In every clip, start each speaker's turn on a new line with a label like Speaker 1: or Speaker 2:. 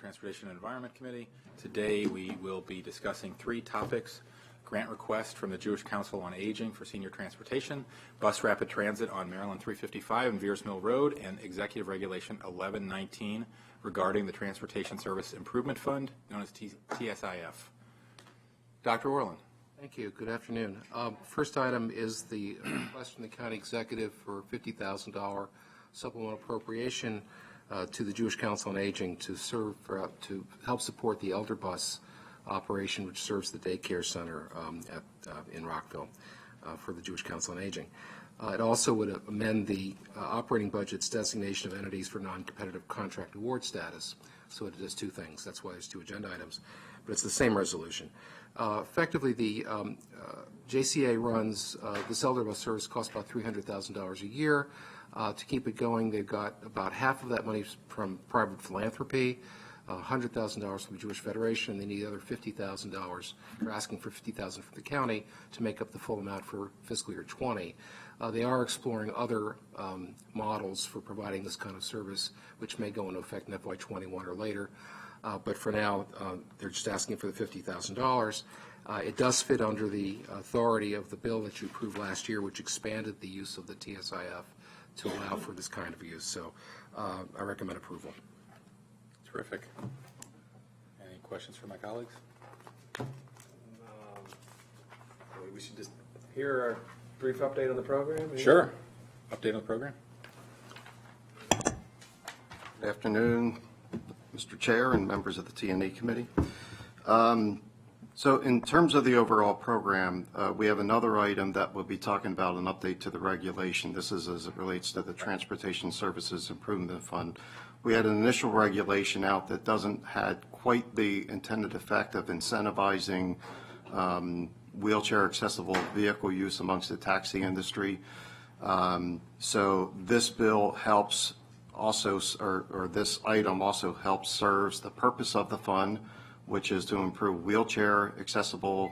Speaker 1: Transportation and Environment Committee. Today we will be discussing three topics: grant request from the Jewish Council on Aging for senior transportation, bus rapid transit on Maryland 355 and Veers Mill Road, and Executive Regulation 1119 regarding the Transportation Service Improvement Fund, known as TSIF. Dr. Orland.
Speaker 2: Thank you. Good afternoon. First item is the request from the county executive for $50,000 supplemental appropriation to the Jewish Council on Aging to to help support the elder bus operation, which serves the daycare center in Rockville for the Jewish Council on Aging. It also would amend the operating budget's designation of entities for non-competitive contract award status. So it does two things. That's why there's two agenda items. But it's the same resolution. Effectively, the JCA runs this elder bus service costs about $300,000 a year. To keep it going, they've got about half of that money from private philanthropy, $100,000 from the Jewish Federation, and they need the other $50,000. They're asking for $50,000 from the county to make up the full amount for fiscal year 20. They are exploring other models for providing this kind of service, which may go into effect in FY21 or later. But for now, they're just asking for the $50,000. It does fit under the authority of the bill that you approved last year, which expanded the use of the TSIF to allow for this kind of use. So I recommend approval.
Speaker 1: Terrific. Any questions for my colleagues?
Speaker 3: We should just hear our brief update on the program.
Speaker 1: Sure. Update on the program.
Speaker 4: Good afternoon, Mr. Chair and members of the T&E Committee. So in terms of the overall program, we have another item that we'll be talking about, an update to the regulation. This is as it relates to the Transportation Services Improvement Fund. We had an initial regulation out that doesn't had quite the intended effect of incentivizing wheelchair accessible vehicle use amongst the taxi industry. So this bill helps also, or this item also helps serves the purpose of the fund, which is to improve wheelchair accessible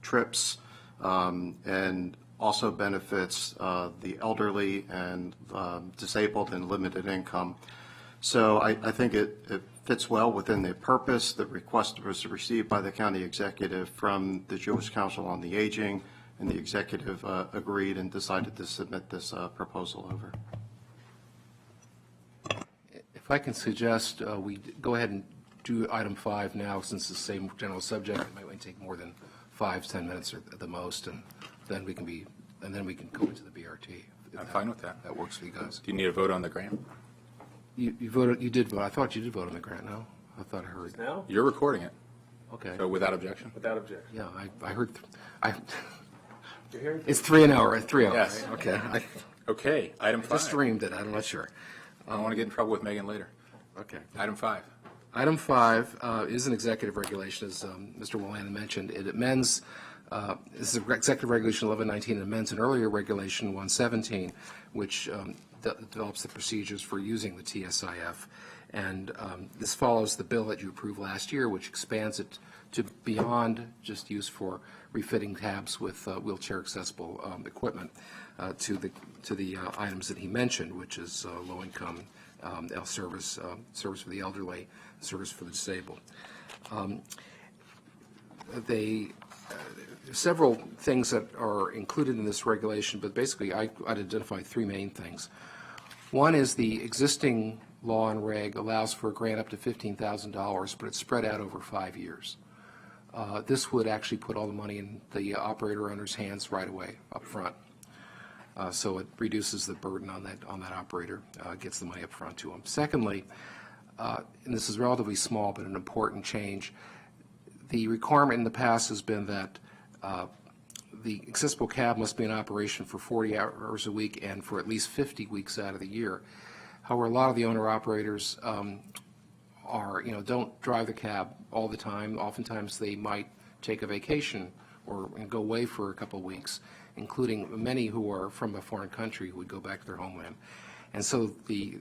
Speaker 4: trips, and also benefits the elderly and disabled and limited income. So I think it fits well within the purpose. The request was received by the county executive from the Jewish Council on the Aging, and the executive agreed and decided to submit this proposal over.
Speaker 2: If I can suggest we go ahead and do item 5 now, since it's the same general subject. It might only take more than 5-10 minutes at the most, and then we can go into the BRT.
Speaker 1: I'm fine with that.
Speaker 2: That works for you guys.
Speaker 1: Do you need a vote on the grant?
Speaker 2: You voted. You did vote. I thought you did vote on the grant. No, I thought I heard.
Speaker 3: Now?
Speaker 1: You're recording it.
Speaker 2: Okay.
Speaker 1: So without objection?
Speaker 3: Without objection.
Speaker 2: Yeah, I heard.
Speaker 3: You're hearing?
Speaker 2: It's 3 an hour. 3 hours.
Speaker 1: Yes.
Speaker 2: Right? Okay.
Speaker 1: Okay. Item 5.
Speaker 2: Just streamed it. I'm not sure.
Speaker 1: I don't want to get in trouble with Megan later.
Speaker 2: Okay.
Speaker 1: Item 5.
Speaker 2: Item 5 is an executive regulation, as Mr. Willan mentioned. It amends, this is Executive Regulation 1119, it amends an earlier Regulation 117, which develops the procedures for using the TSIF. And this follows the bill that you approved last year, which expands it to beyond just use for refitting cabs with wheelchair accessible equipment to the items that he mentioned, which is low income service for the elderly, service for the disabled. Several things that are included in this regulation, but basically I'd identify 3 main things. One is the existing law and reg allows for a grant up to $15,000, but it's spread out over 5 years. This would actually put all the money in the operator owner's hands right away up front. So it reduces the burden on that operator, gets the money up front to them. Secondly, and this is relatively small but an important change, the requirement in the past has been that the accessible cab must be in operation for 40 hours a week and for at least 50 weeks out of the year. However, a lot of the owner-operators don't drive the cab all the time. Oftentimes they might take a vacation or go away for a couple of weeks, including many who are from a foreign country who would go back to their homeland. And so the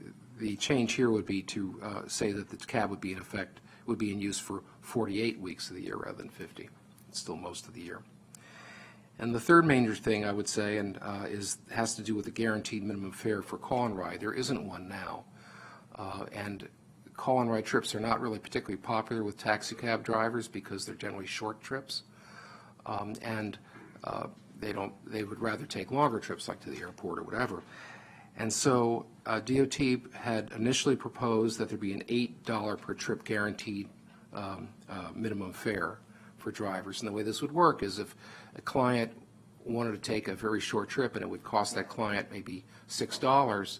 Speaker 2: change here would be to say that the cab would be in use for 48 weeks of the year rather than 50. It's still most of the year. And the third major thing I would say has to do with the guaranteed minimum fare for call and ride. There isn't one now. And call-and-ride trips are not really particularly popular with taxi cab drivers because they're generally short trips. And they would rather take longer trips like to the airport or whatever. And so DOT had initially proposed that there be an $8 per trip guaranteed minimum fare for drivers. And the way this would work is if a client wanted to take a very short trip and it would cost that client maybe $6,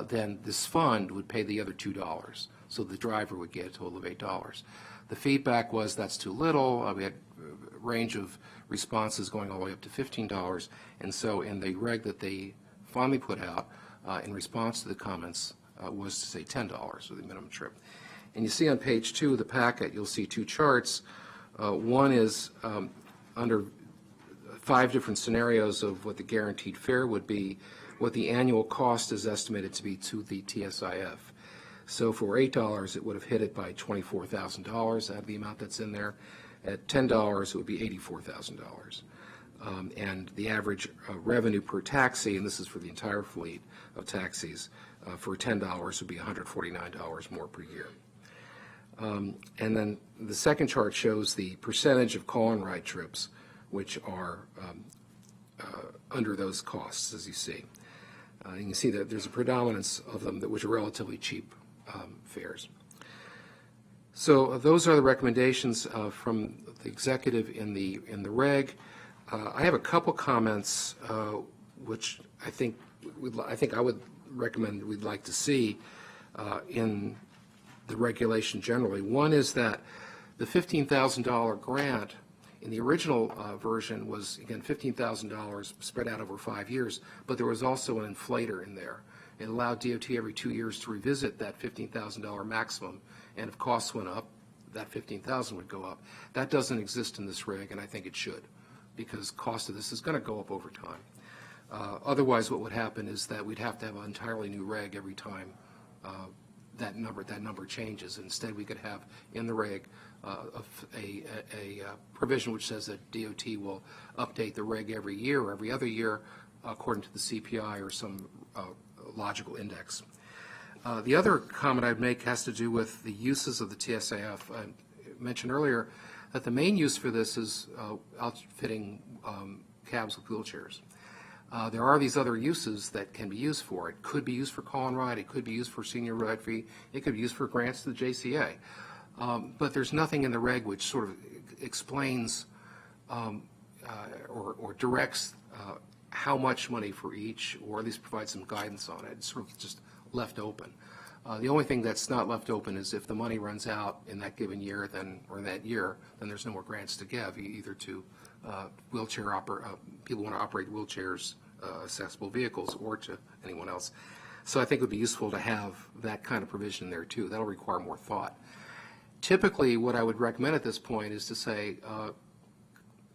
Speaker 2: then this fund would pay the other $2. So the driver would get a total of $8. The feedback was that's too little. We had a range of responses going all the way up to $15. And so in the reg that they finally put out in response to the comments was to say $10 for the minimum trip. And you see on page 2 of the packet, you'll see 2 charts. One is under 5 different scenarios of what the guaranteed fare would be, what the annual cost is estimated to be to the TSIF. So for $8, it would have hit it by $24,000 out of the amount that's in there. At $10, it would be $84,000. And the average revenue per taxi, and this is for the entire fleet of taxis, for $10 would be $149 more per year. And then the second chart shows the percentage of call-and-ride trips, which are under those costs, as you see. You can see that there's a predominance of them which are relatively cheap fares. So those are the recommendations from the executive in the reg. I have a couple comments which I think I would recommend we'd like to see in the regulation generally. One is that the $15,000 grant in the original version was, again, $15,000 spread out over 5 years, but there was also an inflator in there. It allowed DOT every 2 years to revisit that $15,000 maximum, and if costs went up, that $15,000 would go up. That doesn't exist in this reg, and I think it should, because cost of this is going to go up over time. Otherwise, what would happen is that we'd have to have an entirely new reg every time that number changes. Instead, we could have in the reg a provision which says that DOT will update the reg every year or every other year according to the CPI or some logical index. The other comment I'd make has to do with the uses of the TSAF. I mentioned earlier that the main use for this is outfitting cabs with wheelchairs. There are these other uses that can be used for. It could be used for call and ride. It could be used for senior ride fee. It could be used for grants to the JCA. But there's nothing in the reg which sort of explains or directs how much money for each, or at least provides some guidance on it. It's sort of just left open. The only thing that's not left open is if the money runs out in that given year, then there's no more grants to give, either to people who want to operate wheelchairs, accessible vehicles, or to anyone else. So I think it would be useful to have that kind of provision there too. That'll require more thought. Typically, what I would recommend at this point is to say,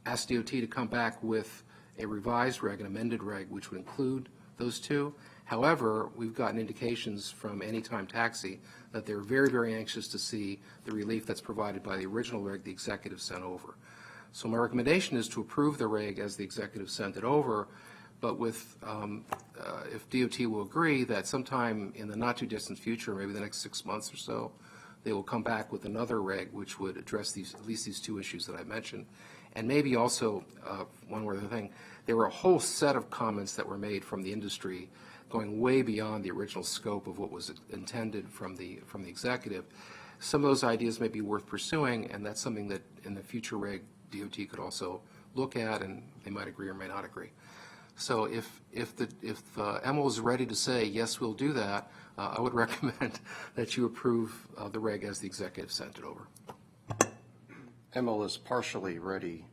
Speaker 2: ask DOT to come back with a revised reg, an amended reg, which would include those two. However, we've gotten indications from Anytime Taxi that they're very, very anxious to see the relief that's provided by the original reg the executive sent over. So my recommendation is to approve the reg as the executive sent it over, but with, if DOT will agree that sometime in the not too distant future, maybe the next 6 months or so, they will come back with another reg which would address at least these two issues that I mentioned. And maybe also, one more other thing, there were a whole set of comments that were made from the industry going way beyond the original scope of what was intended from the executive. Some of those ideas may be worth pursuing, and that's something that in the future reg DOT could also look at, and they might agree or may not agree. So if EML is ready to say, yes, we'll do that, I would recommend that you approve the reg as the executive sent it over.
Speaker 4: EML is partially ready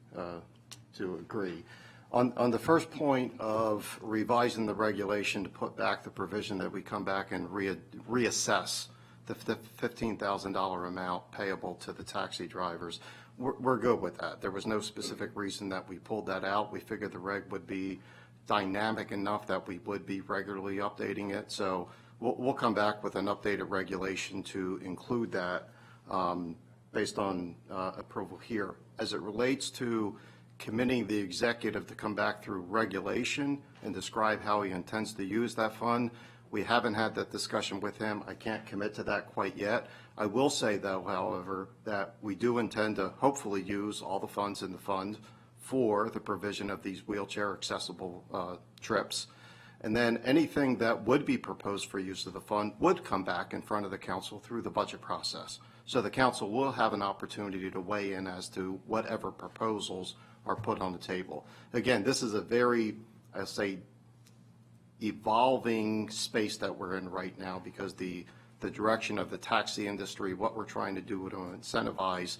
Speaker 4: to agree. On the first point of revising the regulation to put back the provision that we come back and reassess the $15,000 amount payable to the taxi drivers, we're good with that. There was no specific reason that we pulled that out. We figured the reg would be dynamic enough that we would be regularly updating it. So we'll come back with an updated regulation to include that based on approval here. As it relates to committing the executive to come back through regulation and describe how he intends to use that fund, We haven't had that discussion with him. I can't commit to that quite yet. I will say, though, however, that we do intend to hopefully use all the funds in the fund for the provision of these wheelchair accessible trips. And then anything that would be proposed for use of the fund would come back in front of the council through the budget process. So the council will have an opportunity to weigh in as to whatever proposals are put on the table. Again, this is a very, I say, evolving space that we're in right now, because the direction of the taxi industry, what we're trying to do to incentivize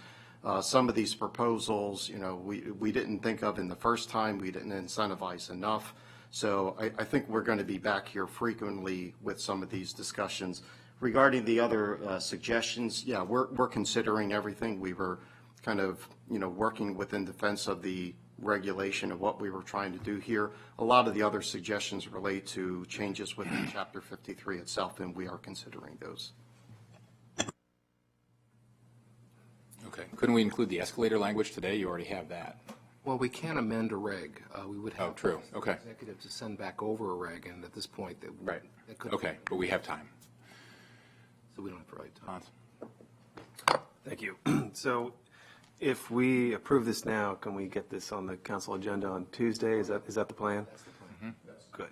Speaker 4: some of these proposals, we didn't think of in the first time, we didn't incentivize enough. So I think we're going to be back here frequently with some of these discussions. Regarding the other suggestions, yeah, we're considering everything. We were kind of, working within defense of the regulation of what we were trying to do here. A lot of the other suggestions relate to changes within Chapter 53 itself, and we are considering those.
Speaker 1: Okay. Couldn't we include the escalator language today? You already have that.
Speaker 2: Well, we can't amend a reg. We would have.
Speaker 1: Oh, true. Okay.
Speaker 2: Executive to send back over a reg, and at this point, that
Speaker 1: Right.
Speaker 2: that could.
Speaker 1: Okay, but we have time.
Speaker 2: So we don't have to write time.
Speaker 1: Hans?
Speaker 3: Thank you. So if we approve this now, can we get this on the council agenda on Tuesday? Is that the plan? That's the plan. Good.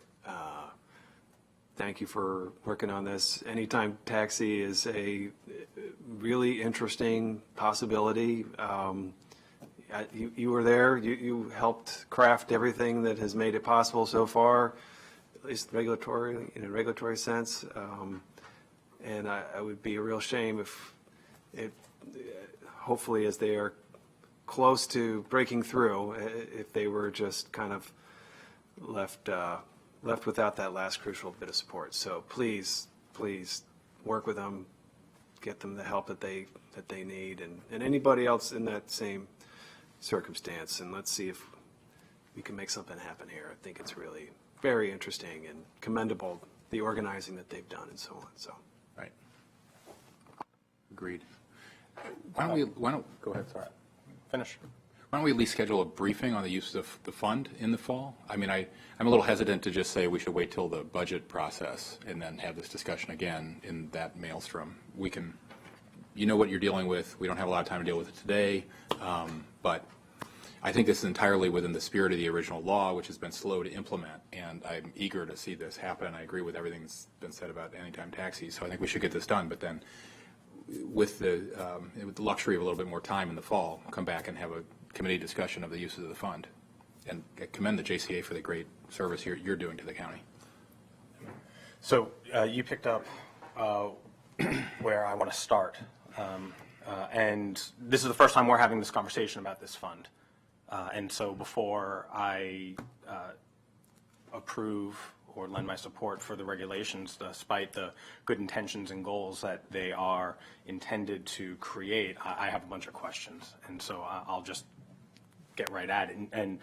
Speaker 3: Thank you for working on this. Anytime taxi is a really interesting possibility. You were there. You helped craft everything that has made it possible so far, at least regulatory, in a regulatory sense. And I would be a real shame if it, hopefully as they are close to breaking through, if they were just kind of left without that last crucial bit of support. So please work with them, get them the help that they need, and anybody else in that same circumstance, and let's see if we can make something happen here. I think it's really very interesting and commendable, the organizing that they've done and so on. So.
Speaker 1: Right. Agreed. Why don't, go ahead, sorry.
Speaker 5: Finish.
Speaker 1: Why don't we at least schedule a briefing on the use of the fund in the fall? I mean, I'm a little hesitant to just say we should wait till the budget process and then have this discussion again in that maelstrom. We can, what you're dealing with. We don't have a lot of time to deal with it today, but I think this is entirely within the spirit of the original law, which has been slow to implement, and I'm eager to see this happen. I agree with everything that's been said about anytime taxis, so I think we should get this done, but then with the luxury of a little bit more time in the fall, come back and have a committee discussion of the uses of the fund, and commend the JCA for the great service you're doing to the county.
Speaker 5: So you picked up where I want to start. And this is the first time we're having this conversation about this fund. And so before I approve or lend my support for the regulations, despite the good intentions and goals that they are intended to create, I have a bunch of questions. And so I'll just get right at it. And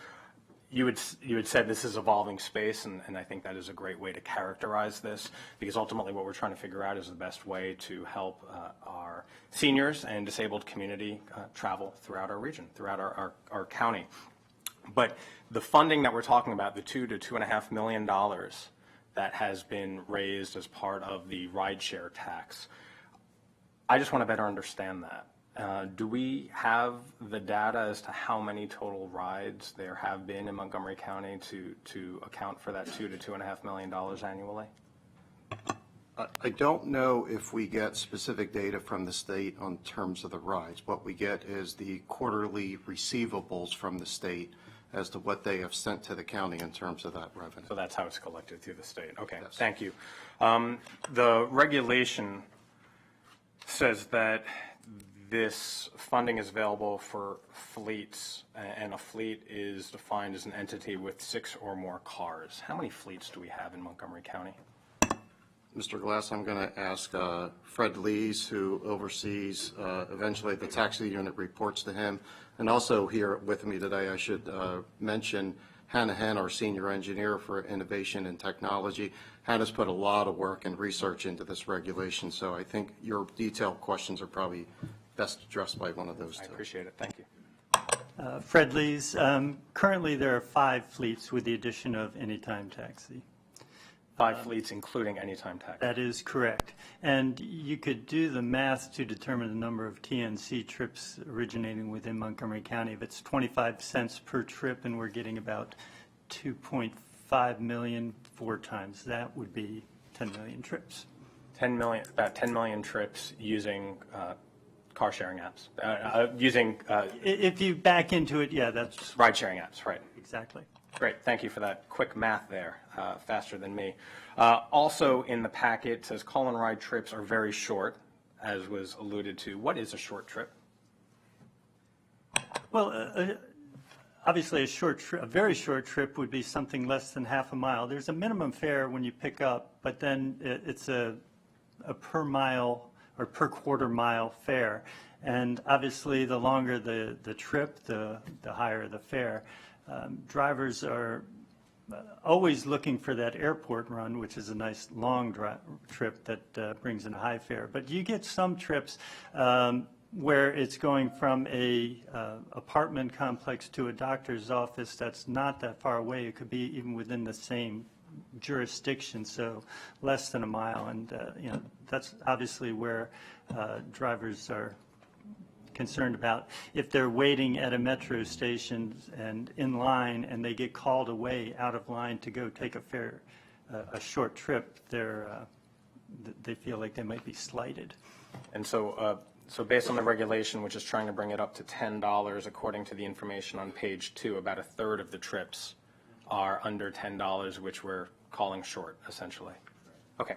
Speaker 5: you had said this is evolving space, and I think that is a great way to characterize this, because ultimately what we're trying to figure out is the best way to help our seniors and disabled community travel throughout our region, throughout our county. But the funding that we're talking about, the $2 to $2.5 million that has been raised as part of the rideshare tax, I just want to better understand that. Do we have the data as to how many total rides there have been in Montgomery County to account for that $2 to $2.5 million annually?
Speaker 4: I don't know if we get specific data from the state on terms of the rides. What we get is the quarterly receivables from the state as to what they have sent to the county in terms of that revenue.
Speaker 5: So that's how it's collected through the state. Okay,
Speaker 4: Yes.
Speaker 5: Thank you. The regulation says that this funding is available for fleets, and a fleet is defined as an entity with 6 or more cars. How many fleets do we have in Montgomery County?
Speaker 4: Mr. Glass, I'm going to ask Fred Lees, who oversees eventually the taxi unit, reports to him. And also here with me today, I should mention Hannah Henn, our senior engineer for innovation and technology. Hannah's put a lot of work and research into this regulation, so I think your detailed questions are probably best addressed by one of those two.
Speaker 5: I appreciate it. Thank you.
Speaker 6: Fred Lees. Currently, there are 5 fleets with the addition of Anytime Taxi.
Speaker 5: 5 fleets, including anytime taxi.
Speaker 6: That is correct. And you could do the math to determine the number of TNC trips originating within Montgomery County. If it's 25 cents per trip and we're getting about 2.5 million 4 times, that would be 10 million trips.
Speaker 5: 10 million, about 10 million trips using car sharing apps, using
Speaker 6: If you back into it, yeah, that's
Speaker 5: ride sharing apps, right?
Speaker 6: exactly.
Speaker 5: Great, thank you for that quick math there, faster than me. Also in the packet, it says call and ride trips are very short, as was alluded to. What is a short trip?
Speaker 6: Well, obviously, a very short trip would be something less than half a mile. There's a minimum fare when you pick up, but then it's a per mile or per quarter mile fare. And obviously, the longer the trip, the higher the fare. Drivers are always looking for that airport run, which is a nice long trip that brings in a high fare. But you get some trips where it's going from a apartment complex to a doctor's office that's not that far away. It could be even within the same jurisdiction, so less than a mile. And that's obviously where drivers are concerned about. If they're waiting at a metro station and in line and they get called away out of line to go take a short trip, they feel like they might be slighted.
Speaker 5: And so, so based on the regulation, which is trying to bring it up to $10, according to the information on page 2, about a third of the trips are under $10, which we're calling short, essentially. Okay.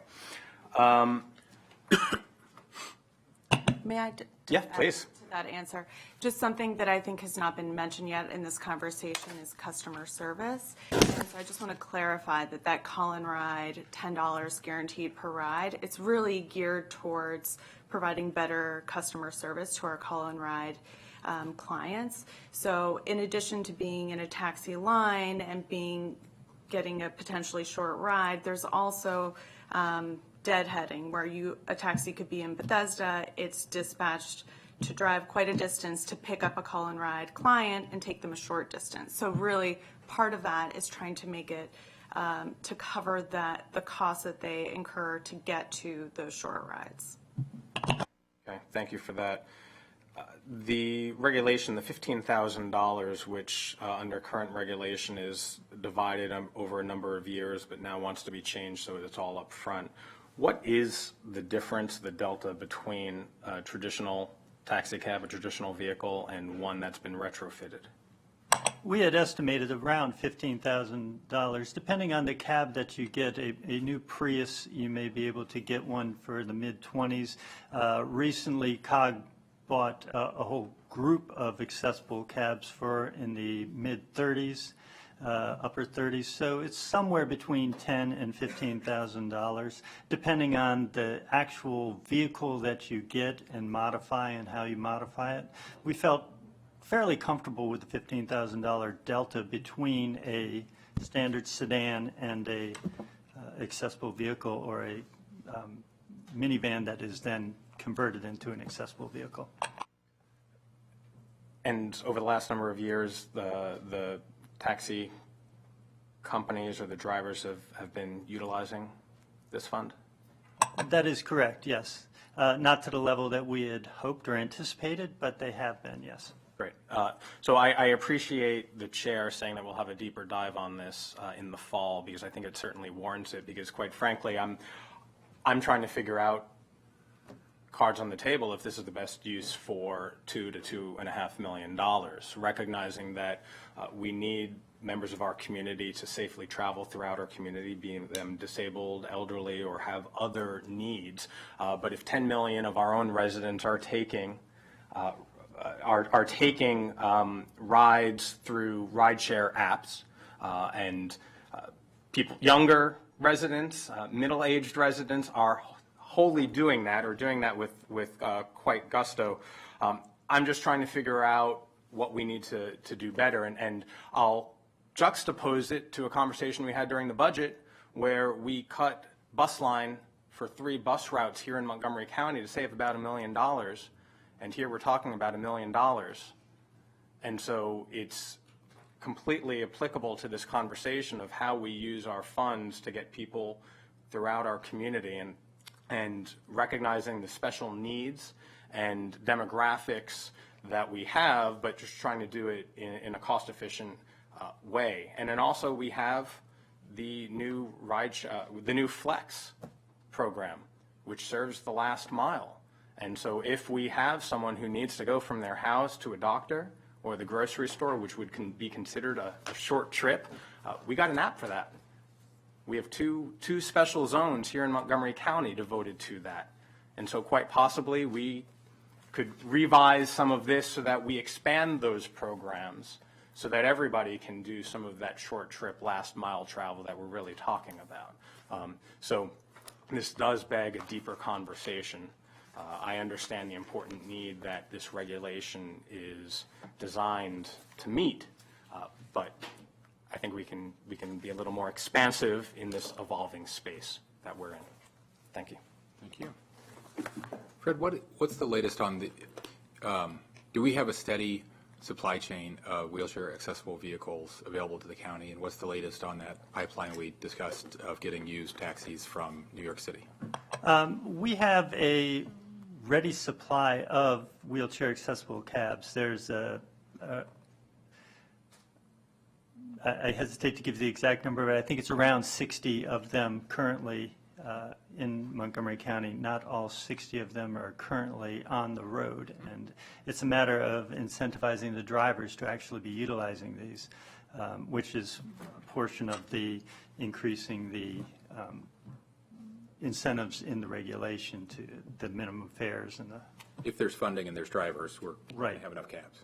Speaker 7: May I?
Speaker 5: Yeah,
Speaker 7: add
Speaker 5: please.
Speaker 7: To that answer, just something that I think has not been mentioned yet in this conversation is customer service. And so I just want to clarify that call and ride, $10 guaranteed per ride, it's really geared towards providing better customer service to our call and ride clients. So in addition to being in a taxi line and getting a potentially short ride, there's also deadheading, where a taxi could be in Bethesda, it's dispatched to drive quite a distance to pick up a call and ride client and take them a short distance. So really, part of that is trying to make it to cover the costs that they incur to get to those short rides.
Speaker 5: Okay, thank you for that. The regulation, the $15,000, which under current regulation is divided over a number of years, but now wants to be changed so it's all up front. What is the difference, the delta between a traditional taxi cab, a traditional vehicle, and one that's been retrofitted?
Speaker 6: We had estimated around $15,000. Depending on the cab that you get, a new Prius, you may be able to get one for the mid-20s. Recently, COG bought a whole group of accessible cabs in the mid-30s, upper 30s. So it's somewhere between $10,000 and $15,000, depending on the actual vehicle that you get and modify and how you modify it. We felt fairly comfortable with the $15,000 delta between a standard sedan and a accessible vehicle, or a minivan that is then converted into an accessible vehicle.
Speaker 5: And over the last number of years, the taxi companies or the drivers have been utilizing this fund?
Speaker 6: That is correct, yes. Not to the level that we had hoped or anticipated, but they have been, yes.
Speaker 5: Great. So I appreciate the chair saying that we'll have a deeper dive on this in the fall, because I think it certainly warrants it, because quite frankly, I'm trying to figure out, cards on the table, if this is the best use for $2 to $2.5 million, recognizing that we need members of our community to safely travel throughout our community, being them disabled, elderly, or have other needs. But if 10 million of our own residents are taking rides through rideshare apps, and people, younger residents, middle-aged residents are wholly doing that, or doing that with quite gusto. I'm just trying to figure out what we need to do better, and I'll juxtapose it to a conversation we had during the budget, where we cut bus line for 3 bus routes here in Montgomery County to save about $1 million, and here we're talking about $1 million. And so it's completely applicable to this conversation of how we use our funds to get people throughout our community, and recognizing the special needs and demographics that we have, but just trying to do it in a cost-efficient way. And then also we have the new the new Flex program, which serves the last mile. And so if we have someone who needs to go from their house to a doctor or the grocery store, which would be considered a short trip, we got an app for that. We have two special zones here in Montgomery County devoted to that. And so quite possibly we could revise some of this so that we expand those programs so that everybody can do some of that short trip, last mile travel that we're really talking about. So this does beg a deeper conversation. I understand the important need that this regulation is designed to meet, but I think we can be a little more expansive in this evolving space that we're in. Thank you.
Speaker 1: Thank you. Fred, what's the latest on the, do we have a steady supply chain of wheelchair accessible vehicles available to the county? And what's the latest on that pipeline we discussed of getting used taxis from New York City?
Speaker 6: We have a ready supply of wheelchair accessible cabs. There's I hesitate to give the exact number, but I think it's around 60 of them currently in Montgomery County. Not all 60 of them are currently on the road, and it's a matter of incentivizing the drivers to actually be utilizing these, which is a portion of the increasing the incentives in the regulation to the minimum fares and the.
Speaker 1: If there's funding and there's drivers, we're going
Speaker 6: Right.
Speaker 1: to have enough cabs.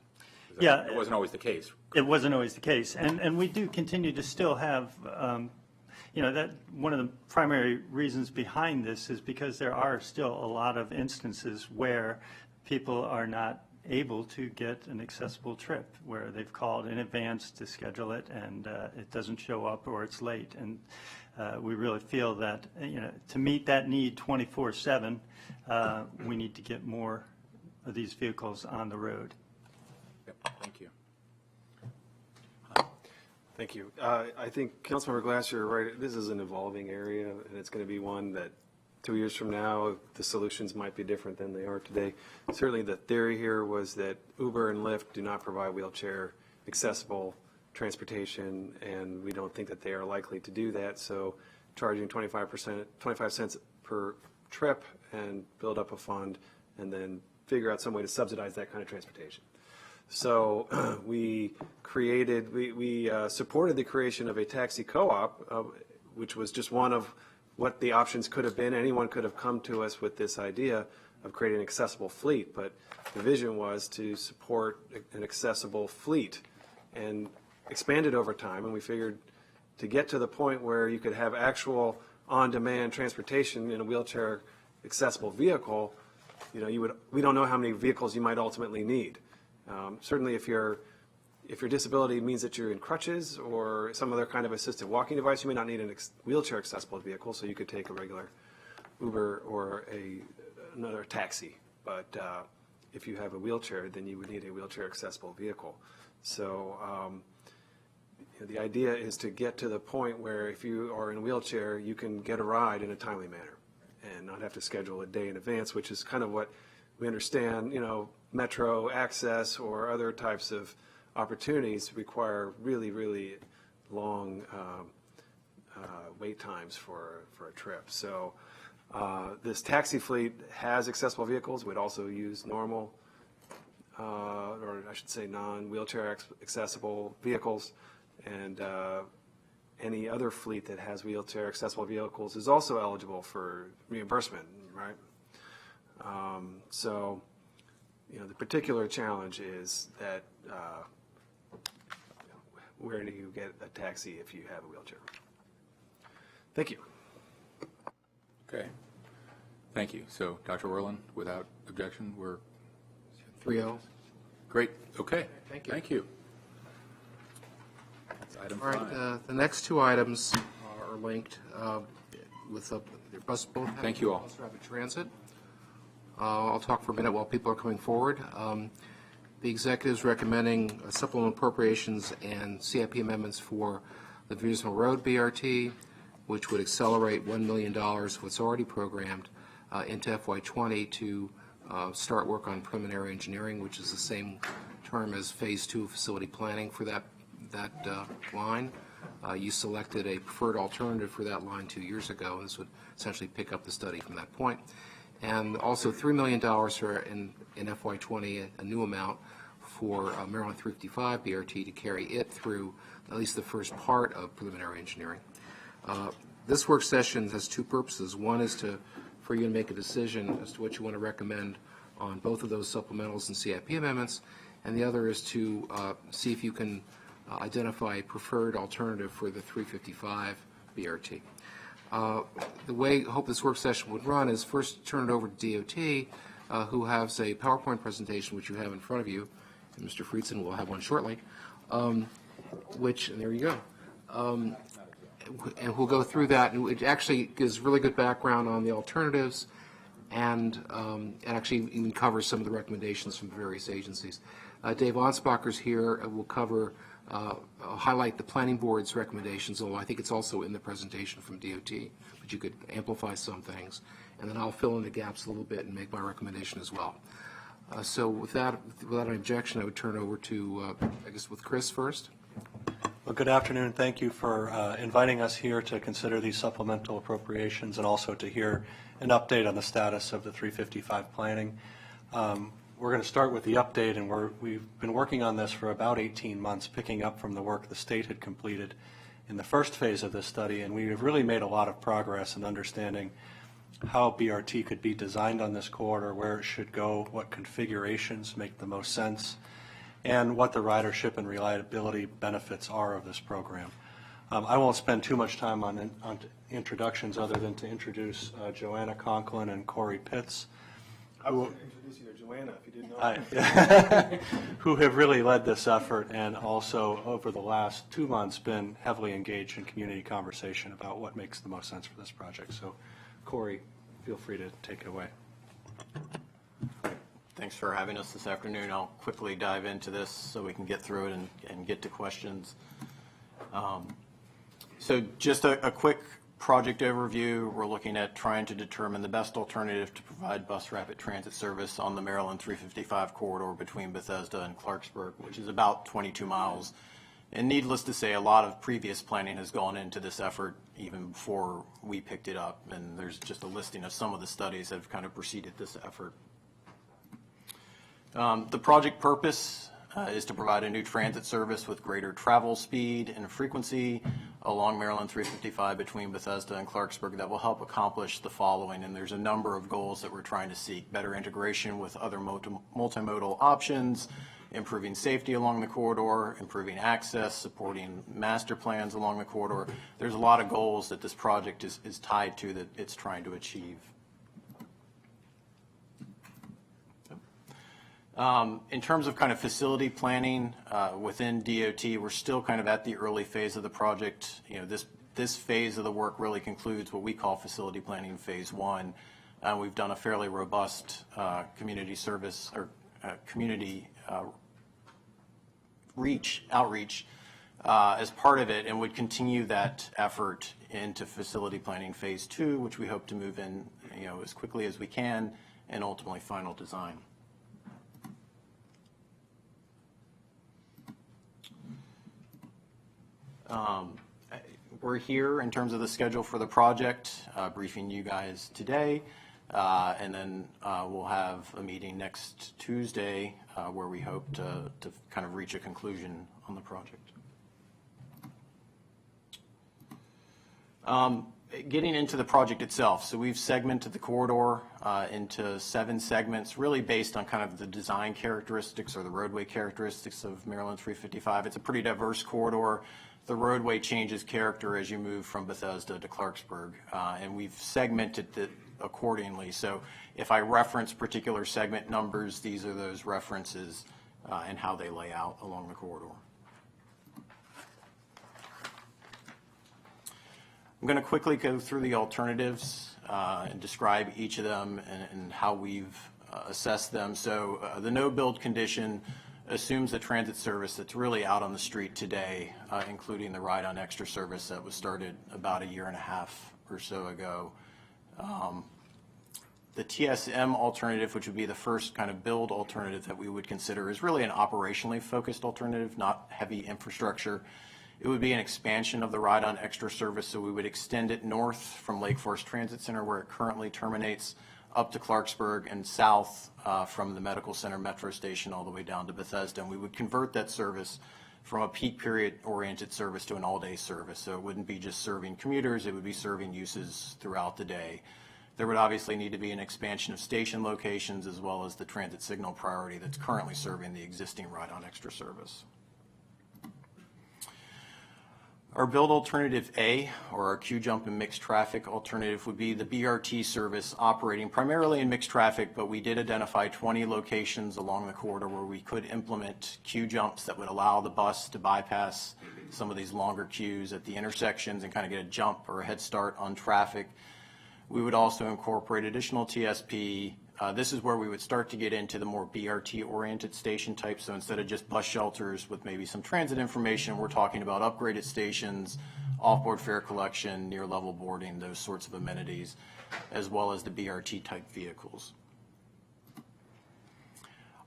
Speaker 6: Yeah.
Speaker 1: It wasn't always the case.
Speaker 6: It wasn't always the case, and we do continue to still have, that one of the primary reasons behind this is because there are still a lot of instances where people are not able to get an accessible trip, where they've called in advance to schedule it and it doesn't show up or it's late. And we really feel that, to meet that need 24/7, we need to get more of these vehicles on the road.
Speaker 1: Yep. Thank you.
Speaker 3: Thank you. I think Councilmember Glass, you're right. This is an evolving area, and it's going to be one that 2 years from now, the solutions might be different than they are today. Certainly the theory here was that Uber and Lyft do not provide wheelchair accessible transportation, and we don't think that they are likely to do that. So charging 25 cents per trip and build up a fund and then figure out some way to subsidize that kind of transportation. So we supported the creation of a taxi co-op, which was just one of what the options could have been. Anyone could have come to us with this idea of creating an accessible fleet, but the vision was to support an accessible fleet and expand it over time. And we figured to get to the point where you could have actual on-demand transportation in a wheelchair accessible vehicle, we don't know how many vehicles you might ultimately need. Certainly if your disability means that you're in crutches or some other kind of assisted walking device, you may not need a wheelchair accessible vehicle, so you could take a regular Uber or another taxi. But if you have a wheelchair, then you would need a wheelchair accessible vehicle. So the idea is to get to the point where if you are in a wheelchair, you can get a ride in a timely manner and not have to schedule a day in advance, which is kind of what we understand, metro access or other types of opportunities require really, really long wait times for a trip. So this taxi fleet has accessible vehicles. We'd also use normal, or I should say non-wheelchair accessible vehicles. And any other fleet that has wheelchair accessible vehicles is also eligible for reimbursement, right? So, the particular challenge is that where do you get a taxi if you have a wheelchair? Thank you.
Speaker 1: Okay. Thank you. So, Dr. Werlin, without objection, we're
Speaker 2: 3-0.
Speaker 1: great. Okay.
Speaker 2: Thank you.
Speaker 1: Thank you. That's item
Speaker 2: All
Speaker 1: 5.
Speaker 2: right, the next two items are linked with they're both having
Speaker 1: Thank you all.
Speaker 2: bus rapid transit. I'll talk for a minute while people are coming forward. The executive is recommending supplemental appropriations and CIP amendments for the Veersmill Road BRT, which would accelerate $1 million, what's already programmed, into FY20 to start work on preliminary engineering, which is the same term as Phase 2 facility planning for that line. You selected a preferred alternative for that line 2 years ago, and this would essentially pick up the study from that point. And also $3 million for in FY20, a new amount for Maryland 355 BRT to carry it through at least the first part of preliminary engineering. This work session has two purposes. One is for you to make a decision as to what you want to recommend on both of those supplementals and CIP amendments, and the other is to see if you can identify a preferred alternative for the 355 BRT. The way I hope this work session would run is first turn it over to DOT, who has a PowerPoint presentation, which you have in front of you, and Mr. Friedson will have one shortly, and there you go. And we'll go through that, and it actually gives really good background on the alternatives and actually even covers some of the recommendations from the various agencies. Dave Ansbacher's here, will cover, highlight the planning board's recommendations, although I think it's also in the presentation from DOT, but you could amplify some things. And then I'll fill in the gaps a little bit and make my recommendation as well. So without an objection, I would turn over to, I guess, with Chris first.
Speaker 8: Well, good afternoon. Thank you for inviting us here to consider these supplemental appropriations and also to hear an update on the status of the 355 planning. We're going to start with the update, and we've been working on this for about 18 months, picking up from the work the state had completed in the first phase of this study, and we have really made a lot of progress in understanding how BRT could be designed on this corridor, where it should go, what configurations make the most sense, and what the ridership and reliability benefits are of this program. I won't spend too much time on introductions other than to introduce Joanna Conklin and Corey Pitts.
Speaker 3: I will introduce you to Joanna if you didn't know.
Speaker 8: Who have really led this effort and also over the last 2 months been heavily engaged in community conversation about what makes the most sense for this project. So Corey, feel free to take it away.
Speaker 9: Thanks for having us this afternoon. I'll quickly dive into this so we can get through it and get to questions. So just a quick project overview. We're looking at trying to determine the best alternative to provide bus rapid transit service on the Maryland 355 corridor between Bethesda and Clarksburg, which is about 22 miles. And needless to say, a lot of previous planning has gone into this effort even before we picked it up. And there's just a listing of some of the studies that have kind of preceded this effort. The project purpose is to provide a new transit service with greater travel speed and frequency along Maryland 355 between Bethesda and Clarksburg that will help accomplish the following. And there's a number of goals that we're trying to seek: better integration with other multimodal options, improving safety along the corridor, improving access, supporting master plans along the corridor. There's a lot of goals that this project is tied to that it's trying to achieve. In terms of kind of facility planning within DOT, we're still kind of at the early phase of the project. You know, this phase of the work really concludes what we call facility planning phase 1. We've done a fairly robust community service or community outreach as part of it, and would continue that effort into facility planning phase 2, which we hope to move in, you know, as quickly as we can, and ultimately final design. We're here in terms of the schedule for the project, briefing you guys today, and then we'll have a meeting next Tuesday where we hope to kind of reach a conclusion on the project. Getting into the project itself, so we've segmented the corridor into 7 segments, really based on kind of the design characteristics or the roadway characteristics of Maryland 355. It's a pretty diverse corridor. The roadway changes character as you move from Bethesda to Clarksburg, and we've segmented it accordingly. So if I reference particular segment numbers, these are those references and how they lay out along the corridor. I'm going to quickly go through the alternatives and describe each of them and how we've assessed them. So the no build condition assumes the transit service that's really out on the street today, including the ride-on extra service that was started about a year and a half or so ago. The TSM alternative, which would be the first kind of build alternative that we would consider, is really an operationally focused alternative, not heavy infrastructure. It would be an expansion of the ride-on extra service, so we would extend it north from Lake Forest Transit Center, where it currently terminates, up to Clarksburg, and south from the Medical Center Metro Station all the way down to Bethesda. And we would convert that service from a peak period oriented service to an all-day service. So it wouldn't be just serving commuters, it would be serving uses throughout the day. There would obviously need to be an expansion of station locations as well as the transit signal priority that's currently serving the existing ride-on extra service. Our build alternative A, or our Q-jump and mixed traffic alternative, would be the BRT service operating primarily in mixed traffic, but we did identify 20 locations along the corridor where we could implement Q-jumps that would allow the bus to bypass some of these longer queues at the intersections and kind of get a jump or a head start on traffic. We would also incorporate additional TSP. This is where we would start to get into the more BRT-oriented station types. So instead of just bus shelters with maybe some transit information, we're talking about upgraded stations, off-board fare collection, near-level boarding, those sorts of amenities, as well as the BRT-type vehicles.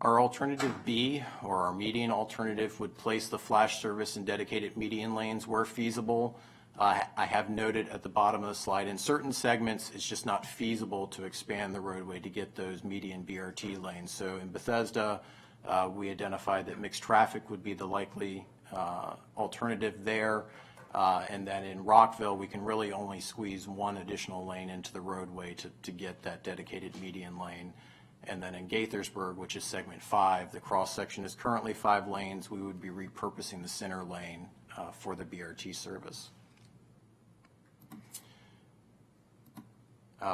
Speaker 9: Our alternative B, or our median alternative, would place the flash service in dedicated median lanes where feasible. I have noted at the bottom of the slide, in certain segments, it's just not feasible to expand the roadway to get those median BRT lanes. So in Bethesda, we identified that mixed traffic would be the likely alternative there. And then in Rockville, we can really only squeeze one additional lane into the roadway to get that dedicated median lane. And then in Gaithersburg, which is segment 5, the cross-section is currently 5 lanes. We would be repurposing the center lane for the BRT service.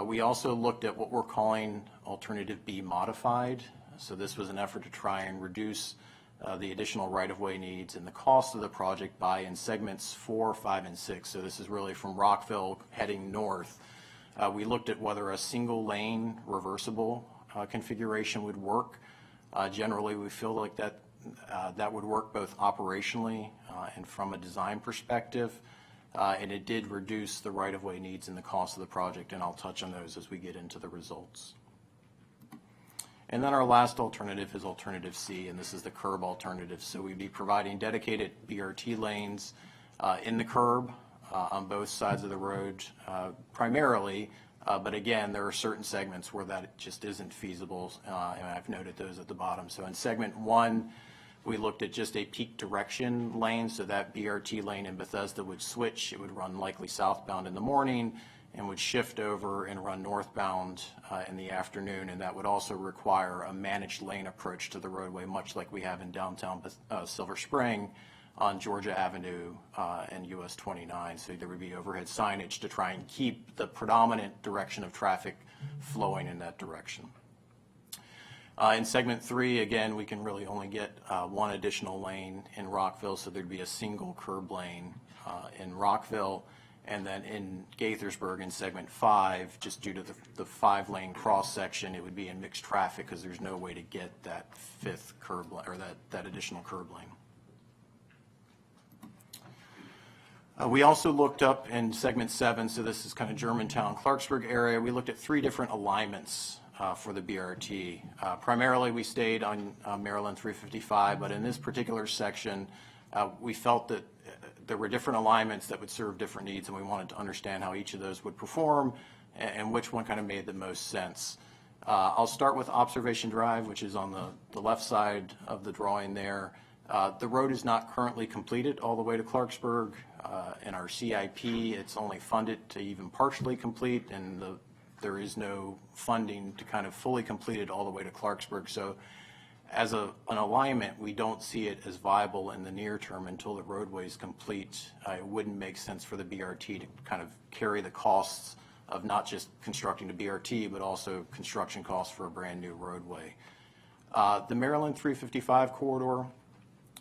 Speaker 9: We also looked at what we're calling alternative B modified. So this was an effort to try and reduce the additional right-of-way needs and the cost of the project by in segments 4, 5, and 6. So this is really from Rockville heading north. We looked at whether a single lane reversible configuration would work. Generally, we feel like that would work both operationally and from a design perspective. And it did reduce the right-of-way needs and the cost of the project, and I'll touch on those as we get into the results. And then our last alternative is alternative C, and this is the curb alternative. So we'd be providing dedicated BRT lanes in the curb on both sides of the road primarily, but again, there are certain segments where that just isn't feasible, and I've noted those at the bottom. So in segment 1, we looked at just a peak direction lane, so that BRT lane in Bethesda would switch. It would run likely southbound in the morning and would shift over and run northbound in the afternoon, and that would also require a managed lane approach to the roadway, much like we have in downtown Silver Spring on Georgia Avenue and US 29. So there would be overhead signage to try and keep the predominant direction of traffic flowing in that direction. In segment 3, again, we can really only get one additional lane in Rockville, so there'd be a single curb lane in Rockville. And then in Gaithersburg in segment 5, just due to the 5-lane cross section, it would be in mixed traffic because there's no way to get that 5th curb lane or that additional curb lane. We also looked up in segment 7, so this is kind of Germantown, Clarksburg area. We looked at 3 different alignments for the BRT. Primarily, we stayed on Maryland 355, but in this particular section, we felt that there were different alignments that would serve different needs, and we wanted to understand how each of those would perform and which one kind of made the most sense. I'll start with Observation Drive, which is on the left side of the drawing there. The road is not currently completed all the way to Clarksburg. In our CIP, it's only funded to even partially complete, and there is no funding to kind of fully complete it all the way to Clarksburg. So as an alignment, we don't see it as viable in the near term until the roadway is complete. It wouldn't make sense for the BRT to kind of carry the costs of not just constructing the BRT, but also construction costs for a brand new roadway. The Maryland 355 corridor,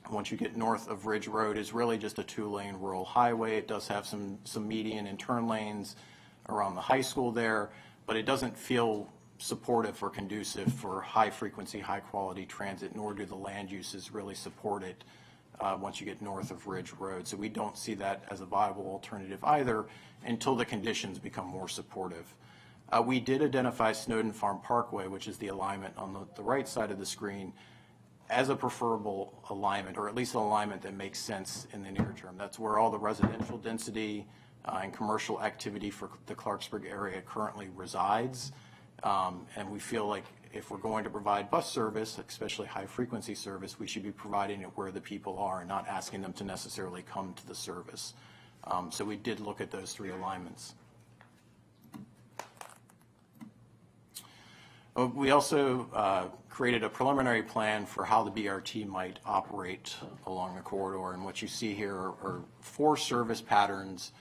Speaker 9: once you get north of Ridge Road, is really just a 2-lane rural highway. It does have some median and turn lanes around the high school there, but it doesn't feel supportive or conducive for high-frequency, high-quality transit, nor do the land uses really support it once you get north of Ridge Road. So we don't see that as a viable alternative either until the conditions become more supportive. We did identify Snowden Farm Parkway, which is the alignment on the right side of the screen, as a preferable alignment, or at least an alignment that makes sense in the near term. That's where all the residential density and commercial activity for the Clarksburg area currently resides. And we feel like if we're going to provide bus service, especially high-frequency service, we should be providing it where the people are and not asking them to necessarily come to the service. So we did look at those three alignments. We also created a preliminary plan for how the BRT might operate along the corridor. And what you see here are 4 service patterns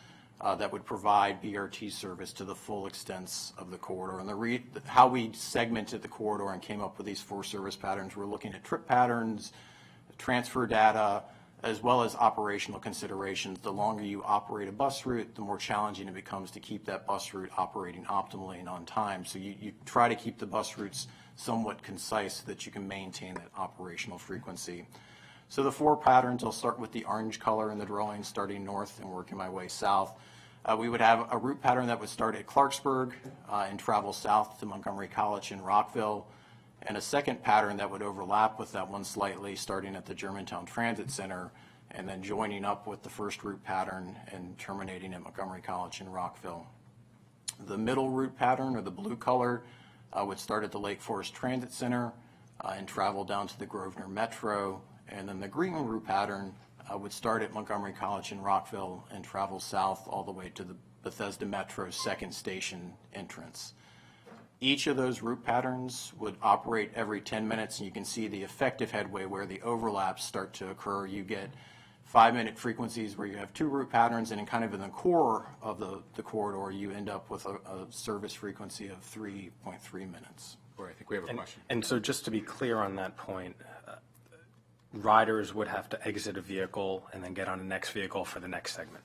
Speaker 9: that would provide BRT service to the full extents of the corridor. And how we segmented the corridor and came up with these 4 service patterns, we're looking at trip patterns, transfer data, as well as operational considerations. The longer you operate a bus route, the more challenging it becomes to keep that bus route operating optimally and on time. So you try to keep the bus routes somewhat concise so that you can maintain that operational frequency. So the 4 patterns, I'll start with the orange color in the drawing, starting north and working my way south. We would have a route pattern that would start at Clarksburg and travel south to Montgomery College in Rockville, and a second pattern that would overlap with that one slightly, starting at the Germantown Transit Center and then joining up with the first route pattern and terminating at Montgomery College in Rockville. The middle route pattern, or the blue color, would start at the Lake Forest Transit Center and travel down to the Grosvenor Metro, and then the green route pattern would start at Montgomery College in Rockville and travel south all the way to the Bethesda Metro's second station entrance. Each of those route patterns would operate every 10 minutes, and you can see the effective headway where the overlaps start to occur. You get 5-minute frequencies where you have 2 route patterns, and kind of in the core of the corridor, you end up with a service frequency of 3.3 minutes.
Speaker 1: Or I think we have a question.
Speaker 5: And so just to be clear on that point, riders would have to exit a vehicle and then get on the next vehicle for the next segment.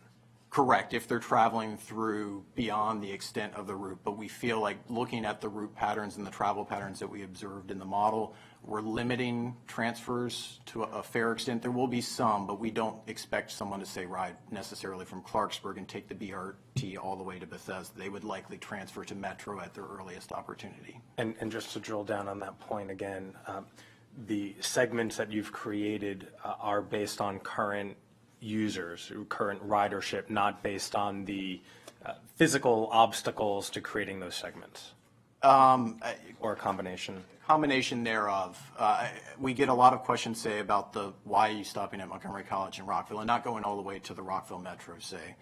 Speaker 9: Correct, if they're traveling through beyond the extent of the route. But we feel like looking at the route patterns and the travel patterns that we observed in the model, we're limiting transfers to a fair extent. There will be some, but we don't expect someone to, say, ride necessarily from Clarksburg and take the BRT all the way to Bethesda. They would likely transfer to Metro at their earliest opportunity.
Speaker 5: And just to drill down on that point again, the segments that you've created are based on current users, current ridership, not based on the physical obstacles to creating those segments? Or a combination?
Speaker 9: Combination thereof. We get a lot of questions, say, about why are you stopping at Montgomery College in Rockville and not going all the way to the Rockville Metro, say.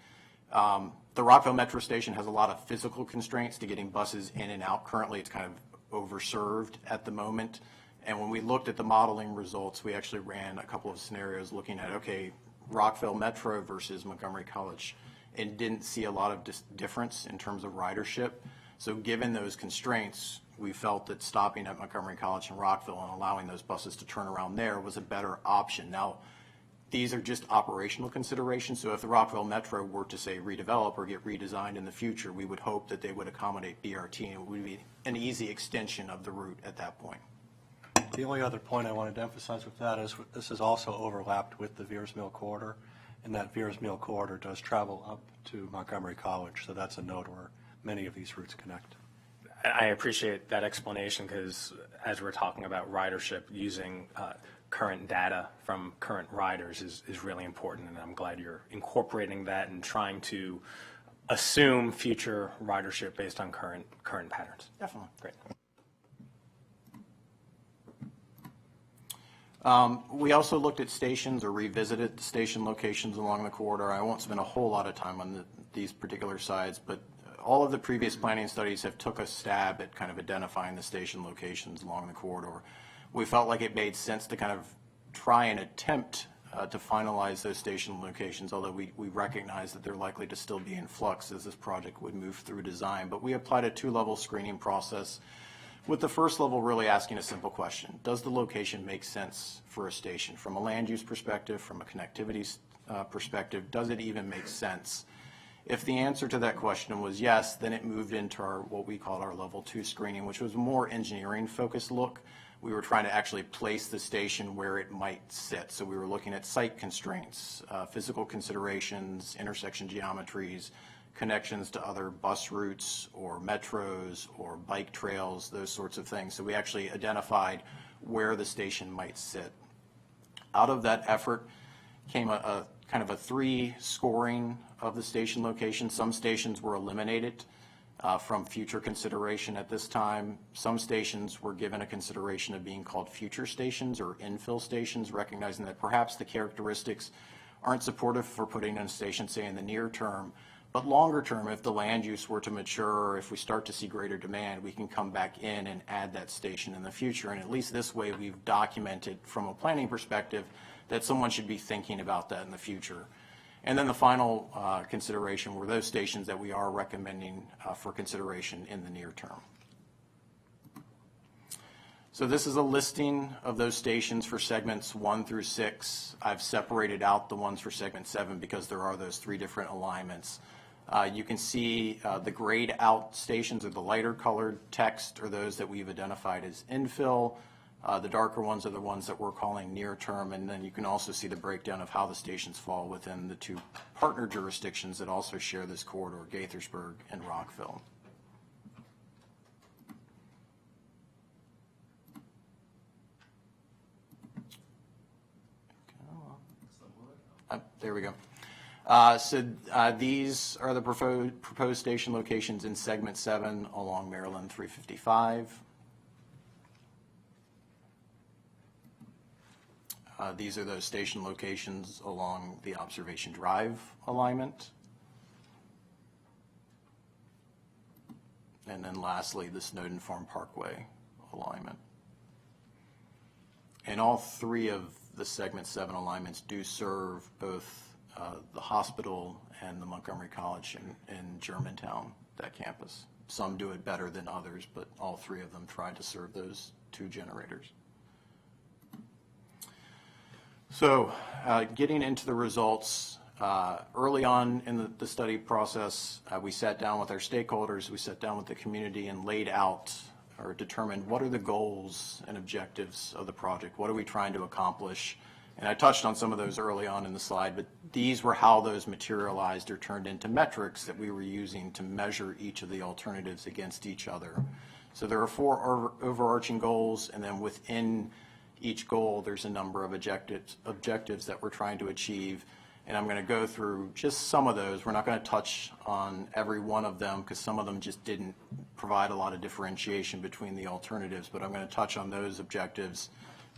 Speaker 9: The Rockville Metro station has a lot of physical constraints to getting buses in and out. Currently, it's kind of overserved at the moment. And when we looked at the modeling results, we actually ran a couple of scenarios looking at, okay, Rockville Metro versus Montgomery College, and didn't see a lot of difference in terms of ridership. So given those constraints, we felt that stopping at Montgomery College and Rockville and allowing those buses to turn around there was a better option. Now, these are just operational considerations. So if the Rockville Metro were to, say, redevelop or get redesigned in the future, we would hope that they would accommodate BRT, and it would be an easy extension of the route at that point.
Speaker 8: The only other point I wanted to emphasize with that is this is also overlapped with the Veers Mill corridor, and that Veers Mill corridor does travel up to Montgomery College, so that's a node where many of these routes connect.
Speaker 5: I appreciate that explanation, because as we're talking about ridership, using current data from current riders is really important, and I'm glad you're incorporating that and trying to assume future ridership based on current patterns.
Speaker 9: Definitely.
Speaker 5: Great.
Speaker 9: We also looked at stations, or revisited the station locations along the corridor. I won't spend a whole lot of time on these particular sides, but all of the previous planning studies have took a stab at kind of identifying the station locations along the corridor. We felt like it made sense to kind of try and attempt to finalize those station locations, although we recognize that they're likely to still be in flux as this project would move through design. But we applied a 2-level screening process, with the first level really asking a simple question: does the location make sense for a station? From a land use perspective, from a connectivity perspective, does it even make sense? If the answer to that question was yes, then it moved into our, what we called our level 2 screening, which was a more engineering focused look. We were trying to actually place the station where it might sit. So we were looking at site constraints, physical considerations, intersection geometries, connections to other bus routes or metros or bike trails, those sorts of things. So we actually identified where the station might sit. Out of that effort came a kind of a 3 scoring of the station location. Some stations were eliminated from future consideration at this time. Some stations were given a consideration of being called future stations or infill stations, recognizing that perhaps the characteristics aren't supportive for putting in a station, say, in the near term. But longer term, if the land use were to mature, or if we start to see greater demand, we can come back in and add that station in the future. And at least this way, we've documented from a planning perspective that someone should be thinking about that in the future. And then the final consideration were those stations that we are recommending for consideration in the near term. So this is a listing of those stations for segments 1 through 6. I've separated out the ones for segment 7 because there are those 3 different alignments. You can see the grayed out stations, or the lighter colored text, are those that we've identified as infill. The darker ones are the ones that we're calling near term, and then you can also see the breakdown of how the stations fall within the 2 partner jurisdictions that also share this corridor, Gaithersburg and Rockville. There we go. These are the proposed station locations in segment 7 along Maryland 355. These are those station locations along the Observation Drive alignment. And then lastly, the Snowden Farm Parkway alignment. And all 3 of the segment 7 alignments do serve both the hospital and the Montgomery College in Germantown, that campus. Some do it better than others, but all 3 of them try to serve those 2 generators. So getting into the results, early on in the study process, we sat down with our stakeholders, we sat down with the community and laid out or determined what are the goals and objectives of the project, what are we trying to accomplish. And I touched on some of those early on in the slide, but these were how those materialized or turned into metrics that we were using to measure each of the alternatives against each other. So there are 4 overarching goals, and then within each goal, there's a number of objectives that we're trying to achieve. And I'm going to go through just some of those. We're not going to touch on every one of them because some of them just didn't provide a lot of differentiation between the alternatives, but I'm going to touch on those objectives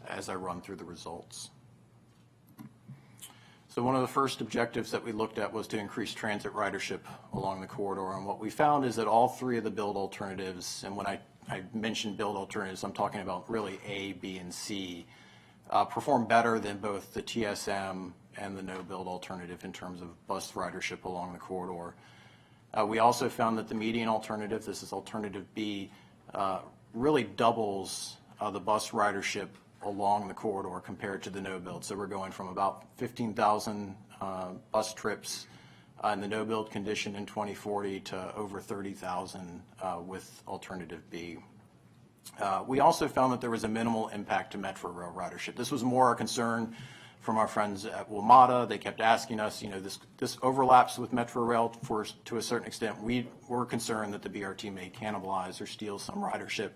Speaker 9: as I run through the results. So one of the first objectives that we looked at was to increase transit ridership along the corridor. And what we found is that all 3 of the build alternatives, and when I mentioned build alternatives, I'm talking about really A, B, and C, perform better than both the TSM and the no-build alternative in terms of bus ridership along the corridor. We also found that the median alternative, this is alternative B, really doubles the bus ridership along the corridor compared to the no-build. So we're going from about 15,000 bus trips in the no-build condition in 2040 to over 30,000 with alternative B. We also found that there was a minimal impact to Metro Rail ridership. This was more a concern from our friends at WMATA. They kept asking us, you know, this overlaps with Metro Rail to a certain extent. We were concerned that the BRT may cannibalize or steal some ridership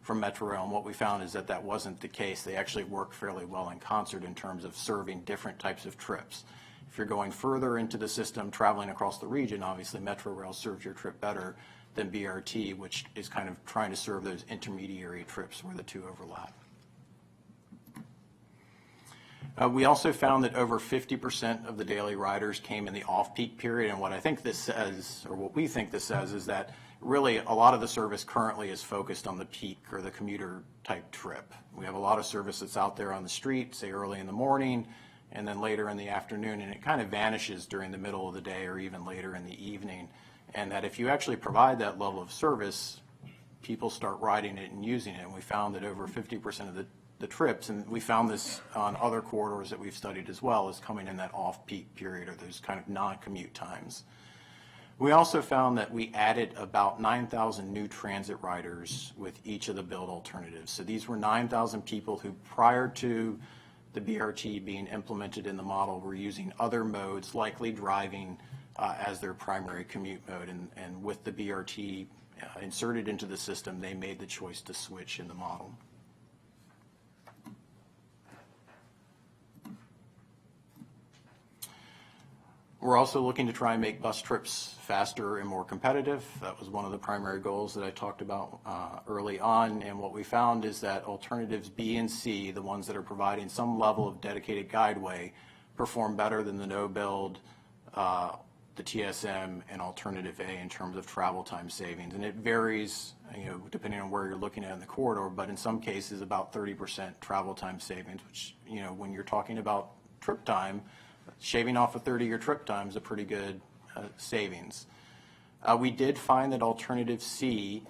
Speaker 9: from Metro Rail, and what we found is that that wasn't the case. They actually work fairly well in concert in terms of serving different types of trips. If you're going further into the system, traveling across the region, obviously Metro Rail serves your trip better than BRT, which is kind of trying to serve those intermediary trips where the 2 overlap. We also found that over 50% of the daily riders came in the off-peak period, and what I think this says, or what we think this says, is that really a lot of the service currently is focused on the peak or the commuter type trip. We have a lot of service that's out there on the street, say early in the morning, and then later in the afternoon, and it kind of vanishes during the middle of the day or even later in the evening. And that if you actually provide that level of service, people start riding it and using it. And we found that over 50% of the trips, and we found this on other corridors that we've studied as well, is coming in that off-peak period or those kind of non-commute times. We also found that we added about 9,000 new transit riders with each of the build alternatives. So these were 9,000 people who, prior to the BRT being implemented in the model, were using other modes, likely driving as their primary commute mode. And with the BRT inserted into the system, they made the choice to switch in the model. We're also looking to try and make bus trips faster and more competitive. That was one of the primary goals that I talked about early on. And what we found is that alternatives B and C, the ones that are providing some level of dedicated guideway, perform better than the no-build, the TSM, and alternative A in terms of travel time savings. And it varies, depending on where you're looking at in the corridor, but in some cases about 30% travel time savings, which, when you're talking about trip time, shaving off a 30-year trip time is a pretty good savings. We did find that alternative C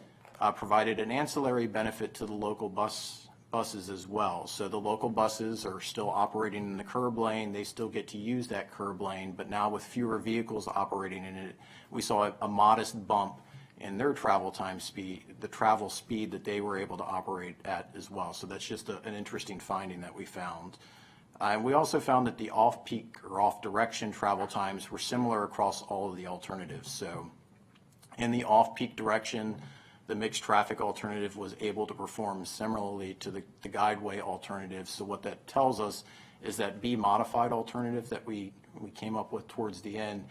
Speaker 9: provided an ancillary benefit to the local buses as well. So the local buses are still operating in the curb lane. They still get to use that curb lane, but now with fewer vehicles operating in it, we saw a modest bump in their travel time speed, the travel speed that they were able to operate at as well. So that's just an interesting finding that we found. We also found that the off-peak or off-direction travel times were similar across all of the alternatives. So in the off-peak direction, the mixed traffic alternative was able to perform similarly to the guideway alternative. So what that tells us is that B-modified alternative that we came up with towards the end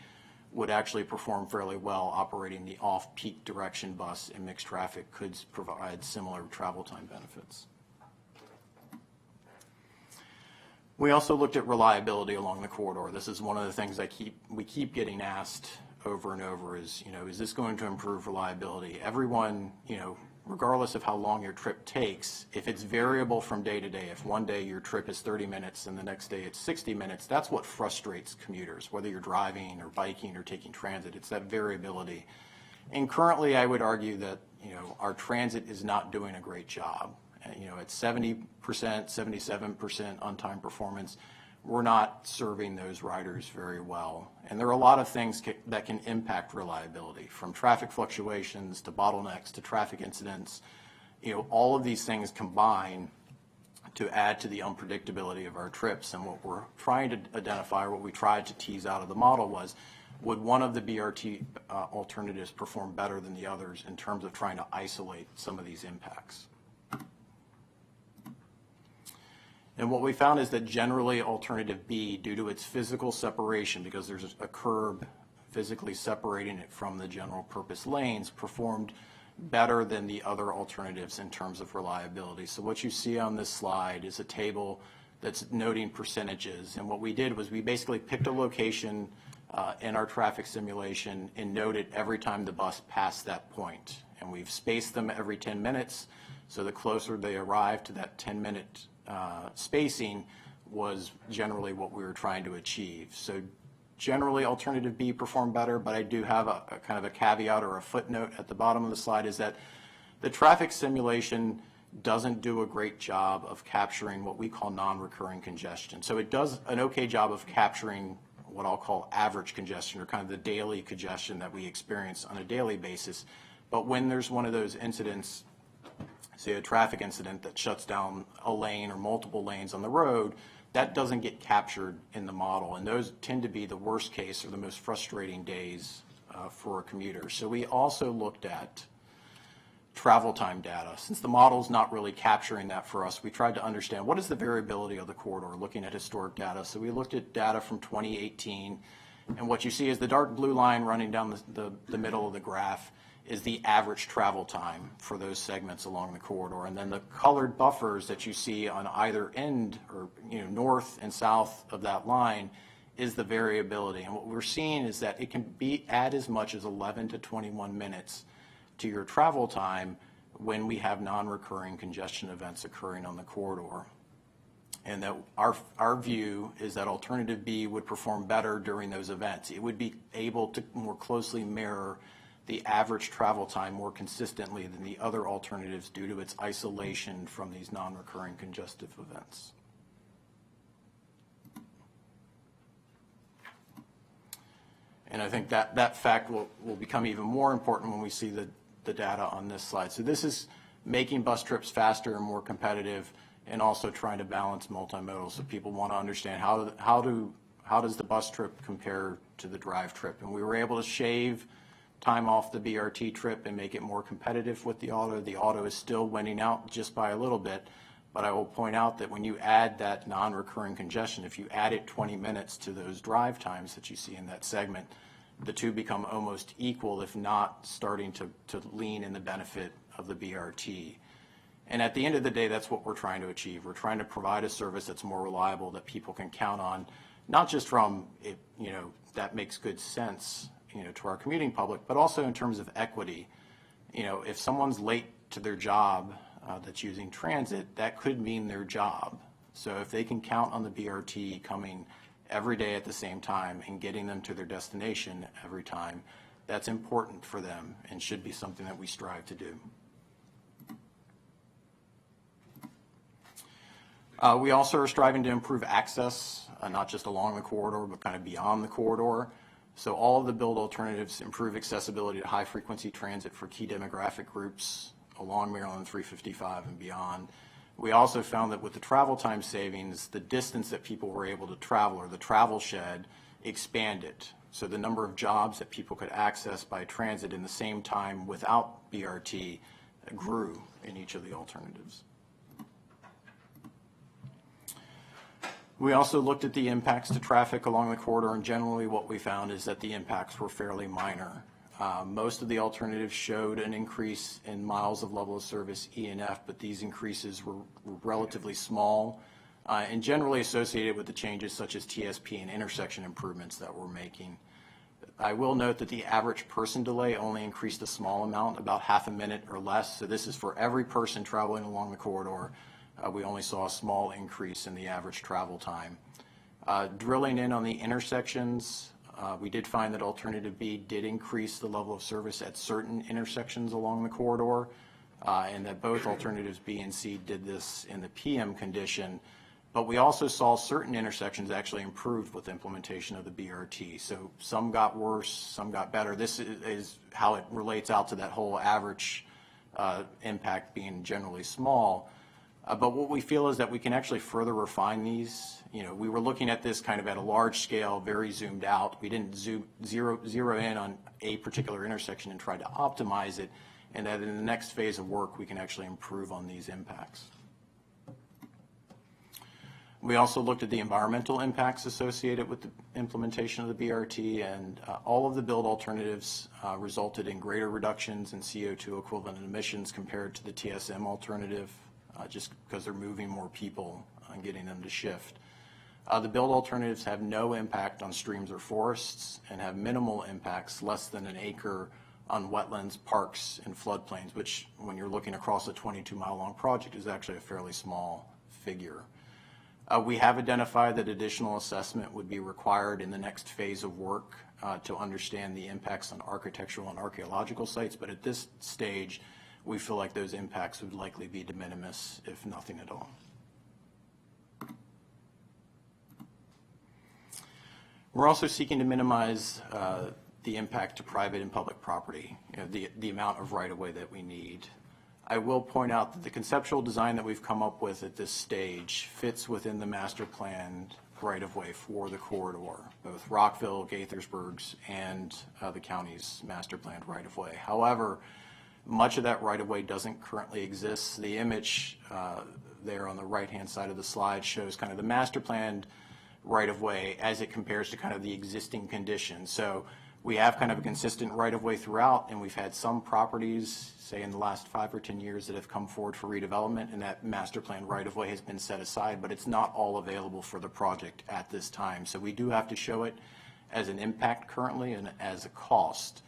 Speaker 9: would actually perform fairly well operating the off-peak direction bus, and mixed traffic could provide similar travel time benefits. We also looked at reliability along the corridor. This is one of the things we keep getting asked over and over is this going to improve reliability? Everyone, regardless of how long your trip takes, if it's variable from day to day, if one day your trip is 30 minutes and the next day it's 60 minutes, that's what frustrates commuters, whether you're driving or biking or taking transit. It's that variability. And currently, I would argue that, our transit is not doing a great job. At 70%, 77% on-time performance, we're not serving those riders very well. And there are a lot of things that can impact reliability, from traffic fluctuations to bottlenecks to traffic incidents. All of these things combine to add to the unpredictability of our trips. And what we're trying to identify, or what we tried to tease out of the model was, would one of the BRT alternatives perform better than the others in terms of trying to isolate some of these impacts? And what we found is that generally alternative B, due to its physical separation, because there's a curb physically separating it from the general purpose lanes, performed better than the other alternatives in terms of reliability. So what you see on this slide is a table that's noting percentages. And what we did was we basically picked a location in our traffic simulation and noted every time the bus passed that point. And we've spaced them every 10 minutes. So the closer they arrive to that 10-minute spacing was generally what we were trying to achieve. So generally alternative B performed better, but I do have a kind of a caveat or a footnote at the bottom of the slide, is that the traffic simulation doesn't do a great job of capturing what we call non-recurring congestion. So it does an okay job of capturing what I'll call average congestion, or kind of the daily congestion that we experience on a daily basis. But when there's one of those incidents, say a traffic incident that shuts down a lane or multiple lanes on the road, that doesn't get captured in the model. And those tend to be the worst case or the most frustrating days for a commuter. So we also looked at travel time data. Since the model's not really capturing that for us, we tried to understand what is the variability of the corridor, looking at historic data. So we looked at data from 2018, and what you see is the dark blue line running down the middle of the graph is the average travel time for those segments along the corridor. And then the colored buffers that you see on either end, or north and south of that line, is the variability. And what we're seeing is that it can add as much as 11 to 21 minutes to your travel time when we have non-recurring congestion events occurring on the corridor. And that our view is that alternative B would perform better during those events. It would be able to more closely mirror the average travel time more consistently than the other alternatives due to its isolation from these non-recurring congestive events. And I think that fact will become even more important when we see the data on this slide. So this is making bus trips faster and more competitive, and also trying to balance multimodal. So people want to understand how does the bus trip compare to the drive trip? And we were able to shave time off the BRT trip and make it more competitive with the auto. The auto is still winning out just by a little bit, but I will point out that when you add that non-recurring congestion, if you added 20 minutes to those drive times that you see in that segment, the two become almost equal, if not starting to lean in the benefit of the BRT. And at the end of the day, that's what we're trying to achieve. We're trying to provide a service that's more reliable, that people can count on, not just from, that makes good sense, to our commuting public, but also in terms of equity. If someone's late to their job that's using transit, that could mean their job. So if they can count on the BRT coming every day at the same time and getting them to their destination every time, that's important for them and should be something that we strive to do. We also are striving to improve access, not just along the corridor, but kind of beyond the corridor. So all of the build alternatives improve accessibility to high-frequency transit for key demographic groups along Maryland 355 and beyond. We also found that with the travel time savings, the distance that people were able to travel, or the travel shed, expanded. So the number of jobs that people could access by transit in the same time without BRT grew in each of the alternatives. We also looked at the impacts to traffic along the corridor, and generally what we found is that the impacts were fairly minor. Most of the alternatives showed an increase in miles of level of service E and F, but these increases were relatively small and generally associated with the changes such as TSP and intersection improvements that we're making. I will note that the average person delay only increased a small amount, about half a minute or less. So this is for every person traveling along the corridor. We only saw a small increase in the average travel time. Drilling in on the intersections, we did find that Alternative B did increase the level of service at certain intersections along the corridor, and that both Alternatives B and C did this in the PM condition. But we also saw certain intersections actually improved with implementation of the BRT. So some got worse, some got better. This is how it relates out to that whole average impact being generally small. But what we feel is that we can actually further refine these. We were looking at this kind of at a large scale, very zoomed out. We didn't zero in on a particular intersection and try to optimize it, and that in the next phase of work, we can actually improve on these impacts. We also looked at the environmental impacts associated with the implementation of the BRT, and all of the build alternatives resulted in greater reductions in CO2 equivalent emissions compared to the TSM alternative. Just because they're moving more people and getting them to shift. The build alternatives have no impact on streams or forests and have minimal impacts, less than an acre, on wetlands, parks, and floodplains, which when you're looking across a 22-mile-long project is actually a fairly small figure. We have identified that additional assessment would be required in the next phase of work to understand the impacts on architectural and archaeological sites, but at this stage, we feel like those impacts would likely be de minimis, if nothing at all. We're also seeking to minimize the impact to private and public property, the amount of right-of-way that we need. I will point out that the conceptual design that we've come up with at this stage fits within the master plan right-of-way for the corridor, both Rockville, Gaithersburg's, and the county's master planned right-of-way. However, much of that right-of-way doesn't currently exist. The image there on the right-hand side of the slide shows kind of the master planned right-of-way as it compares to kind of the existing conditions. So we have kind of a consistent right-of-way throughout, and we've had some properties, say in the last 5 or 10 years, that have come forward for redevelopment, and that master plan right-of-way has been set aside, but it's not all available for the project at this time. So we do have to show it as an impact currently and as a cost.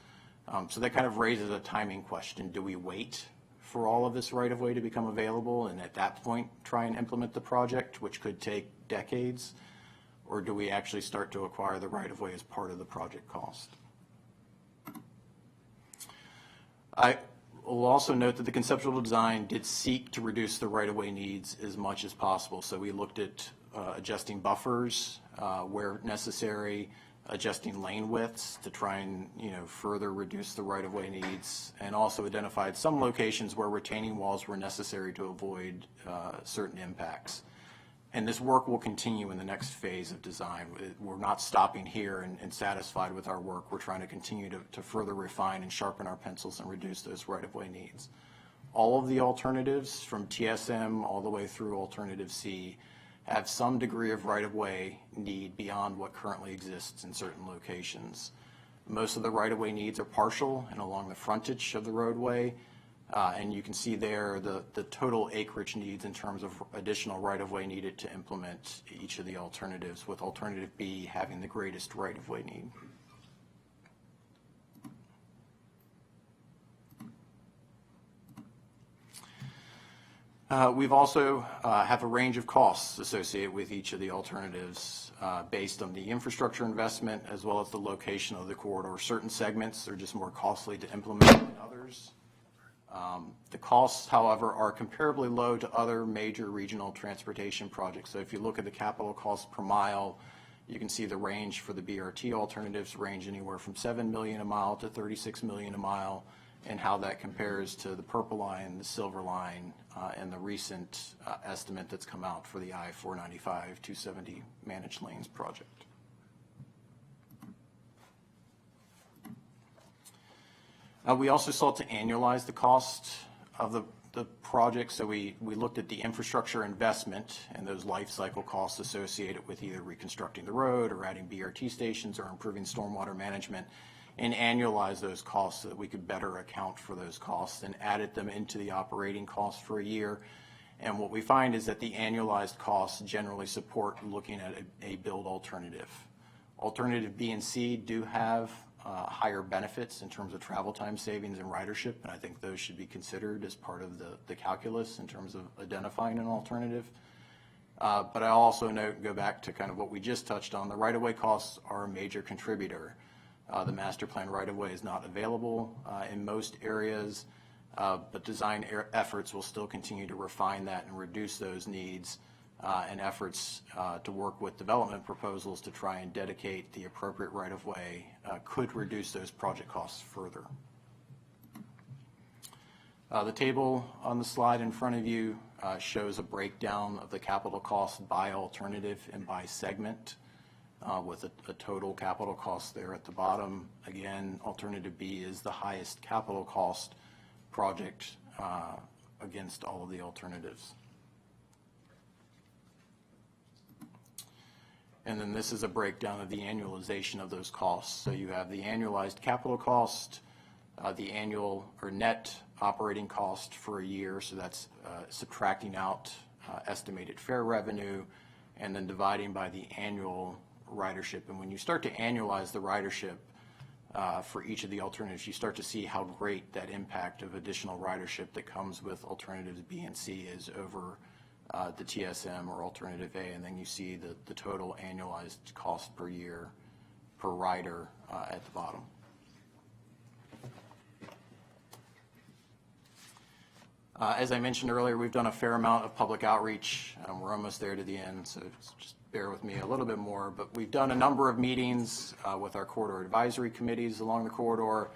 Speaker 9: So that kind of raises a timing question. Do we wait for all of this right-of-way to become available and at that point try and implement the project, which could take decades? Or do we actually start to acquire the right-of-way as part of the project cost? I will also note that the conceptual design did seek to reduce the right-of-way needs as much as possible. So we looked at adjusting buffers where necessary, adjusting lane widths to try and, further reduce the right-of-way needs, and also identified some locations where retaining walls were necessary to avoid certain impacts. And this work will continue in the next phase of design. We're not stopping here and satisfied with our work. We're trying to continue to further refine and sharpen our pencils and reduce those right-of-way needs. All of the alternatives from TSM all the way through Alternative C have some degree of right-of-way need beyond what currently exists in certain locations. Most of the right-of-way needs are partial and along the frontage of the roadway, and you can see there the total acreage needs in terms of additional right-of-way needed to implement each of the alternatives, with Alternative B having the greatest right-of-way need. We've also have a range of costs associated with each of the alternatives based on the infrastructure investment as well as the location of the corridor. Certain segments are just more costly to implement than others. The costs, however, are comparably low to other major regional transportation projects. So if you look at the capital cost per mile, you can see the range for the BRT alternatives range anywhere from $7 million a mile to $36 million a mile, and how that compares to the Purple Line, the Silver Line, and the recent estimate that's come out for the I-495-270 Managed Lanes project. We also sought to annualize the cost of the project, so we looked at the infrastructure investment and those life cycle costs associated with either reconstructing the road or adding BRT stations or improving stormwater management, and annualize those costs so that we could better account for those costs, and added them into the operating costs for a year. And what we find is that the annualized costs generally support looking at a build alternative. Alternative B and C do have higher benefits in terms of travel time savings and ridership, and I think those should be considered as part of the calculus in terms of identifying an alternative. But I also note, and go back to kind of what we just touched on, the right-of-way costs are a major contributor. The master plan right-of-way is not available in most areas, but design efforts will still continue to refine that and reduce those needs, and efforts to work with development proposals to try and dedicate the appropriate right-of-way could reduce those project costs further. The table on the slide in front of you shows a breakdown of the capital costs by alternative and by segment, with a total capital cost there at the bottom. Again, Alternative B is the highest capital cost project against all of the alternatives. And then this is a breakdown of the annualization of those costs. So you have the annualized capital cost, the annual or net operating cost for a year, so that's subtracting out estimated fare revenue, and then dividing by the annual ridership. And when you start to annualize the ridership for each of the alternatives, you start to see how great that impact of additional ridership that comes with alternatives B and C is over the TSM or alternative A, and then you see the total annualized cost per year per rider at the bottom. As I mentioned earlier, we've done a fair amount of public outreach. We're almost there to the end, so just bear with me a little bit more. But we've done a number of meetings with our corridor advisory committees along the corridor,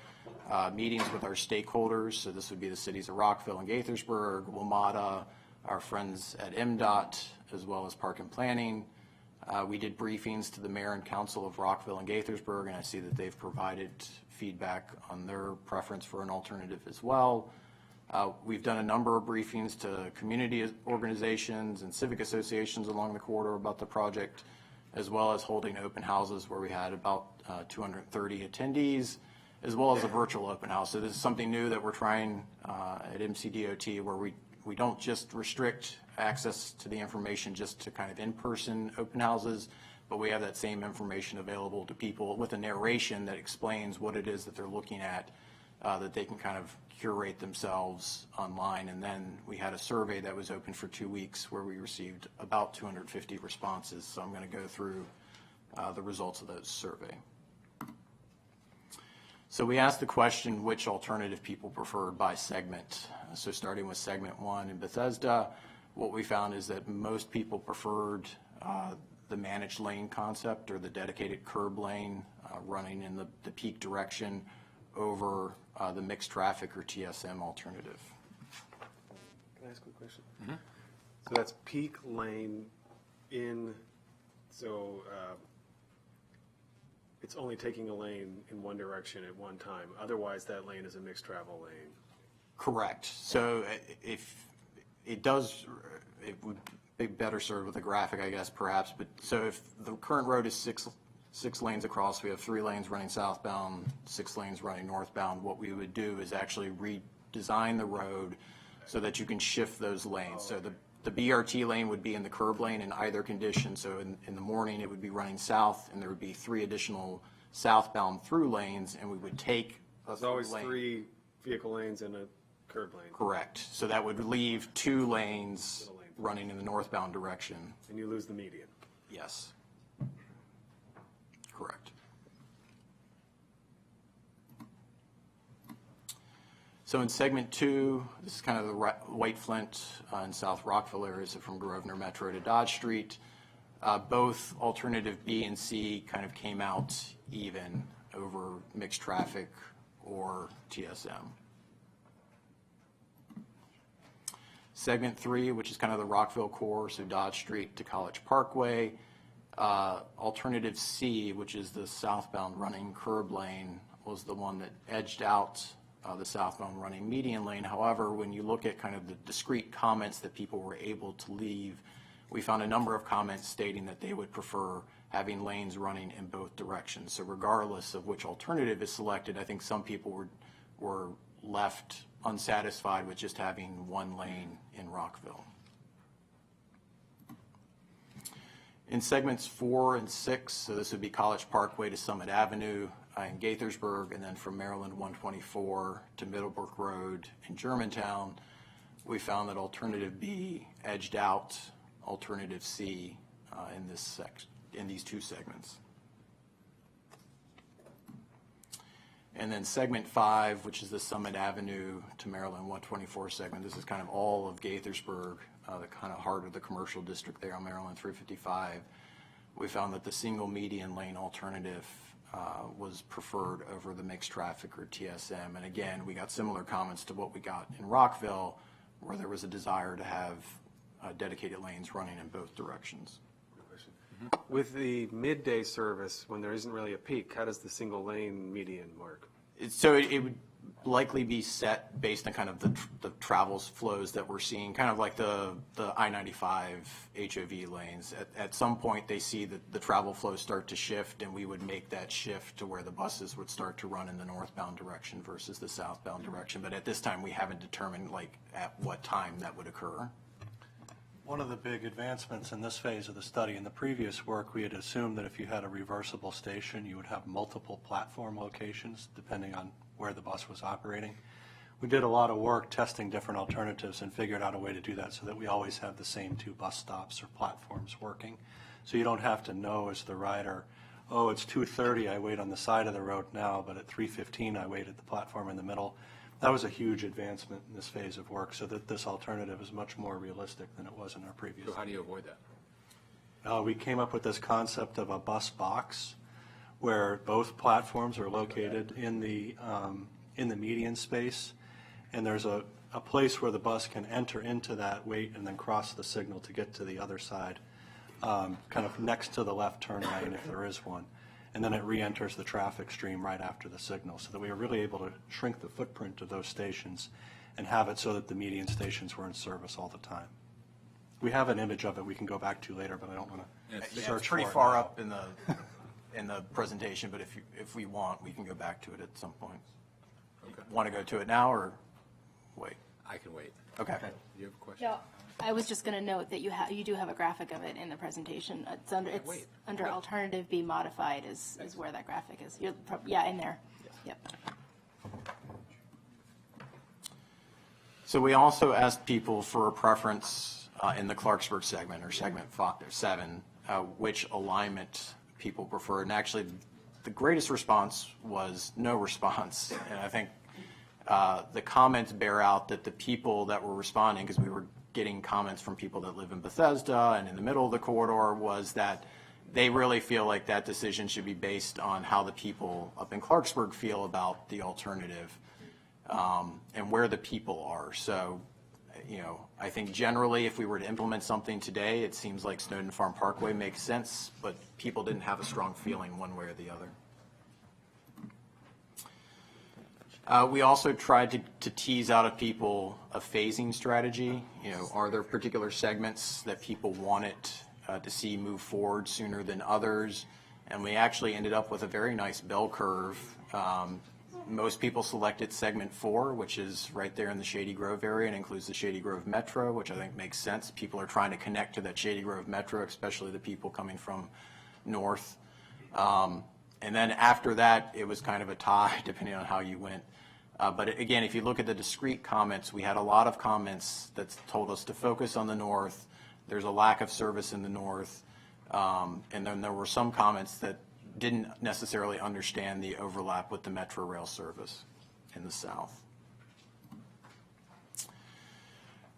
Speaker 9: meetings with our stakeholders. So this would be the cities of Rockville and Gaithersburg, WMATA, our friends at MDOT, as well as Park and Planning. We did briefings to the mayor and council of Rockville and Gaithersburg, and I see that they've provided feedback on their preference for an alternative as well. We've done a number of briefings to community organizations and civic associations along the corridor about the project, as well as holding open houses where we had about 230 attendees, as well as a virtual open house. So this is something new that we're trying at MCDOT, where we don't just restrict access to the information just to kind of in-person open houses, but we have that same information available to people with a narration that explains what it is that they're looking at, that they can kind of curate themselves online. And then we had a survey that was open for 2 weeks where we received about 250 responses. So I'm going to go through the results of that survey. So we asked the question, which alternative people preferred by segment. So starting with segment 1 in Bethesda, what we found is that most people preferred the managed lane concept or the dedicated curb lane running in the peak direction over the mixed traffic or TSM alternative.
Speaker 3: Can I ask a quick question? So that's peak lane it's only taking a lane in one direction at one time. Otherwise, that lane is a mixed travel lane.
Speaker 9: Correct. So if it does, it would be better served with a graphic, I guess, perhaps. But so if the current road is six lanes across, we have 3 lanes running southbound, 6 lanes running northbound. What we would do is actually redesign the road so that you can shift those lanes. So the BRT lane would be in the curb lane in either condition. So in the morning, it would be running south, and there would be 3 additional southbound through lanes, and we would take
Speaker 3: There's always 3 vehicle lanes and a curb lane.
Speaker 9: Correct. So that would leave 2 lanes running in the northbound direction.
Speaker 3: And you lose the median.
Speaker 9: Yes. Correct. So in segment 2, this is kind of the White Flint and South Rockville areas from Grosvenor Metro to Dodge Street. Both alternative B and C kind of came out even over mixed traffic or TSM. Segment 3, which is kind of the Rockville core, so Dodge Street to College Parkway. Alternative C, which is the southbound running curb lane, was the one that edged out the southbound running median lane. However, when you look at kind of the discrete comments that people were able to leave, we found a number of comments stating that they would prefer having lanes running in both directions. So regardless of which alternative is selected, I think some people were left unsatisfied with just having 1 lane in Rockville. In segments 4 and 6, so this would be College Parkway to Summit Avenue in Gaithersburg, and then from Maryland 124 to Middlebrook Road in Germantown, we found that alternative B edged out alternative C in these 2 segments. And then segment 5, which is the Summit Avenue to Maryland 124 segment, this is kind of all of Gaithersburg, the kind of heart of the commercial district there on Maryland 355. We found that the single median lane alternative was preferred over the mixed traffic or TSM. And again, we got similar comments to what we got in Rockville, where there was a desire to have dedicated lanes running in both directions.
Speaker 3: With the midday service, when there isn't really a peak, how does the single lane median work?
Speaker 9: So it would likely be set based on kind of the travel flows that we're seeing, kind of like the I-95 HOV lanes. At some point, they see that the travel flows start to shift, and we would make that shift to where the buses would start to run in the northbound direction versus the southbound direction. But at this time, we haven't determined like at what time that would occur.
Speaker 8: One of the big advancements in this phase of the study, in the previous work, we had assumed that if you had a reversible station, you would have multiple platform locations depending on where the bus was operating. We did a lot of work testing different alternatives and figured out a way to do that so that we always have the same 2 bus stops or platforms working. So you don't have to know as the rider, oh, it's 2:30, I wait on the side of the road now, but at 3:15 I wait at the platform in the middle. That was a huge advancement in this phase of work, so that this alternative is much more realistic than it was in our previous.
Speaker 1: So how do you avoid that?
Speaker 8: We came up with this concept of a bus box where both platforms are located in the median space, and there's a place where the bus can enter into that, wait, and then cross the signal to get to the other side, kind of next to the left turn lane if there is one. And then it re-enters the traffic stream right after the signal, so that we were really able to shrink the footprint of those stations and have it so that the median stations were in service all the time. We have an image of it we can go back to later, but I don't want to search for it.
Speaker 9: It's pretty far up in the presentation, but if we want, we can go back to it at some point.
Speaker 1: Okay.
Speaker 9: Want to go to it now or wait?
Speaker 1: I can wait.
Speaker 9: Okay.
Speaker 1: Do you have a question?
Speaker 10: No, I was just going to note that you do have a graphic of it in the presentation. It's under alternative B modified is where that graphic is. Yeah, in there. Yep.
Speaker 9: So we also asked people for a preference in the Clarksburg segment or segment 7, which alignment people prefer. And actually, the greatest response was no response. And I think the comments bear out that the people that were responding, because we were getting comments from people that live in Bethesda and in the middle of the corridor, was that they really feel like that decision should be based on how the people up in Clarksburg feel about the alternative, and where the people are. So, I think generally if we were to implement something today, it seems like Snowden Farm Parkway makes sense, but people didn't have a strong feeling one way or the other. We also tried to tease out of people a phasing strategy. Are there particular segments that people wanted to see move forward sooner than others? And we actually ended up with a very nice bell curve. Most people selected segment 4, which is right there in the Shady Grove area and includes the Shady Grove Metro, which I think makes sense. People are trying to connect to that Shady Grove Metro, especially the people coming from north. And then after that, it was kind of a tie, depending on how you went. But again, if you look at the discrete comments, we had a lot of comments that told us to focus on the north. There's a lack of service in the north. And then there were some comments that didn't necessarily understand the overlap with the Metro Rail service in the south.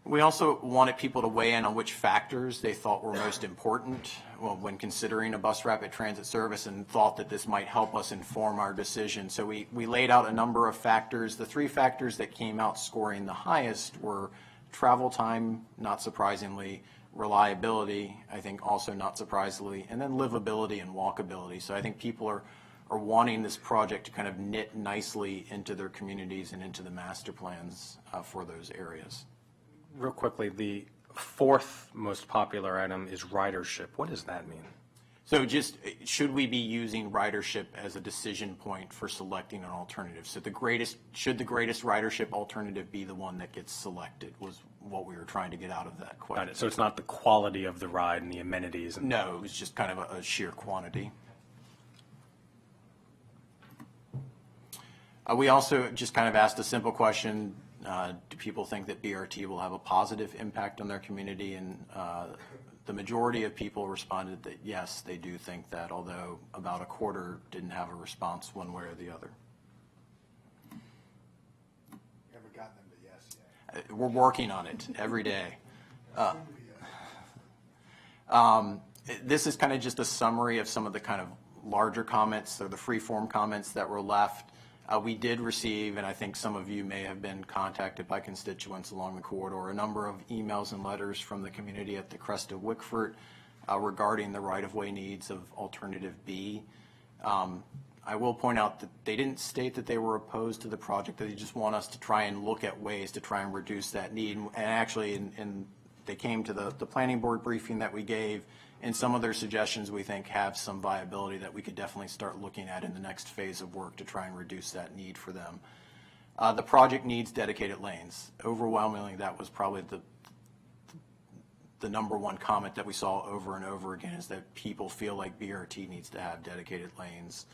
Speaker 9: We also wanted people to weigh in on which factors they thought were most important when considering a bus rapid transit service, and thought that this might help us inform our decision. So we laid out a number of factors. The 3 factors that came out scoring the highest were travel time, not surprisingly, reliability, I think also not surprisingly, and then livability and walkability. So I think people are wanting this project to kind of knit nicely into their communities and into the master plans for those areas.
Speaker 5: Real quickly, the 4th most popular item is ridership. What does that mean?
Speaker 9: So just, should we be using ridership as a decision point for selecting an alternative? So should the greatest ridership alternative be the one that gets selected, was what we were trying to get out of that question.
Speaker 5: Got it. So it's not the quality of the ride and the amenities?
Speaker 9: No, it was just kind of a sheer quantity. We also just kind of asked a simple question. Do people think that BRT will have a positive impact on their community? And the majority of people responded that yes, they do think that, although about a quarter didn't have a response one way or the other.
Speaker 11: Haven't gotten them to yes yet.
Speaker 9: We're working on it every day. This is kind of just a summary of some of the kind of larger comments, or the free-form comments that were left. We did receive, and I think some of you may have been contacted by constituents along the corridor, a number of emails and letters from the community at the crest of Wickford regarding the right-of-way needs of Alternative B. I will point out that they didn't state that they were opposed to the project, that they just want us to try and look at ways to try and reduce that need. And actually, they came to the planning board briefing that we gave, and some of their suggestions we think have some viability that we could definitely start looking at in the next phase of work to try and reduce that need for them. The project needs dedicated lanes. Overwhelmingly, that was probably the number one comment that we saw over and over again, is that people feel like BRT needs to have dedicated lanes.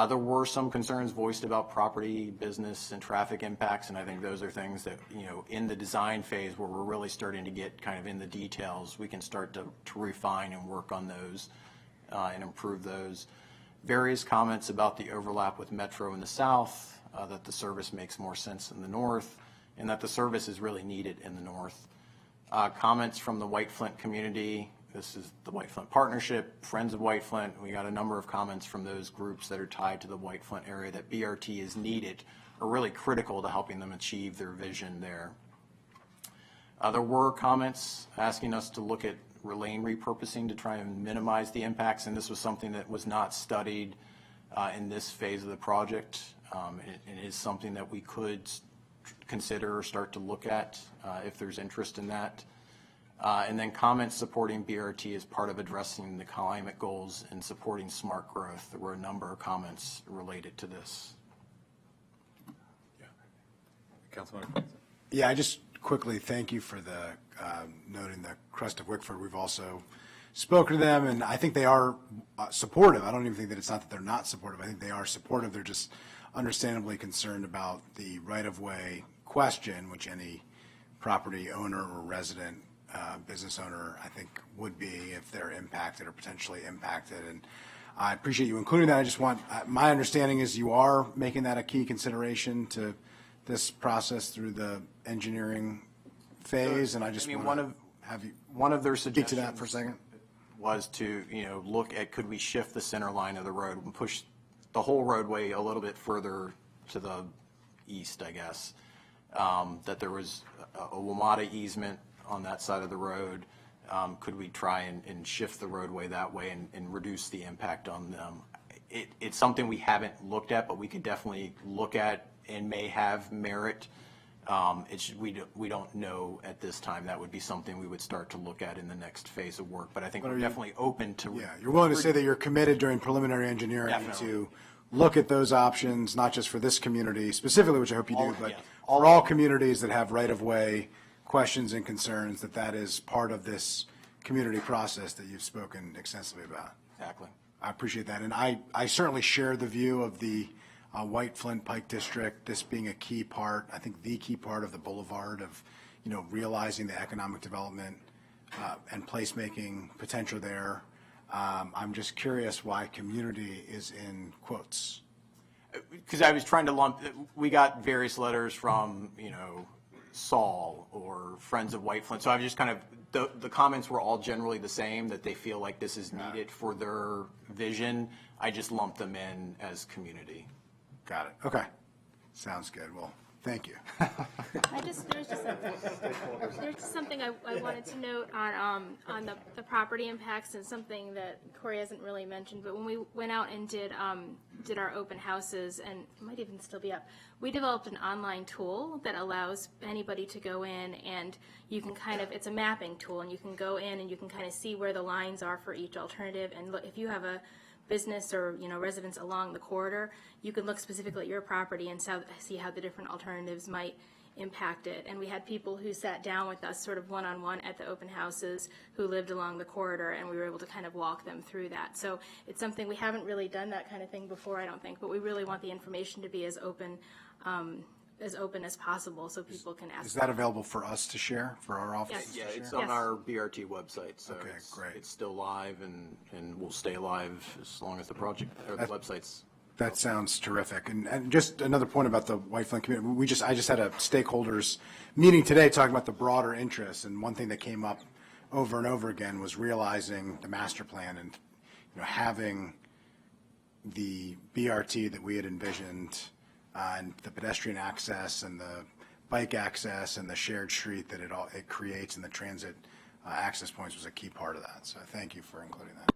Speaker 9: There were some concerns voiced about property, business, and traffic impacts, and I think those are things that, in the design phase where we're really starting to get kind of in the details, we can start to refine and work on those and improve those. Various comments about the overlap with Metro in the south, that the service makes more sense in the north, and that the service is really needed in the north. Comments from the White Flint community. This is the White Flint Partnership, Friends of White Flint. We got a number of comments from those groups that are tied to the White Flint area that BRT is needed, or really critical to helping them achieve their vision there. There were comments asking us to look at lane repurposing to try and minimize the impacts, and this was something that was not studied in this phase of the project. It is something that we could consider or start to look at if there's interest in that. And then comments supporting BRT as part of addressing the climate goals and supporting smart growth. There were a number of comments related to this.
Speaker 1: Yeah. Councilman Quincy.
Speaker 11: Yeah, I just quickly thank you for the noting the crest of Wickford. We've also spoken to them, and I think they are supportive. I don't even think that it's not that they're not supportive. I think they are supportive. They're just understandably concerned about the right-of-way question, which any property owner or resident business owner, I think, would be if they're impacted or potentially impacted. And I appreciate you including that. I just want, my understanding is you are making that a key consideration to this process through the engineering phase, and I just want to have you
Speaker 9: one of their
Speaker 11: speak
Speaker 9: suggestions,
Speaker 11: to that for a second.
Speaker 9: was to, look at, could we shift the center line of the road and push the whole roadway a little bit further to the east, I guess. That there was a WMATA easement on that side of the road. Could we try and shift the roadway that way and reduce the impact on them? It's something we haven't looked at, but we could definitely look at and may have merit. We don't know at this time. That would be something we would start to look at in the next phase of work. But I think we're definitely open to.
Speaker 11: Yeah, you're willing to say that you're committed during preliminary engineering
Speaker 9: Definitely.
Speaker 11: to look at those options, not just for this community specifically, which I hope you do, but
Speaker 9: yeah.
Speaker 11: for all communities that have right-of-way questions and concerns, that is part of this community process that you've spoken extensively about.
Speaker 9: Exactly.
Speaker 11: I appreciate that. And I certainly share the view of the White Flint Pike District, this being a key part, I think the key part of the boulevard of, realizing the economic development and placemaking potential there. I'm just curious why community is in quotes.
Speaker 9: Because I was trying to lump, we got various letters from, Saul or Friends of White Flint. So I was just kind of, the comments were all generally the same, that they feel like this is needed for their vision. I just lumped them in as community.
Speaker 11: Got it. Okay. Sounds good. Well, thank you.
Speaker 10: There's just something I wanted to note on the property impacts, and something that Corey hasn't really mentioned, but when we went out and did our open houses, and it might even still be up, we developed an online tool that allows anybody to go in, and you can it's a mapping tool, and you can go in and you can kind of see where the lines are for each alternative, and look, if you have a business or residents along the corridor, you can look specifically at your property and see how the different alternatives might impact it. And we had people who sat down with us sort of one-on-one at the open houses who lived along the corridor, and we were able to kind of walk them through that. So it's something, we haven't really done that kind of thing before, I don't think, but we really want the information to be as open as possible so people can ask.
Speaker 11: Is that available for us to share, for our office?
Speaker 10: Yes.
Speaker 9: Yeah, it's
Speaker 10: Yes.
Speaker 9: on our BRT website, so
Speaker 11: Okay,
Speaker 9: it's,
Speaker 11: great.
Speaker 9: it's still live and will stay live as long as the project or the website's.
Speaker 11: That sounds terrific. And just another point about the White Flint community. I just had a stakeholders meeting today talking about the broader interests. And one thing that came up over and over again was realizing the master plan and having the BRT that we had envisioned and the pedestrian access and the bike access and the shared street that it creates and the transit access points was a key part of that. So thank you for including that.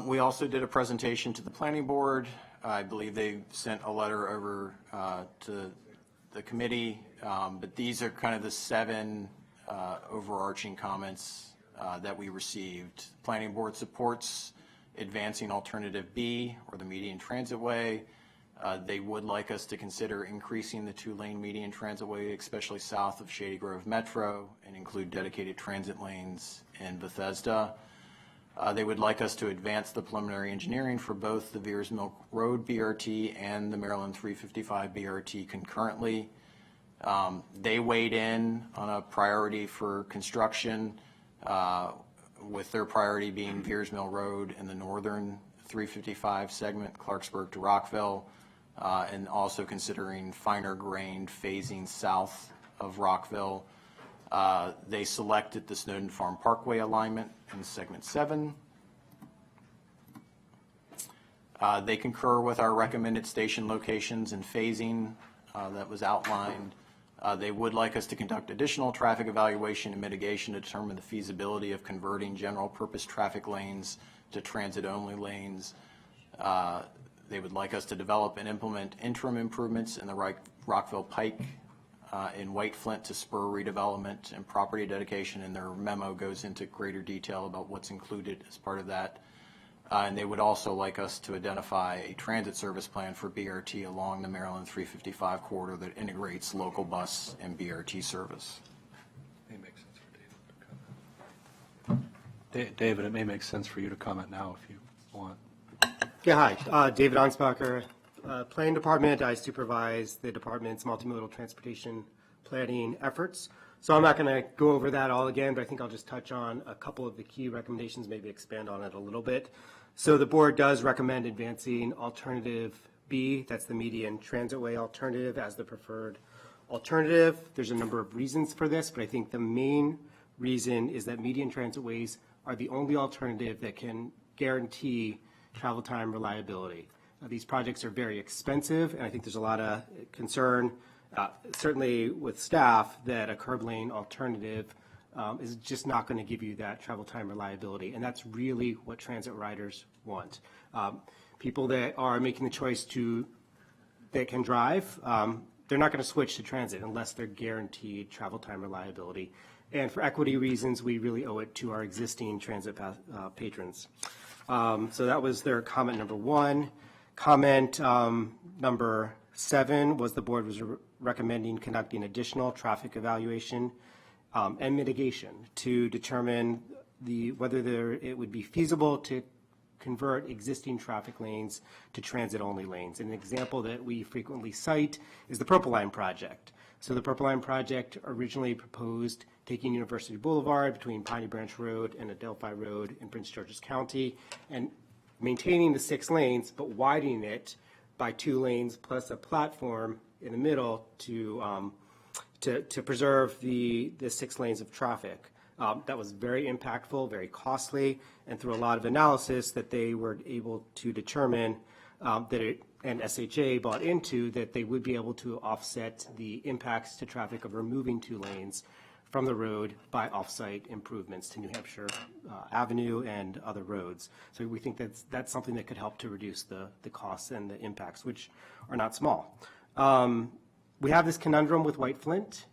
Speaker 9: We also did a presentation to the planning board. I believe they sent a letter over to the committee, but these are kind of the 7 overarching comments that we received. Planning board supports advancing alternative B, or the median transitway. They would like us to consider increasing the 2-lane median transitway, especially south of Shady Grove Metro, and include dedicated transit lanes in Bethesda. They would like us to advance the preliminary engineering for both the Veers Mill Road BRT and the Maryland 355 BRT concurrently. They weighed in on a priority for construction, with their priority being Veers Mill Road and the northern 355 segment, Clarksburg to Rockville, and also considering finer grained phasing south of Rockville. They selected the Snowden Farm Parkway alignment in segment 7. They concur with our recommended station locations and phasing that was outlined. They would like us to conduct additional traffic evaluation and mitigation to determine the feasibility of converting general purpose traffic lanes to transit-only lanes. They would like us to develop and implement interim improvements in the Rockville Pike in White Flint to spur redevelopment and property dedication, and their memo goes into greater detail about what's included as part of that. And they would also like us to identify a transit service plan for BRT along the Maryland 355 corridor that integrates local bus and BRT service.
Speaker 8: May make sense for David to comment. David, it may make sense for you to comment now if you want.
Speaker 12: Yeah, hi. David Ansbacher, Planning Department. I supervise the department's multimodal transportation planning efforts. So I'm not going to go over that all again, but I think I'll just touch on a couple of the key recommendations, maybe expand on it a little bit. So the board does recommend advancing alternative B, that's the median transitway alternative, as the preferred alternative. There's a number of reasons for this, but I think the main reason is that median transitways are the only alternative that can guarantee travel time reliability. These projects are very expensive, and I think there's a lot of concern, certainly with staff, that a curb lane alternative is just not going to give you that travel time reliability, and that's really what transit riders want. People that are making the choice that can drive, they're not going to switch to transit unless they're guaranteed travel time reliability. And for equity reasons, we really owe it to our existing transit patrons. So that was their comment number 1. Comment number 7 was the board was recommending conducting additional traffic evaluation and mitigation to determine whether it would be feasible to convert existing traffic lanes to transit-only lanes. And an example that we frequently cite is the Purple Line project. So the Purple Line project originally proposed taking University Boulevard between Piney Branch Road and Adelphi Road in Prince George's County and maintaining the 6 lanes, but widening it by 2 lanes plus a platform in the middle to preserve the 6 lanes of traffic. That was very impactful, very costly, and through a lot of analysis that they were able to determine and SHA bought into that they would be able to offset the impacts to traffic of removing 2 lanes from the road by off-site improvements to New Hampshire Avenue and other roads. So we think that's something that could help to reduce the costs and the impacts, which are not small. We have this conundrum with White Flint.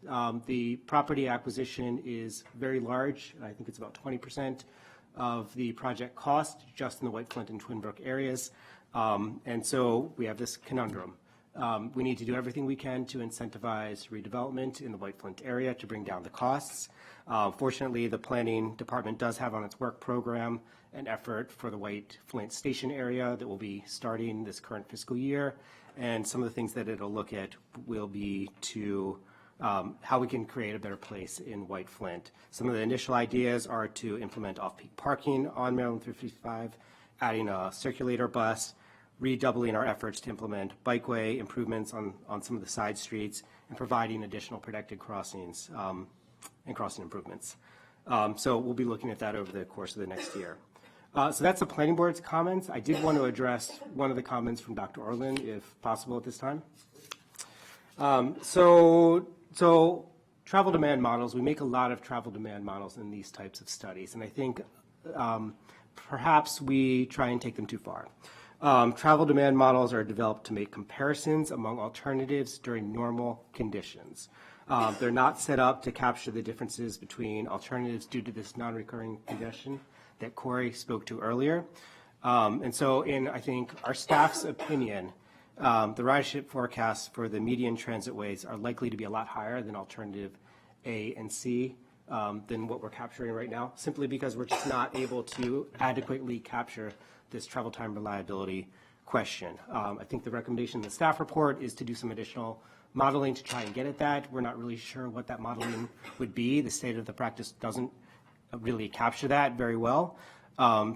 Speaker 12: The property acquisition is very large. I think it's about 20% of the project cost just in the White Flint and Twin Brook areas. And so we have this conundrum. We need to do everything we can to incentivize redevelopment in the White Flint area to bring down the costs. Fortunately, the planning department does have on its work program an effort for the White Flint station area that will be starting this current fiscal year. And some of the things that it'll look at will be to how we can create a better place in White Flint. Some of the initial ideas are to implement off-peak parking on Maryland 355, adding a circulator bus, redoubling our efforts to implement bikeway improvements on some of the side streets, and providing additional protected crossings and crossing improvements. So we'll be looking at that over the course of the next year. So that's the planning board's comments. I did want to address one of the comments from Dr. Orland, if possible at this time. So travel demand models, we make a lot of travel demand models in these types of studies, and I think perhaps we try and take them too far. Travel demand models are developed to make comparisons among alternatives during normal conditions. They're not set up to capture the differences between alternatives due to this non-recurring congestion that Corey spoke to earlier. And so in, I think, our staff's opinion, the ridership forecasts for the median transitways are likely to be a lot higher than alternative A and C than what we're capturing right now, simply because we're just not able to adequately capture this travel time reliability question. I think the recommendation in the staff report is to do some additional modeling to try and get at that. We're not really sure what that modeling would be. The state of the practice doesn't really capture that very well.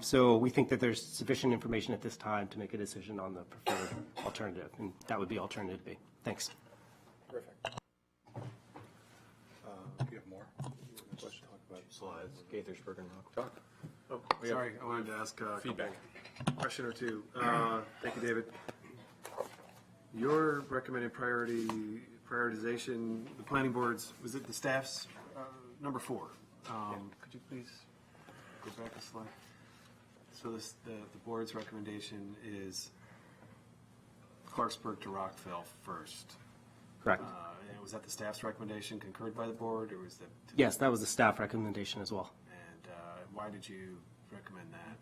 Speaker 12: So we think that there's sufficient information at this time to make a decision on the preferred alternative, and that would be alternative B. Thanks.
Speaker 1: Terrific.
Speaker 3: You have more? Let's talk about slides.
Speaker 1: Gaithersburg and Rock.
Speaker 3: Oh, sorry, I wanted to ask a
Speaker 1: Feedback.
Speaker 3: question or two. Thank you, David. Your recommended prioritization, the planning board's, was it the staff's number 4? Could you please go back a slide? So the board's recommendation is Clarksburg to Rockville first.
Speaker 12: Correct.
Speaker 3: And was that the staff's recommendation concurred by the board, or was that?
Speaker 12: Yes, that was the staff recommendation as well.
Speaker 3: And why did you recommend that?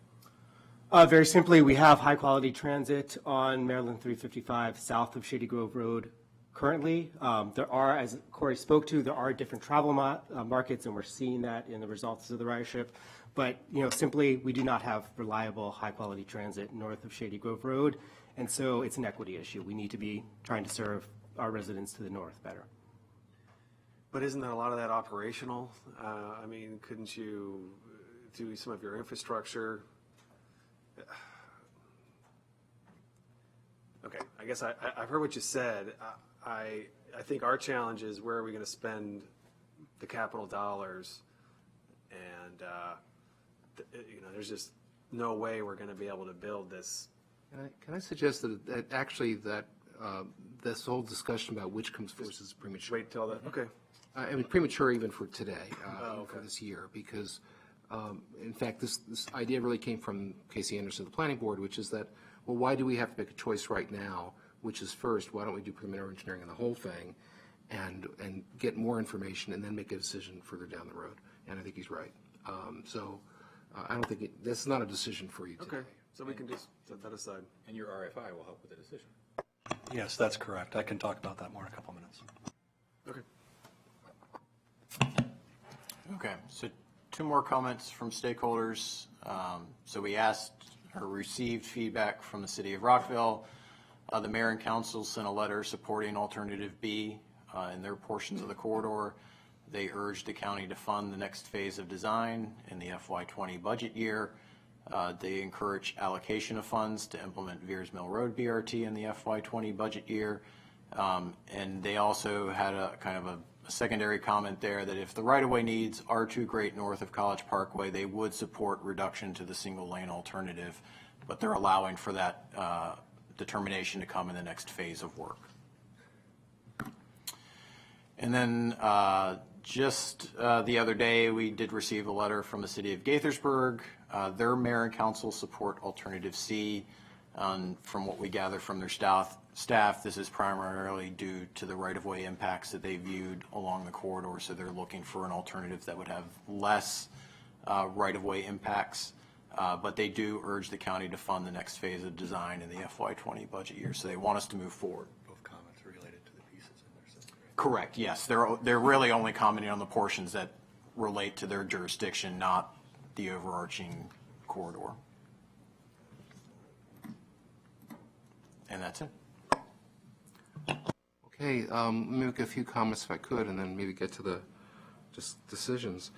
Speaker 12: Very simply, we have high-quality transit on Maryland 355 south of Shady Grove Road currently. There are, as Corey spoke to, there are different travel markets, and we're seeing that in the results of the ridership. But, simply, we do not have reliable, high-quality transit north of Shady Grove Road, and so it's an equity issue. We need to be trying to serve our residents to the north better.
Speaker 3: But isn't that a lot of that operational? I mean, couldn't you do some of your infrastructure? Okay, I guess I've heard what you said. I think our challenge is where are we going to spend the capital dollars And, there's just no way we're going to be able to build this.
Speaker 2: Can I suggest that actually this whole discussion about which comes first is premature?
Speaker 3: Wait till that, okay.
Speaker 2: I mean, premature even for today,
Speaker 3: Oh,
Speaker 2: for
Speaker 3: okay.
Speaker 2: this year, because, in fact, this idea really came from Casey Anderson, the planning board, which is that, well, why do we have to make a choice right now, which is first? Why don't we do preliminary engineering on the whole thing and get more information and then make a decision further down the road? And I think he's right. I don't think this is not a decision for you today.
Speaker 3: Okay, so we can just set that aside.
Speaker 1: And your RFI will help with the decision.
Speaker 8: Yes, that's correct. I can talk about that more in a couple minutes.
Speaker 3: Okay.
Speaker 9: Okay, so 2 more comments from stakeholders. So we asked or received feedback from the city of Rockville. The mayor and council sent a letter supporting alternative B in their portions of the corridor. They urged the county to fund the next phase of design in the FY20 budget year. They encourage allocation of funds to implement Veers Mill Road BRT in the FY20 budget year. And they also had a kind of a secondary comment there that if the right-of-way needs are too great north of College Parkway, they would support reduction to the single-lane alternative, but they're allowing for that determination to come in the next phase of work. And then just the other day, we did receive a letter from the city of Gaithersburg. Their mayor and council support alternative C. From what we gather from their staff, this is primarily due to the right-of-way impacts that they viewed along the corridor. So they're looking for an alternative that would have less right-of-way impacts. But they do urge the county to fund the next phase of design in the FY20 budget year. So they want us to move forward.
Speaker 8: Both comments are related to the pieces in there. So great.
Speaker 9: Correct, yes. They're really only commenting on the portions that relate to their jurisdiction, not the overarching corridor. And that's it.
Speaker 2: Okay, let me make a few comments if I could, and then maybe get to the just decisions.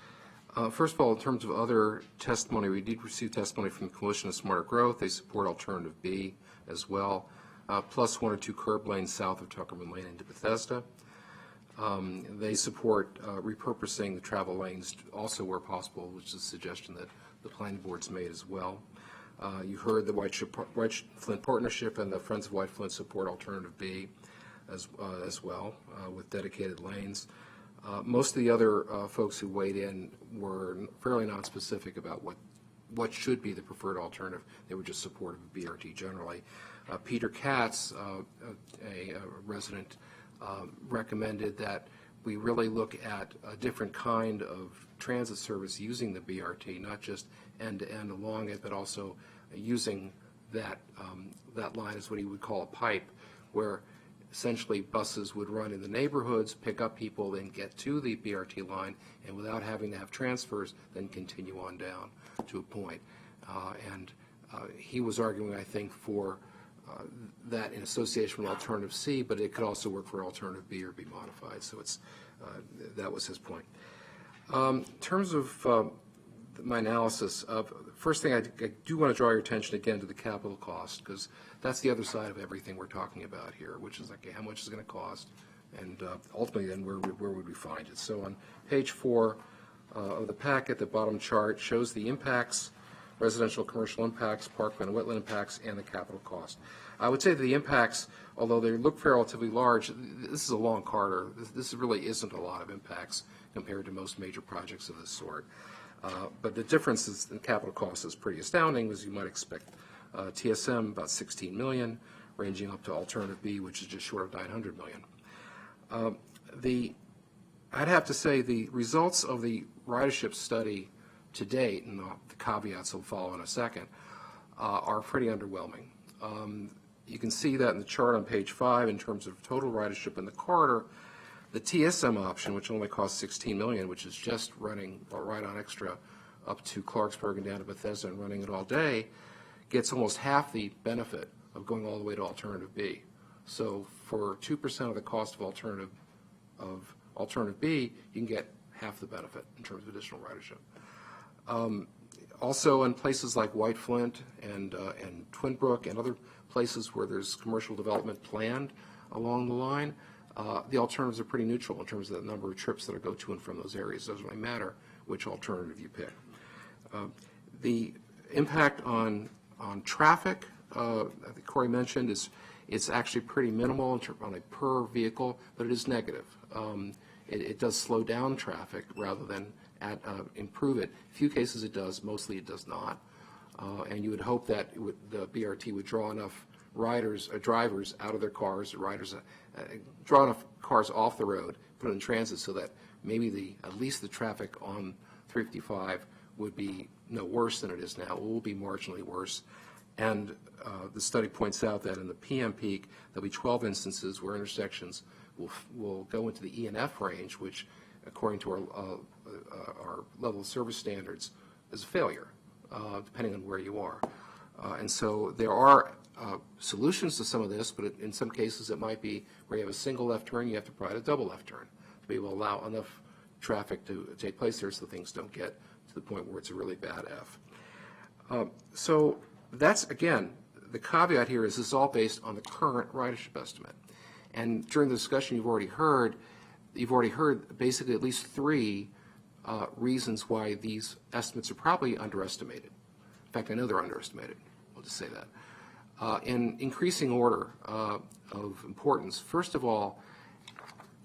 Speaker 2: First of all, in terms of other testimony, we did receive testimony from the Coalition of Smarter Growth. They support alternative B as well, plus 1 or 2 curb lanes south of Tuckerman Lane into Bethesda. They support repurposing the travel lanes also where possible, which is a suggestion that the planning board's made as well. You heard the White Flint Partnership and the Friends of White Flint support alternative B as well with dedicated lanes. Most of the other folks who weighed in were fairly nonspecific about what should be the preferred alternative. They were just supportive of BRT generally. Peter Katz, a resident, recommended that we really look at a different kind of transit service using the BRT, not just end-to-end along it, but also using that line as what he would call a pipe, where essentially buses would run in the neighborhoods, pick up people, then get to the BRT line, and without having to have transfers, then continue on down to a point. He was arguing, I think, for that in association with alternative C, but it could also work for alternative B or be modified. So that was his point. In terms of my analysis of, first thing I do want to draw your attention again to the capital cost, because that's the other side of everything we're talking about here, which is like, okay, how much is it going to cost, and ultimately then where would we find it? So on page 4 of the packet, the bottom chart shows the impacts, residential commercial impacts, parkland and wetland impacts, and the capital cost. I would say that the impacts, although they look relatively large, this is a long corridor. This really isn't a lot of impacts compared to most major projects of this sort. But the difference in capital cost is pretty astounding, as you might expect. TSM, about $16 million, ranging up to alternative B, which is just short of $900 million. I'd have to say the results of the ridership study to date, and the caveats will follow in a second, are pretty underwhelming. You can see that in the chart on page 5 in terms of total ridership in the corridor. The TSM option, which only costs $16 million, which is just running right on extra up to Clarksburg and down to Bethesda and running it all day, gets almost half the benefit of going all the way to alternative B. So for 2% of the cost of alternative B, you can get half the benefit in terms of additional ridership. Also in places like White Flint and Twin Brook and other places where there's commercial development planned along the line, the alternatives are pretty neutral in terms of the number of trips that go to and from those areas. It doesn't really matter which alternative you pick. The impact on traffic, I think Corey mentioned, it's actually pretty minimal on a per vehicle, but it is negative. It does slow down traffic rather than improve it. A few cases it does, mostly it does not. And you would hope that the BRT would draw enough drivers out of their cars, draw enough cars off the road, put it in transit so that maybe at least the traffic on 355 would be no worse than it is now. It will be marginally worse. And the study points out that in the PM peak, there'll be 12 instances where intersections will go into the E&F range, which, according to our level of service standards, is a failure, depending on where you are. And so there are solutions to some of this, but in some cases it might be where you have a single left turn, you have to provide a double left turn to be able to allow enough traffic to take place there so things don't get to the point where it's a really bad F. So that's, again, the caveat here is this is all based on the current ridership estimate. And during the discussion you've already heard basically at least three reasons why these estimates are probably underestimated. In fact, I know they're underestimated. I'll just say that. In increasing order of importance, first of all,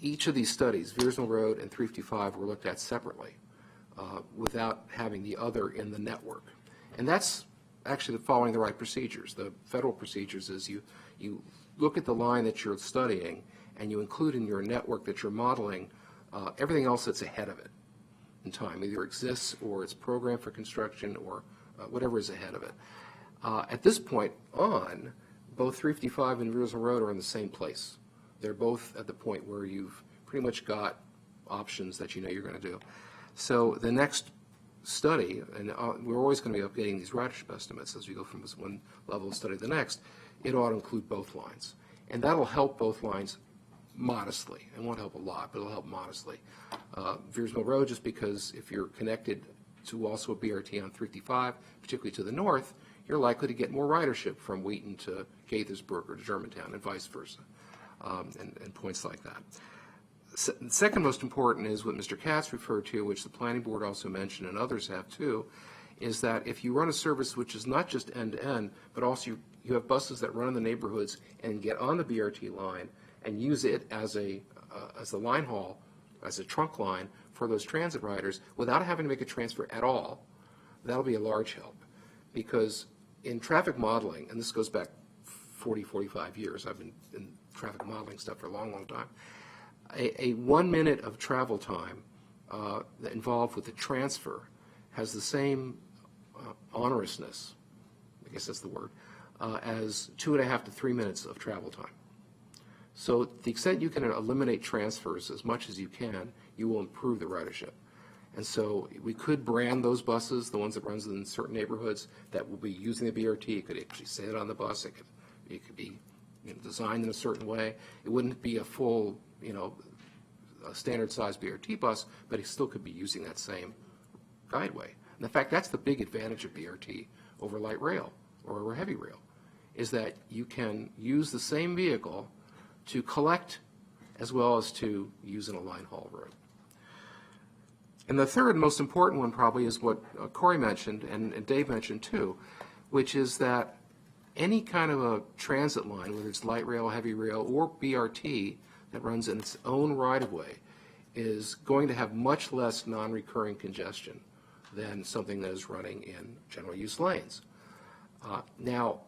Speaker 2: each of these studies, Veersmill Road and 355, were looked at separately without having the other in the network. And that's actually following the right procedures. The federal procedures is you look at the line that you're studying and you include in your network that you're modeling everything else that's ahead of it in time, either exists or it's programmed for construction or whatever is ahead of it. At this point on, both 355 and Veersmill Road are in the same place. They're both at the point where you've pretty much got options that you know you're going to do. So the next study, and we're always going to be updating these ridership estimates as we go from this one level of study to the next, it ought to include both lines. And that'll help both lines modestly. It won't help a lot, but it'll help modestly. Veersmill Road, just because if you're connected to also a BRT on 355, particularly to the north, you're likely to get more ridership from Wheaton to Gaithersburg or to Germantown and vice versa, and points like that. Second most important is what Mr. Katz referred to, which the Planning Board also mentioned and others have too, is that if you run a service which is not just end-to-end, but also you have buses that run in the neighborhoods and get on the BRT line and use it as a line haul, as a trunk line for those transit riders without having to make a transfer at all, that'll be a large help. Because in traffic modeling, and this goes back 40, 45 years, I've been in traffic modeling stuff for a long, long time, a 1 minute of travel time involved with the transfer has the same onorousness, I guess that's the word, as 2.5 to 3 minutes of travel time. So to the extent you can eliminate transfers as much as you can, you will improve the ridership. And so we could brand those buses, the ones that runs in certain neighborhoods that will be using the BRT. It could actually say it on the bus. It could be designed in a certain way. It wouldn't be a full, a standard size BRT bus, but it still could be using that same guideway. And in fact, that's the big advantage of BRT over light rail or over heavy rail, is that you can use the same vehicle to collect as well as to use in a line haul road. And the third most important one probably is what Corey mentioned and Dave mentioned too, which is that any kind of a transit line, whether it's light rail, heavy rail, or BRT that runs in its own right-of-way, is going to have much less non-recurring congestion than something that is running in general use lanes. Now,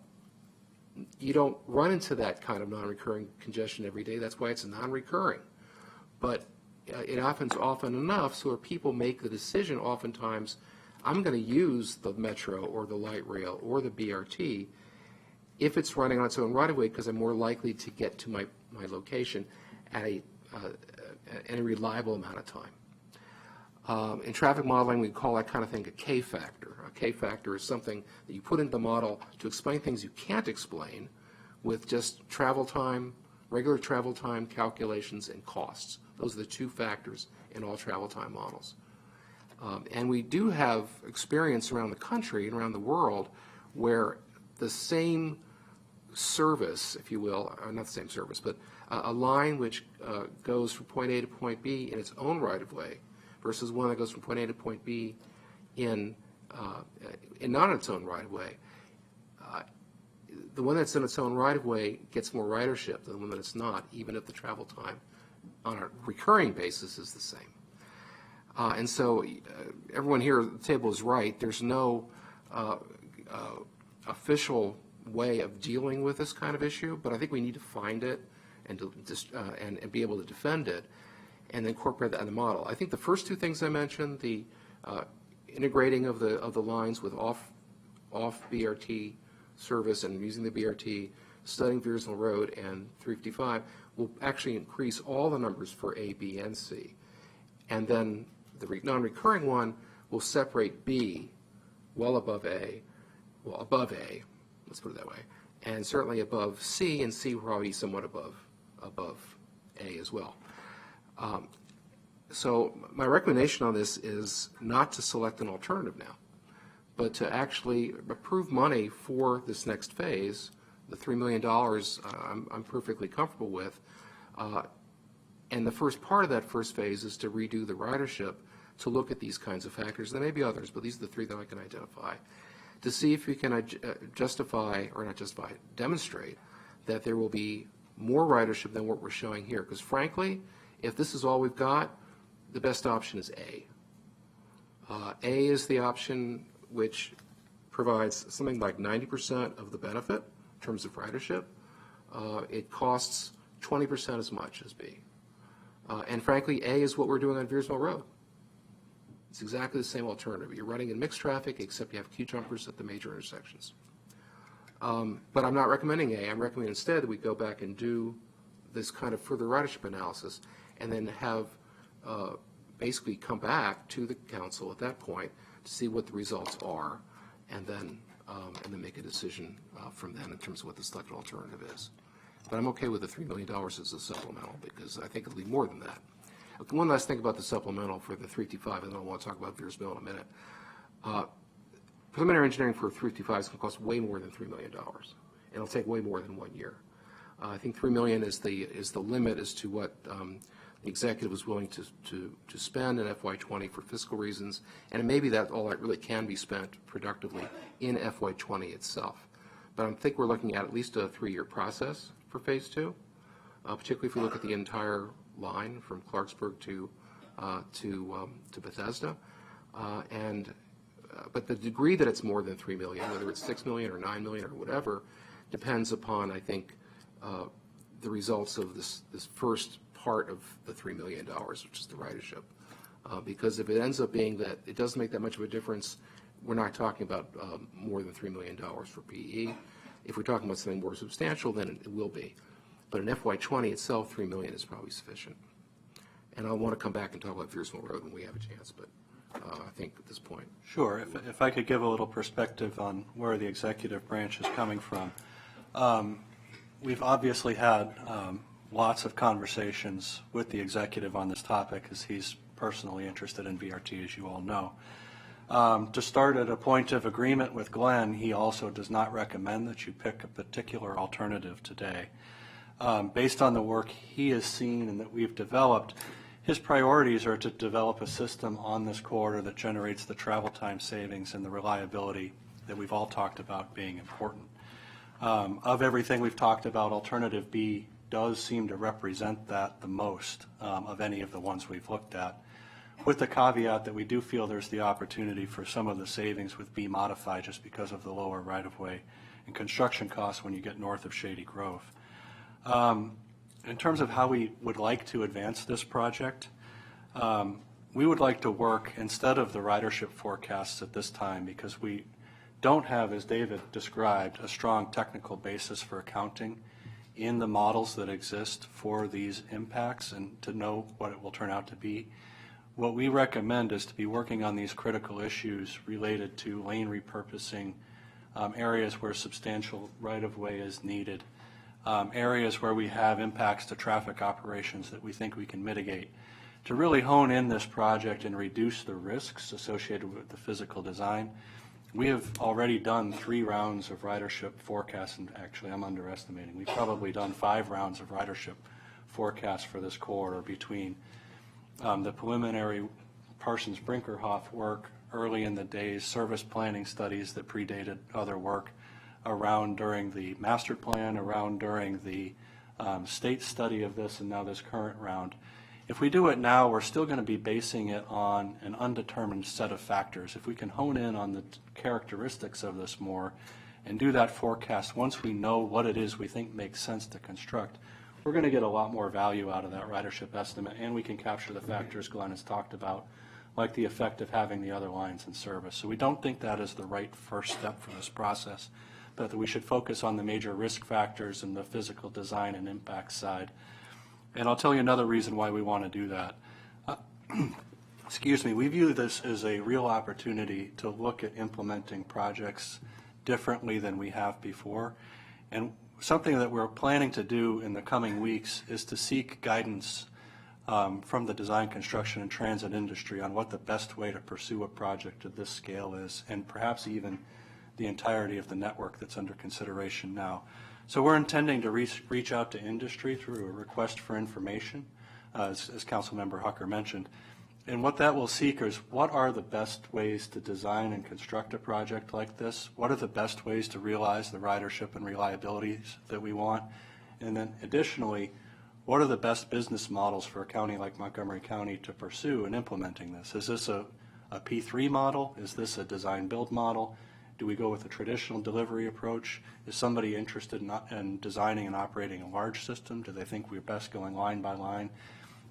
Speaker 2: you don't run into that kind of non-recurring congestion every day. That's why it's non-recurring. But it happens often enough so that people make the decision oftentimes, I'm going to use the metro or the light rail or the BRT if it's running on its own right-of-way because I'm more likely to get to my location at a reliable amount of time. In traffic modeling, we call that kind of thing a K-factor. A K-factor is something that you put into the model to explain things you can't explain with just travel time, regular travel time calculations, and costs. Those are the two factors in all travel time models. And we do have experience around the country and around the world where the same service, if you will, or not the same service, but a line which goes from point A to point B in its own right-of-way versus one that goes from point A to point B in not its own right-of-way. The one that's in its own right-of-way gets more ridership than the one that's not, even if the travel time on a recurring basis is the same. And so everyone here at the table is right. There's no official way of dealing with this kind of issue, but I think we need to find it and and be able to defend it and incorporate that in the model. I think the first two things I mentioned, the integrating of the lines with off BRT service and using the BRT, studying Veersmill Road and 355, will actually increase all the numbers for A, B, and C. And then the non-recurring one will separate B well above A, let's put it that way, and certainly above C, and C will probably be somewhat above A as well. So my recommendation on this is not to select an alternative now, but to actually approve money for this next phase. The $3 million I'm perfectly comfortable with. And the first part of that first phase is to redo the ridership to look at these kinds of factors. There may be others, but these are the three that I can identify, to see if we can demonstrate that there will be more ridership than what we're showing here. Because frankly, if this is all we've got, the best option is A. A is the option which provides something like 90% of the benefit in terms of ridership. It costs 20% as much as B. And frankly, A is what we're doing on Veersmill Road. It's exactly the same alternative. You're running in mixed traffic, except you have queue jumpers at the major intersections. But I'm not recommending A. I'm recommending instead that we go back and do this kind of further ridership analysis and then have basically come back to the council at that point to see what the results are and then make a decision from then in terms of what the selected alternative is. But I'm okay with the $3 million as a supplemental because I think it'll be more than that. One last thing about the supplemental for the 325, and then I want to talk about Veersmill in a minute. Preliminary engineering for 355 is going to cost way more than $3 million. It'll take way more than 1 year. I think $3 million is the limit as to what the executive is willing to spend in FY20 for fiscal reasons, and maybe that all that really can be spent productively in FY20 itself. But I think we're looking at least a 3-year process for phase 2, particularly if we look at the entire line from Clarksburg to Bethesda, but the degree that it's more than $3 million, whether it's $6 million or $9 million or whatever, depends upon, I think, the results of this first part of the $3 million, which is the ridership. Because if it ends up being that it doesn't make that much of a difference, we're not talking about more than $3 million for PE. If we're talking about something more substantial, then it will be. But in FY20 itself, $3 million is probably sufficient. And I want to come back and talk about Veersmill Road when we have a chance, but I think at this point.
Speaker 8: Sure. If I could give a little perspective on where the executive branch is coming from. We've obviously had lots of conversations with the executive on this topic as he's personally interested in BRT, as you all know. To start at a point of agreement with Glenn, he also does not recommend that you pick a particular alternative today. Based on the work he has seen and that we've developed, his priorities are to develop a system on this corridor that generates the travel time savings and the reliability that we've all talked about being important. Of everything we've talked about, alternative B does seem to represent that the most of any of the ones we've looked at, with the caveat that we do feel there's the opportunity for some of the savings with B modified just because of the lower right-of-way and construction costs when you get north of Shady Grove. In terms of how we would like to advance this project, we would like to work instead of the ridership forecasts at this time because we don't have, as David described, a strong technical basis for accounting in the models that exist for these impacts and to know what it will turn out to be. What we recommend is to be working on these critical issues related to lane repurposing, areas where substantial right-of-way is needed, areas where we have impacts to traffic operations that we think we can mitigate, to really hone in this project and reduce the risks associated with the physical design. We have already done 3 rounds of ridership forecasts, and actually I'm underestimating. We've probably done 5 rounds of ridership forecasts for this corridor between the preliminary Parsons-Brinkerhoff work early in the days, service planning studies that predated other work around during the master plan, around during the state study of this, and now this current round. If we do it now, we're still going to be basing it on an undetermined set of factors. If we can hone in on the characteristics of this more and do that forecast once we know what it is we think makes sense to construct, we're going to get a lot more value out of that ridership estimate, and we can capture the factors Glenn has talked about, like the effect of having the other lines in service. So we don't think that is the right first step for this process, but that we should focus on the major risk factors and the physical design and impact side. And I'll tell you another reason why we want to do that. Excuse me, we view this as a real opportunity to look at implementing projects differently than we have before. And something that we're planning to do in the coming weeks is to seek guidance from the design, construction, and transit industry on what the best way to pursue a project of this scale is, and perhaps even the entirety of the network that's under consideration now. So we're intending to reach out to industry through a request for information, as Councilmember Hucker mentioned. And what that will seek is what are the best ways to design and construct a project like this? What are the best ways to realize the ridership and reliabilities that we want? And then additionally, what are the best business models for a county like Montgomery County to pursue in implementing this? Is this a P3 model? Is this a design build model? Do we go with a traditional delivery approach? Is somebody interested in designing and operating a large system? Do they think we're best going line by line?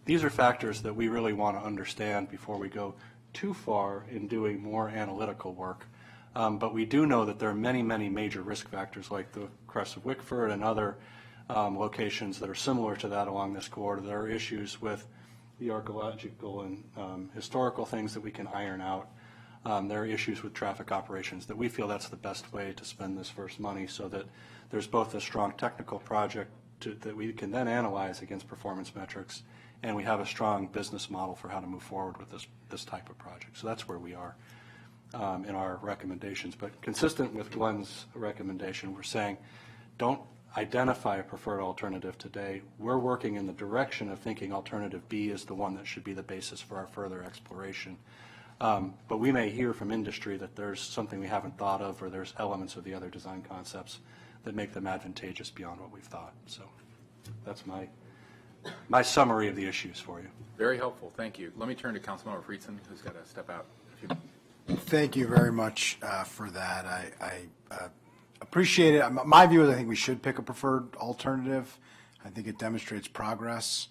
Speaker 8: These are factors that we really want to understand before we go too far in doing more analytical work. But we do know that there are many, many major risk factors like the Crest of Wickford and other locations that are similar to that along this corridor. There are issues with the archaeological and historical things that we can iron out. There are issues with traffic operations that we feel that's the best way to spend this first money so that there's both a strong technical project that we can then analyze against performance metrics, and we have a strong business model for how to move forward with this type of project. So that's where we are in our recommendations. But consistent with Glenn's recommendation, we're saying don't identify a preferred alternative today. We're working in the direction of thinking alternative B is the one that should be the basis for our further exploration. But we may hear from industry that there's something we haven't thought of, or there's elements of the other design concepts that make them advantageous beyond what we've thought. So that's my summary of the issues for you.
Speaker 1: Very helpful, thank you. Let me turn to Councilmember Friedson, who's got to step out.
Speaker 11: Thank you very much for that. I appreciate it. My view is I think we should pick a preferred alternative. I think it demonstrates progress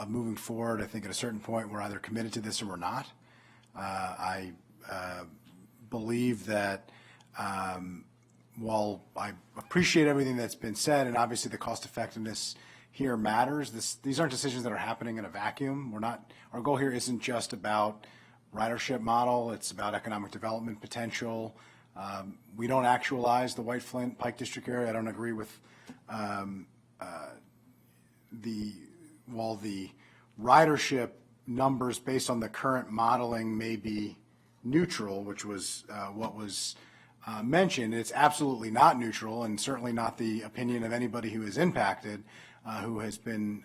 Speaker 11: moving forward. I think at a certain point we're either committed to this or we're not. I believe that while I appreciate everything that's been said, and obviously the cost effectiveness here matters, these aren't decisions that are happening in a vacuum. Our goal here isn't just about ridership model, it's about economic development potential. We don't actualize the White Flint Pike District area. I don't agree with while the ridership numbers based on the current modeling may be neutral, which was what was mentioned. It's absolutely not neutral, and certainly not the opinion of anybody who is impacted, who has been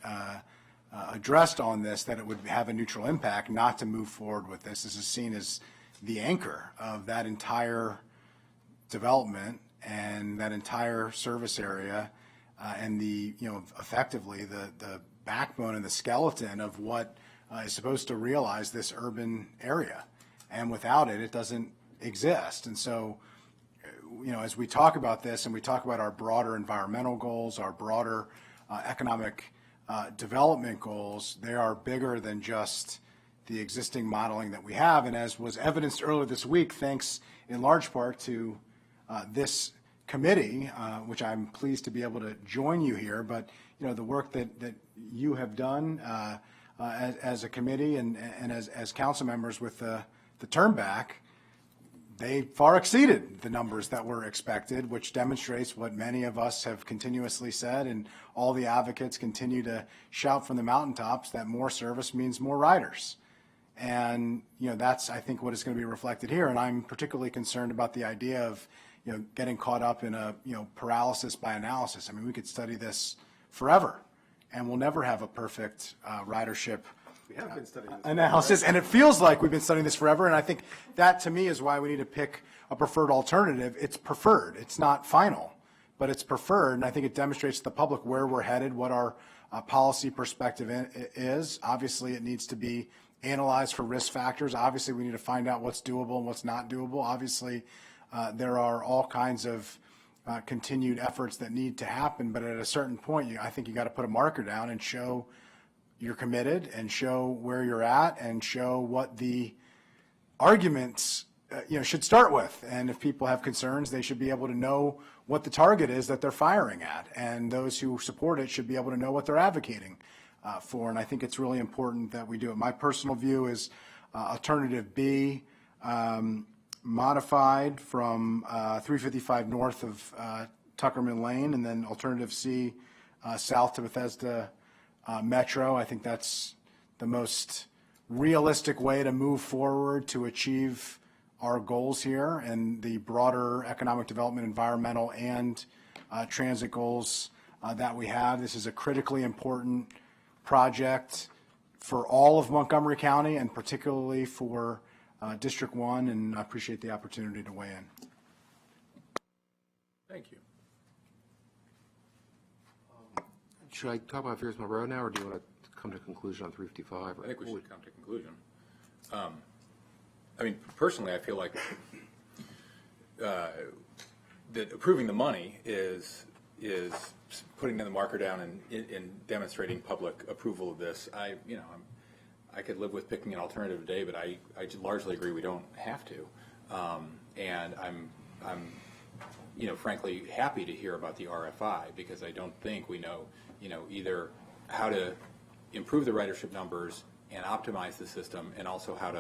Speaker 11: addressed on this, that it would have a neutral impact not to move forward with this. This is seen as the anchor of that entire development and that entire service area, and effectively the backbone and the skeleton of what is supposed to realize this urban area. And without it, it doesn't exist. And so, as we talk about this and we talk about our broader environmental goals, our broader economic development goals, they are bigger than just the existing modeling that we have. And as was evidenced earlier this week, thanks in large part to this committee, which I'm pleased to be able to join you here, but the work that you have done as a committee and as council members with the turn back, they far exceeded the numbers that were expected, which demonstrates what many of us have continuously said, and all the advocates continue to shout from the mountaintops, that more service means more riders. And that's, I think, what is going to be reflected here. And I'm particularly concerned about the idea of getting caught up in a paralysis by analysis. I mean, we could study this forever, and we'll never have a perfect ridership
Speaker 3: We have been studying this.
Speaker 11: analysis, and it feels like we've been studying this forever, and I think that, to me, is why we need to pick a preferred alternative. It's preferred, it's not final, but it's preferred, and I think it demonstrates to the public where we're headed, what our policy perspective is. Obviously, it needs to be analyzed for risk factors. Obviously, we need to find out what's doable and what's not doable. Obviously, there are all kinds of continued efforts that need to happen, but at a certain point, I think you got to put a marker down and show you're committed and show where you're at and show what the arguments should start with. And if people have concerns, they should be able to know what the target is that they're firing at. And those who support it should be able to know what they're advocating for. And I think it's really important that we do it. My personal view is alternative B, modified from 355 north of Tuckerman Lane, and then alternative C, south to Bethesda Metro. I think that's the most realistic way to move forward to achieve our goals here and the broader economic development, environmental, and transit goals that we have. This is a critically important project for all of Montgomery County and particularly for District 1, and I appreciate the opportunity to weigh in.
Speaker 1: Thank you.
Speaker 2: Should I talk about Veersmill Road now, or do you want to come to conclusion on 355?
Speaker 1: I think we should come to conclusion. I mean, personally, I feel like that approving the money is putting the marker down and demonstrating public approval of this. I could live with picking an alternative today, but I largely agree we don't have to. And I'm frankly happy to hear about the RFI, because I don't think we know, either how to improve the ridership numbers and optimize the system, and also how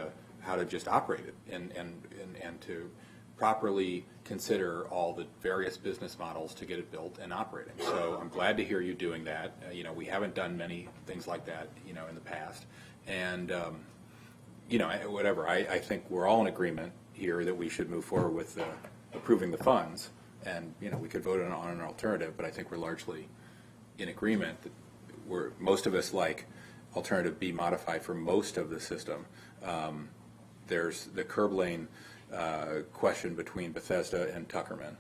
Speaker 1: to just operate it and to properly consider all the various business models to get it built and operating. So I'm glad to hear you doing that. We haven't done many things like that, in the past. And, whatever, I think we're all in agreement here that we should move forward with approving the funds. And, we could vote on an alternative, but I think we're largely in agreement that most of us like alternative B modified for most of the system. There's the curb lane question between Bethesda and Tuckerman.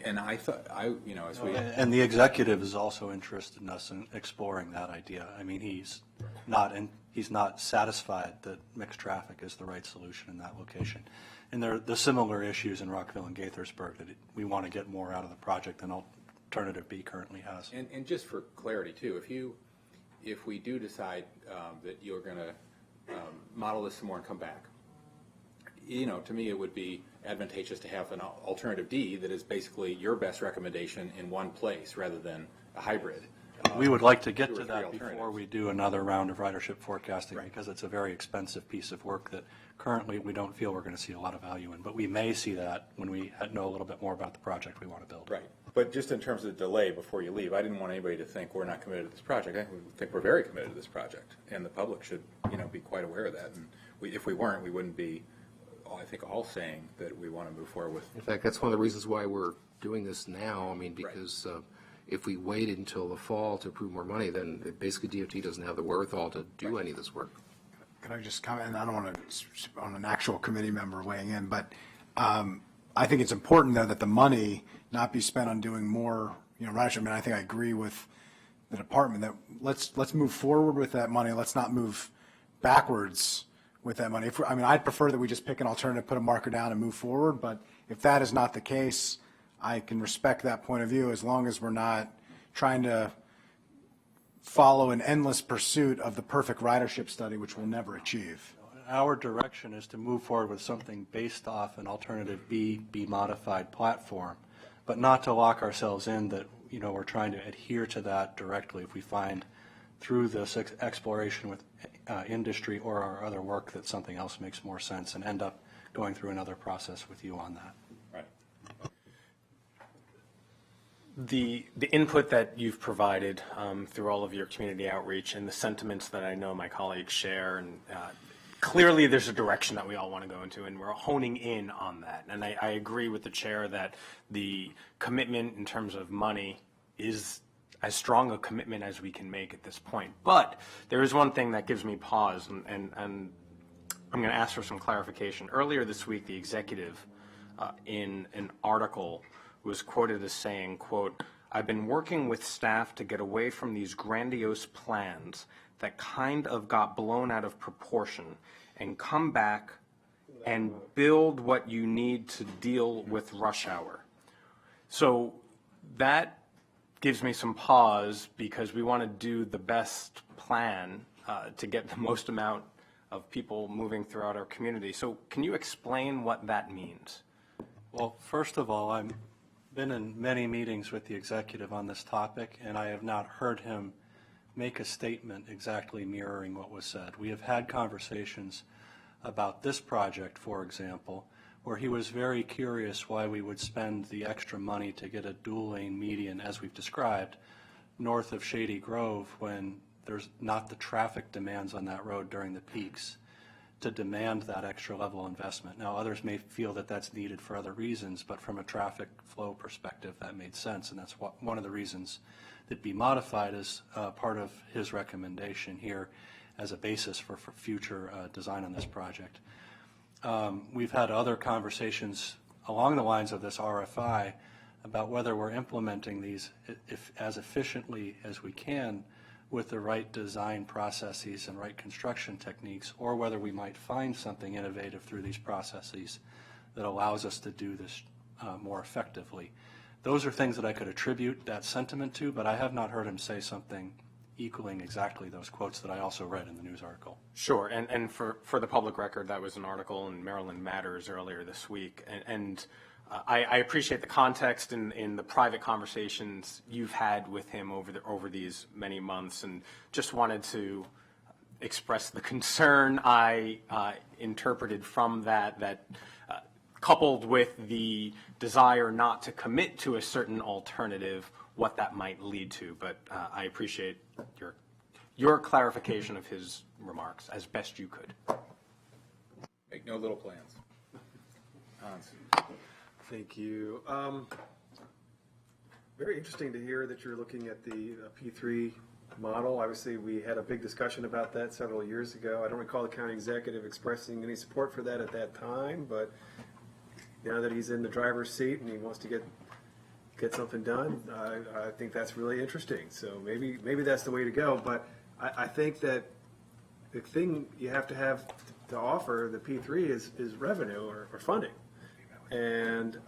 Speaker 1: And I thought, as we...
Speaker 8: And the executive is also interested in us in exploring that idea. I mean, he's not satisfied that mixed traffic is the right solution in that location. And there are similar issues in Rockville and Gaithersburg that we want to get more out of the project than alternative B currently has.
Speaker 1: And just for clarity too, if we do decide that you're going to model this some more and come back, to me it would be advantageous to have an alternative D that is basically your best recommendation in one place rather than a hybrid.
Speaker 8: We would like to get to that before we do another round of ridership forecasting, because it's a very expensive piece of work that currently we don't feel we're going to see a lot of value in. But we may see that when we know a little bit more about the project we want to build.
Speaker 1: Right. But just in terms of delay before you leave, I didn't want anybody to think we're not committed to this project. I think we're very committed to this project, and the public should, be quite aware of that. And if we weren't, we wouldn't be, I think, all saying that we want to move forward with.
Speaker 2: In fact, that's one of the reasons why we're doing this now. I mean, because if we waited until the fall to approve more money, then basically DOT doesn't have the wherewithal to do any of this work.
Speaker 11: Can I just comment? And I don't want to, on an actual committee member weighing in, but I think it's important, though, that the money not be spent on doing more, ridership. I mean, I think I agree with the department that let's move forward with that money. Let's not move backwards with that money. I'd prefer that we just pick an alternative, put a marker down, and move forward. But if that is not the case, I can respect that point of view, as long as we're not trying to follow an endless pursuit of the perfect ridership study, which we'll never achieve.
Speaker 8: Our direction is to move forward with something based off an alternative B modified platform, but not to lock ourselves in that, we're trying to adhere to that directly. If we find through this exploration with industry or our other work that something else makes more sense, and end up going through another process with you on that.
Speaker 1: Right.
Speaker 5: The input that you've provided through all of your community outreach and the sentiments that I know my colleagues share, and clearly there's a direction that we all want to go into, and we're honing in on that. And I agree with the chair that the commitment in terms of money is as strong a commitment as we can make at this point. But there is one thing that gives me pause, and I'm going to ask for some clarification. Earlier this week, the executive in an article was quoted as saying, quote, "I've been working with staff to get away from these grandiose plans that kind of got blown out of proportion and come back and build what you need to deal with rush hour." So that gives me some pause, because we want to do the best plan to get the most amount of people moving throughout our community. So can you explain what that means?
Speaker 8: Well, first of all, I've been in many meetings with the executive on this topic, and I have not heard him make a statement exactly mirroring what was said. We have had conversations about this project, for example, where he was very curious why we would spend the extra money to get a dual-lane median, as we've described, north of Shady Grove, when there's not the traffic demands on that road during the peaks to demand that extra level of investment. Now, others may feel that that's needed for other reasons, but from a traffic flow perspective, that made sense, and that's one of the reasons that be modified as part of his recommendation here as a basis for future design on this project. We've had other conversations along the lines of this RFI about whether we're implementing these as efficiently as we can with the right design processes and right construction techniques, or whether we might find something innovative through these processes that allows us to do this more effectively. Those are things that I could attribute that sentiment to, but I have not heard him say something equaling exactly those quotes that I also read in the news article.
Speaker 5: Sure, and for the public record, that was an article in Maryland Matters earlier this week, and I appreciate the context in the private conversations you've had with him over these many months, and just wanted to express the concern I interpreted from that coupled with the desire not to commit to a certain alternative, what that might lead to. But I appreciate your clarification of his remarks as best you could.
Speaker 1: Make no little plans. Hans.
Speaker 3: Thank you. Very interesting to hear that you're looking at the P3 model. Obviously, we had a big discussion about that several years ago. I don't recall the county executive expressing any support for that at that time, but now that he's in the driver's seat and he wants to get something done, I think that's really interesting. So maybe that's the way to go. But I think that the thing you have to offer the P3 is revenue or funding. And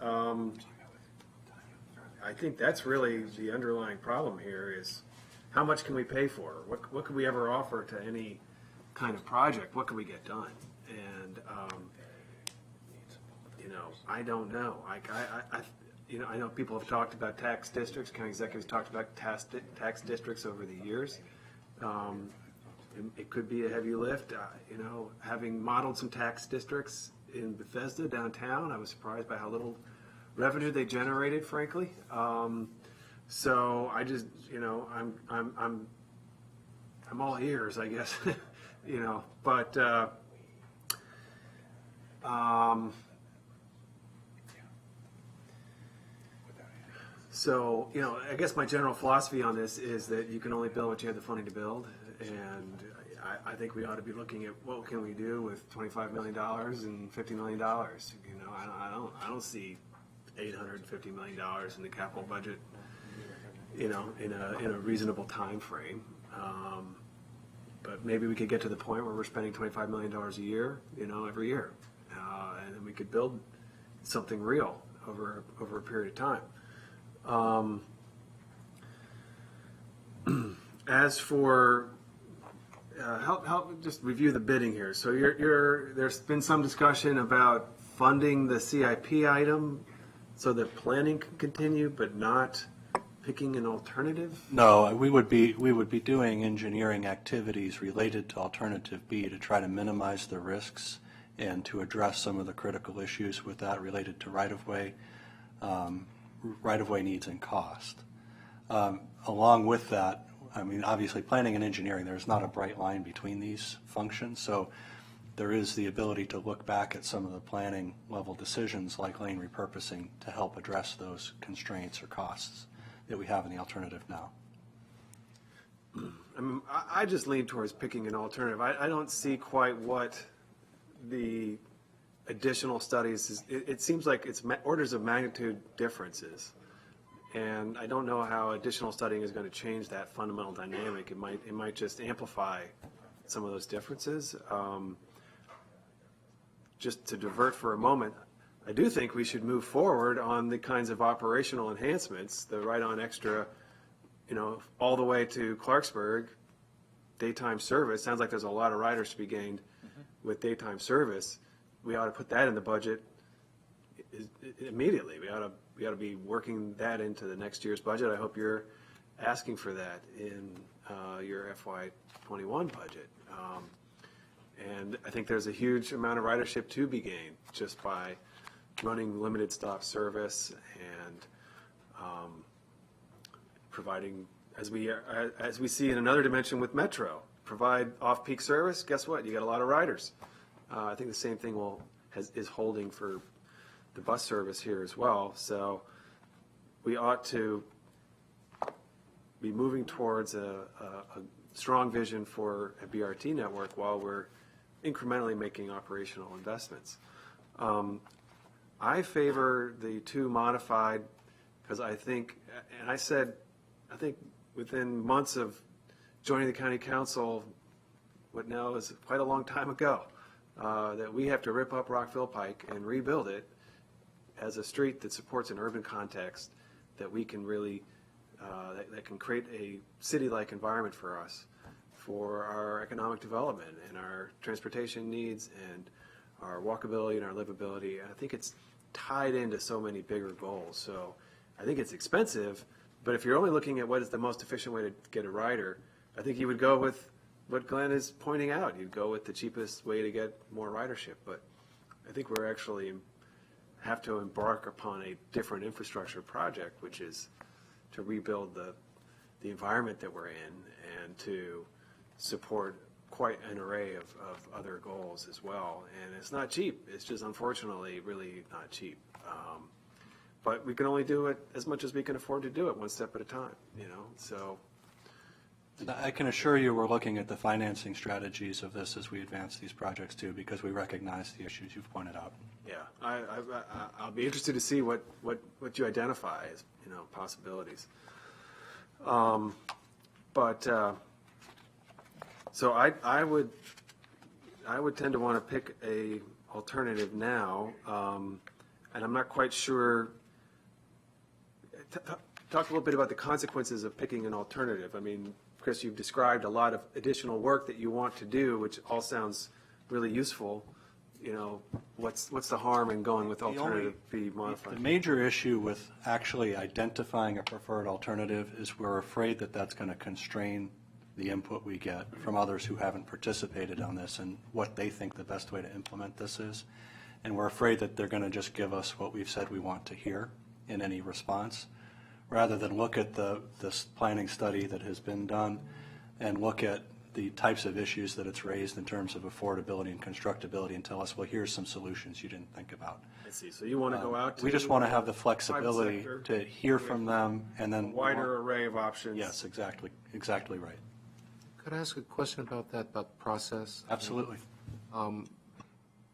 Speaker 3: I think that's really the underlying problem here is how much can we pay for? What could we ever offer to any kind of project? What can we get done? And, I don't know. I know people have talked about tax districts. County executives talked about tax districts over the years. It could be a heavy lift. Having modeled some tax districts in Bethesda downtown, I was surprised by how little revenue they generated, frankly. So I just, I'm all ears, I guess, but so, I guess my general philosophy on this is that you can only build what you have the funding to build, and I think we ought to be looking at what can we do with $25 million and $50 million. I don't see $850 million in the capital budget, in a reasonable time frame. But maybe we could get to the point where we're spending $25 million a year, every year, and then we could build something real over a period of time. As for help just review the bidding here. So there's been some discussion about funding the CIP item so that planning can continue, but not picking an alternative?
Speaker 8: No, we would be doing engineering activities related to alternative B to try to minimize the risks and to address some of the critical issues with that related to right-of-way needs and cost. Along with that, obviously planning and engineering, there's not a bright line between these functions, so there is the ability to look back at some of the planning level decisions like lane repurposing to help address those constraints or costs that we have in the alternative now.
Speaker 3: I just lean towards picking an alternative. I don't see quite what the additional studies, it seems like it's orders of magnitude differences. And I don't know how additional studying is going to change that fundamental dynamic. It might just amplify some of those differences. Just to divert for a moment, I do think we should move forward on the kinds of operational enhancements, the right-on extra, all the way to Clarksburg, daytime service. Sounds like there's a lot of riders to be gained with daytime service. We ought to put that in the budget immediately. We ought to be working that into the next year's budget. I hope you're asking for that in your FY21 budget. And I think there's a huge amount of ridership to be gained just by running limited stop service and providing, as we see in another dimension with Metro, provide off-peak service. Guess what? You got a lot of riders. I think the same thing is holding for the bus service here as well. So we ought to be moving towards a strong vision for a BRT network while we're incrementally making operational investments. I favor the two modified because I think within months of joining the county council, what now is quite a long time ago, that we have to rip up Rockville Pike and rebuild it as a street that supports an urban context that we can really, that can create a city-like environment for us, for our economic development and our transportation needs and our walkability and our livability. And I think it's tied into so many bigger goals. So I think it's expensive, but if you're only looking at what is the most efficient way to get a rider, I think you would go with what Glenn is pointing out. You'd go with the cheapest way to get more ridership. But I think we're actually have to embark upon a different infrastructure project, which is to rebuild the environment that we're in and to support quite an array of other goals as well. And it's not cheap. It's just unfortunately really not cheap. But we can only do it as much as we can afford to do it, one step at a time, so.
Speaker 8: I can assure you we're looking at the financing strategies of this as we advance these projects too, because we recognize the issues you've pointed out.
Speaker 3: Yeah, I'll be interested to see what you identify as, possibilities. So I would tend to want to pick a alternative now, and I'm not quite sure. Talk a little bit about the consequences of picking an alternative. I mean, Chris, you've described a lot of additional work that you want to do, which all sounds really useful. What's the harm in going with alternative B modified?
Speaker 8: The major issue with actually identifying a preferred alternative is we're afraid that that's going to constrain the input we get from others who haven't participated on this and what they think the best way to implement this is. And we're afraid that they're going to just give us what we've said we want to hear in any response, rather than look at this planning study that has been done and look at the types of issues that it's raised in terms of affordability and constructability and tell us, well, here's some solutions you didn't think about.
Speaker 3: I see. So you want to go out to
Speaker 8: we just want to have the flexibility to hear from them and then
Speaker 3: a wider array of options.
Speaker 8: Yes, exactly right.
Speaker 2: Could I ask a question about that, about the process?
Speaker 8: Absolutely.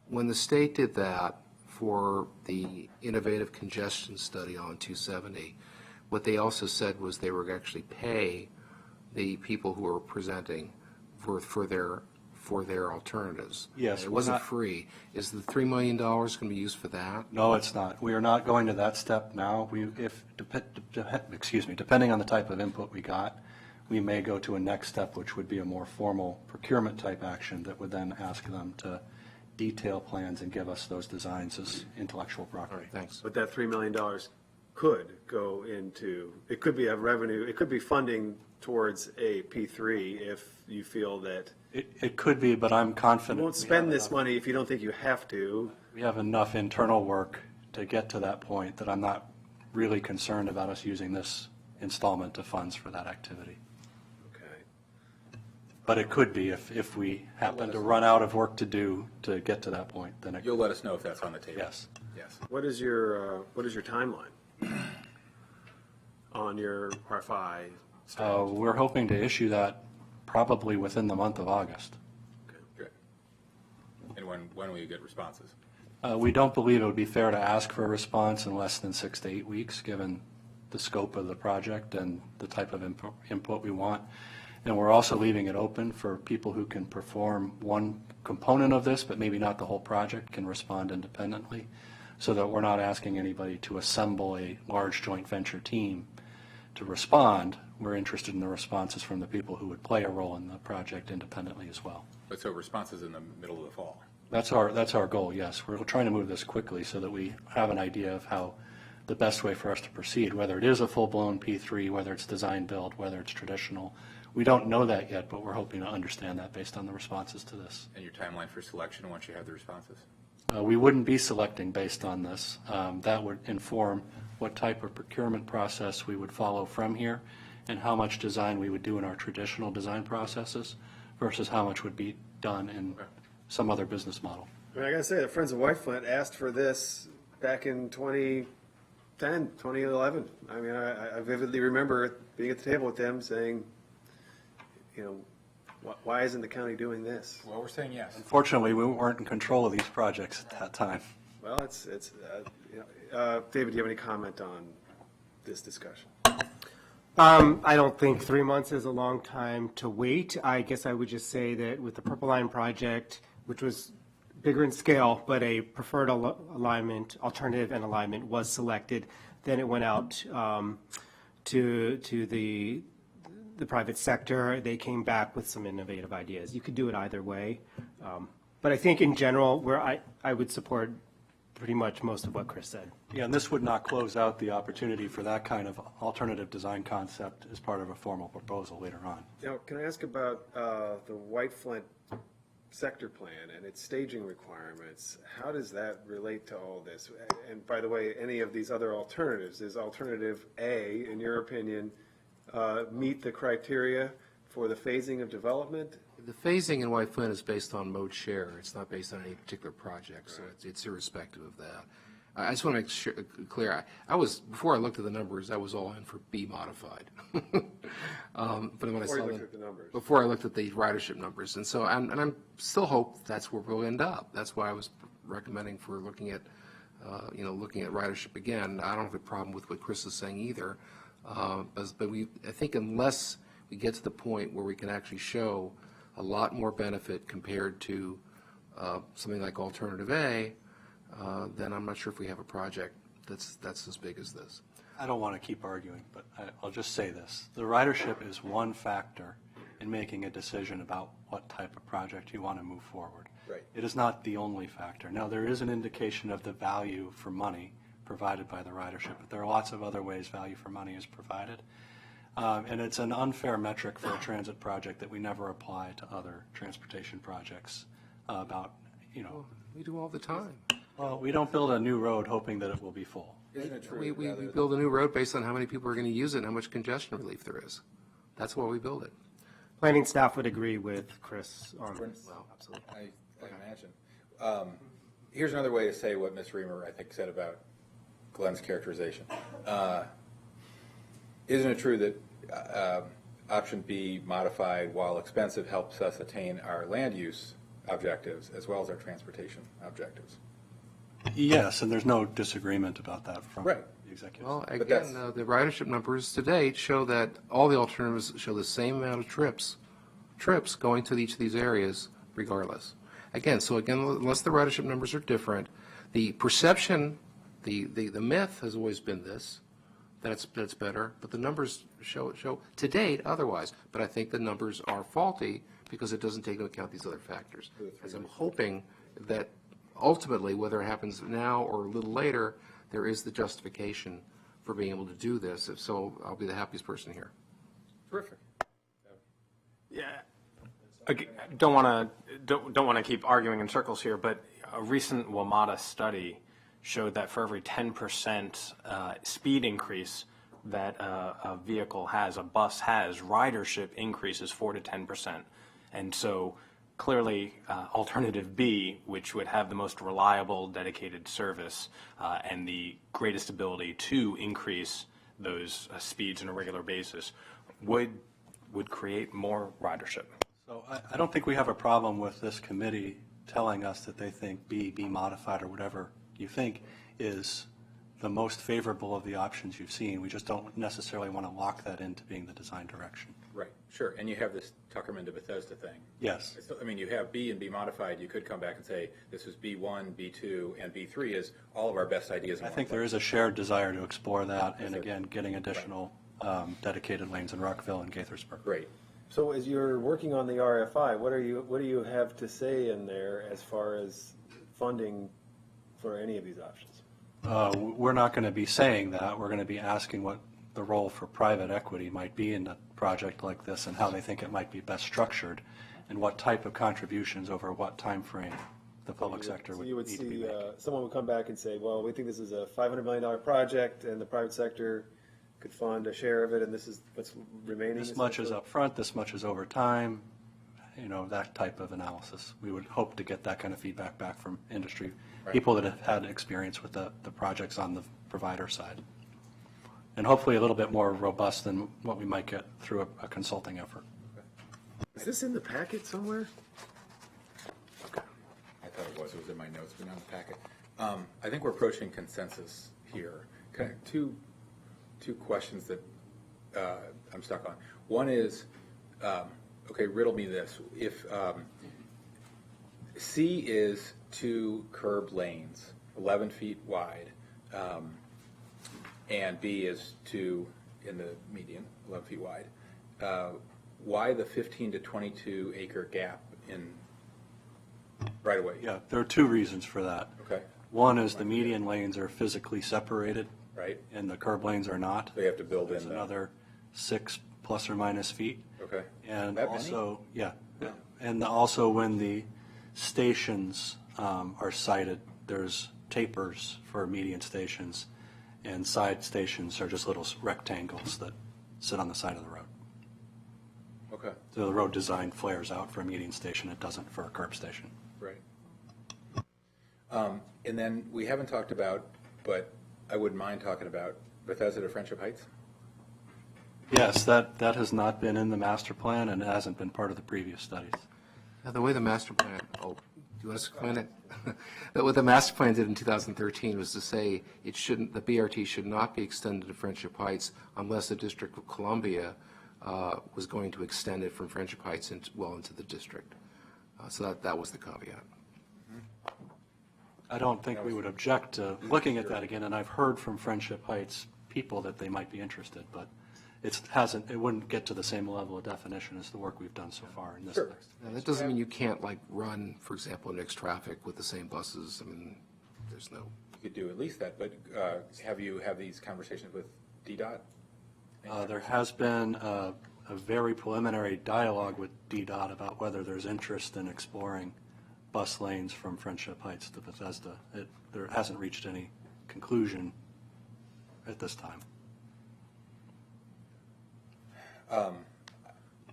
Speaker 2: When the state did that for the innovative congestion study on 270, what they also said was they were actually pay the people who were presenting for their alternatives.
Speaker 8: Yes,
Speaker 2: it wasn't free. Is the $3 million going to be used for that?
Speaker 8: No, it's not. We are not going to that step now. Depending on the type of input we got, we may go to a next step, which would be a more formal procurement type action that would then ask them to detail plans and give us those designs as intellectual property.
Speaker 2: Right, thanks.
Speaker 3: But that $3 million could go into, it could be a revenue, it could be funding towards a P3 if you feel that.
Speaker 8: It could be, but I'm confident.
Speaker 3: You won't spend this money if you don't think you have to.
Speaker 8: We have enough internal work to get to that point that I'm not really concerned about us using this installment of funds for that activity.
Speaker 3: Okay.
Speaker 8: But it could be if we happen to run out of work to do to get to that point, then
Speaker 1: You'll let us know if that's on the table.
Speaker 8: Yes.
Speaker 1: Yes.
Speaker 3: What is your timeline on your RFI
Speaker 8: We're hoping to issue that probably within the month of August.
Speaker 1: Good. And when will you get responses?
Speaker 8: We don't believe it would be fair to ask for a response in less than 6 to 8 weeks, given the scope of the project and the type of input we want. And we're also leaving it open for people who can perform one component of this, but maybe not the whole project, can respond independently, so that we're not asking anybody to assemble a large joint venture team to respond. We're interested in the responses from the people who would play a role in the project independently as well.
Speaker 1: But so responses in the middle of the fall?
Speaker 8: That's our goal, yes. We're trying to move this quickly so that we have an idea of how the best way for us to proceed, whether it is a full-blown P3, whether it's design build, whether it's traditional. We don't know that yet, but we're hoping to understand that based on the responses to this.
Speaker 1: And your timeline for selection once you have the responses?
Speaker 8: We wouldn't be selecting based on this. That would inform what type of procurement process we would follow from here and how much design we would do in our traditional design processes versus how much would be done in some other business model.
Speaker 3: I mean, I gotta say, the Friends of White Flint asked for this back in 2010, 2011. I mean, I vividly remember being at the table with them saying, you know, why isn't the county doing this?
Speaker 1: Well, we're saying yes.
Speaker 8: Unfortunately, we weren't in control of these projects at that time.
Speaker 3: Well, you know, David, do you have any comment on this discussion?
Speaker 12: I don't think 3 months is a long time to wait. I guess I would just say that with the Purple Line project, which was bigger in scale, but a preferred alignment, alternative and alignment was selected, then it went out to the private sector. They came back with some innovative ideas. You could do it either way. But I think in general, where I would support pretty much most of what Chris said.
Speaker 8: Yeah, and this would not close out the opportunity for that kind of alternative design concept as part of a formal proposal later on.
Speaker 3: Now, can I ask about the White Flint sector plan and its staging requirements? How does that relate to all this? And by the way, any of these other alternatives, is alternative A, in your opinion, meet the criteria for the phasing of development?
Speaker 2: The phasing in White Flint is based on mode share. It's not based on any particular project, so it's irrespective of that. I just want to make sure, clear, before I looked at the numbers, I was all in for B modified. But when I saw before I looked at the ridership numbers. And so, and I'm still hope that's where we'll end up. That's why I was recommending for looking at, looking at ridership again. I don't have a problem with what Chris is saying either. But I think unless we get to the point where we can actually show a lot more benefit compared to something like Alternative A, then I'm not sure if we have a project that's as big as this.
Speaker 8: I don't want to keep arguing, but I'll just say this. The ridership is one factor in making a decision about what type of project you want to move forward.
Speaker 1: Right.
Speaker 8: It is not the only factor. Now, there is an indication of the value for money provided by the ridership, but there are lots of other ways value for money is provided. And it's an unfair metric for a transit project that we never apply to other transportation projects
Speaker 2: We do all the time.
Speaker 8: Well, we don't build a new road hoping that it will be full.
Speaker 1: Isn't it true?
Speaker 2: We build a new road based on how many people are going to use it and how much congestion relief there is. That's why we build it.
Speaker 12: Planning staff would agree with Chris on this.
Speaker 2: Well, absolutely.
Speaker 1: I imagine. Here's another way to say what Ms. Reamer, I think, said about Glenn's characterization. Isn't it true that option B, modified while expensive, helps us attain our land use objectives as well as our transportation objectives?
Speaker 8: Yes, and there's no disagreement about that from the executive.
Speaker 2: Well,
Speaker 1: But
Speaker 2: again, the ridership numbers to date show that all the alternatives show the same amount of trips going to each of these areas regardless. Again, unless the ridership numbers are different, the perception, the myth has always been this, that it's better, but the numbers show to date otherwise. But I think the numbers are faulty because it doesn't take into account these other factors. As I'm hoping that ultimately, whether it happens now or a little later, there is the justification for being able to do this. If so, I'll be the happiest person here.
Speaker 1: Terrific.
Speaker 5: Yeah. Don't want to keep arguing in circles here, but a recent WMATA study showed that for every 10% speed increase that a vehicle has, a bus has, ridership increases 4 to 10%. And so clearly, alternative B, which would have the most reliable dedicated service and the greatest ability to increase those speeds on a regular basis, would create more ridership.
Speaker 8: So I don't think we have a problem with this committee telling us that they think B modified, or whatever you think is the most favorable of the options you've seen. We just don't necessarily want to lock that into being the design direction.
Speaker 1: Right, sure. And you have this Tuckerman to Bethesda thing.
Speaker 8: Yes.
Speaker 1: I mean, you have B and B modified. You could come back and say, this is B1, B2, and B3 is all of our best ideas.
Speaker 8: I think there is a shared desire to explore that, and again, getting additional dedicated lanes in Rockville and Gaithersburg.
Speaker 1: Great.
Speaker 3: So as you're working on the RFI, what do you have to say in there as far as funding for any of these options?
Speaker 8: We're not going to be saying that. We're going to be asking what the role for private equity might be in a project like this and how they think it might be best structured and what type of contributions over what time frame the public sector would
Speaker 3: You would
Speaker 8: need to be
Speaker 3: see,
Speaker 8: making.
Speaker 3: someone would come back and say, well, we think this is a $500 million project and the private sector could fund a share of it and this is what's remaining?
Speaker 8: This much is
Speaker 3: essentially?
Speaker 8: up front, this much is over time, that type of analysis. We would hope to get that kind of feedback back from industry, people that have had experience with the projects on the provider side. And hopefully a little bit more robust than what we might get through a consulting effort.
Speaker 3: Is this in the packet somewhere?
Speaker 1: I thought it was in my notes, but not in the packet. I think we're approaching consensus here. Kind of two questions that I'm stuck on. One is, okay, riddle me this. If C is 2 curb lanes, 11 feet wide, and B is 2 in the median, 11 feet wide, why the 15 to 22 acre gap in right away?
Speaker 8: Yeah, there are two reasons for that.
Speaker 1: Okay.
Speaker 8: One is the median lanes are physically separated.
Speaker 1: Right.
Speaker 8: And the curb lanes are not.
Speaker 1: So you have to build
Speaker 8: There's
Speaker 1: in that.
Speaker 8: another 6 plus or minus feet.
Speaker 1: Okay.
Speaker 8: And
Speaker 1: That many?
Speaker 8: also, and also when the stations are sited, there's tapers for median stations, and side stations are just little rectangles that sit on the side of the road.
Speaker 1: Okay.
Speaker 8: So the road design flares out for a median station, it doesn't for a curb station.
Speaker 1: Right. And then we haven't talked about, but I wouldn't mind talking about Bethesda to Friendship Heights.
Speaker 8: Yes, that has not been in the master plan and it hasn't been part of the previous studies.
Speaker 2: Now, the way the master plan, do you want to explain it? What the master plan did in 2013 was to say the BRT should not be extended to Friendship Heights unless the District of Columbia was going to extend it from Friendship Heights into the district. So that was the caveat.
Speaker 8: I don't think we would object to looking at that again, and I've heard from Friendship Heights people that they might be interested, but it wouldn't get to the same level of definition as the work we've done so far in this.
Speaker 1: Sure.
Speaker 2: Now, that doesn't mean you can't run, for example, mixed traffic with the same buses. I mean, there's no.
Speaker 1: You could do at least that, but have you had these conversations with DDOT?
Speaker 8: There has been a very preliminary dialogue with DDOT about whether there's interest in exploring bus lanes from Friendship Heights to Bethesda. There hasn't reached any conclusion at this time.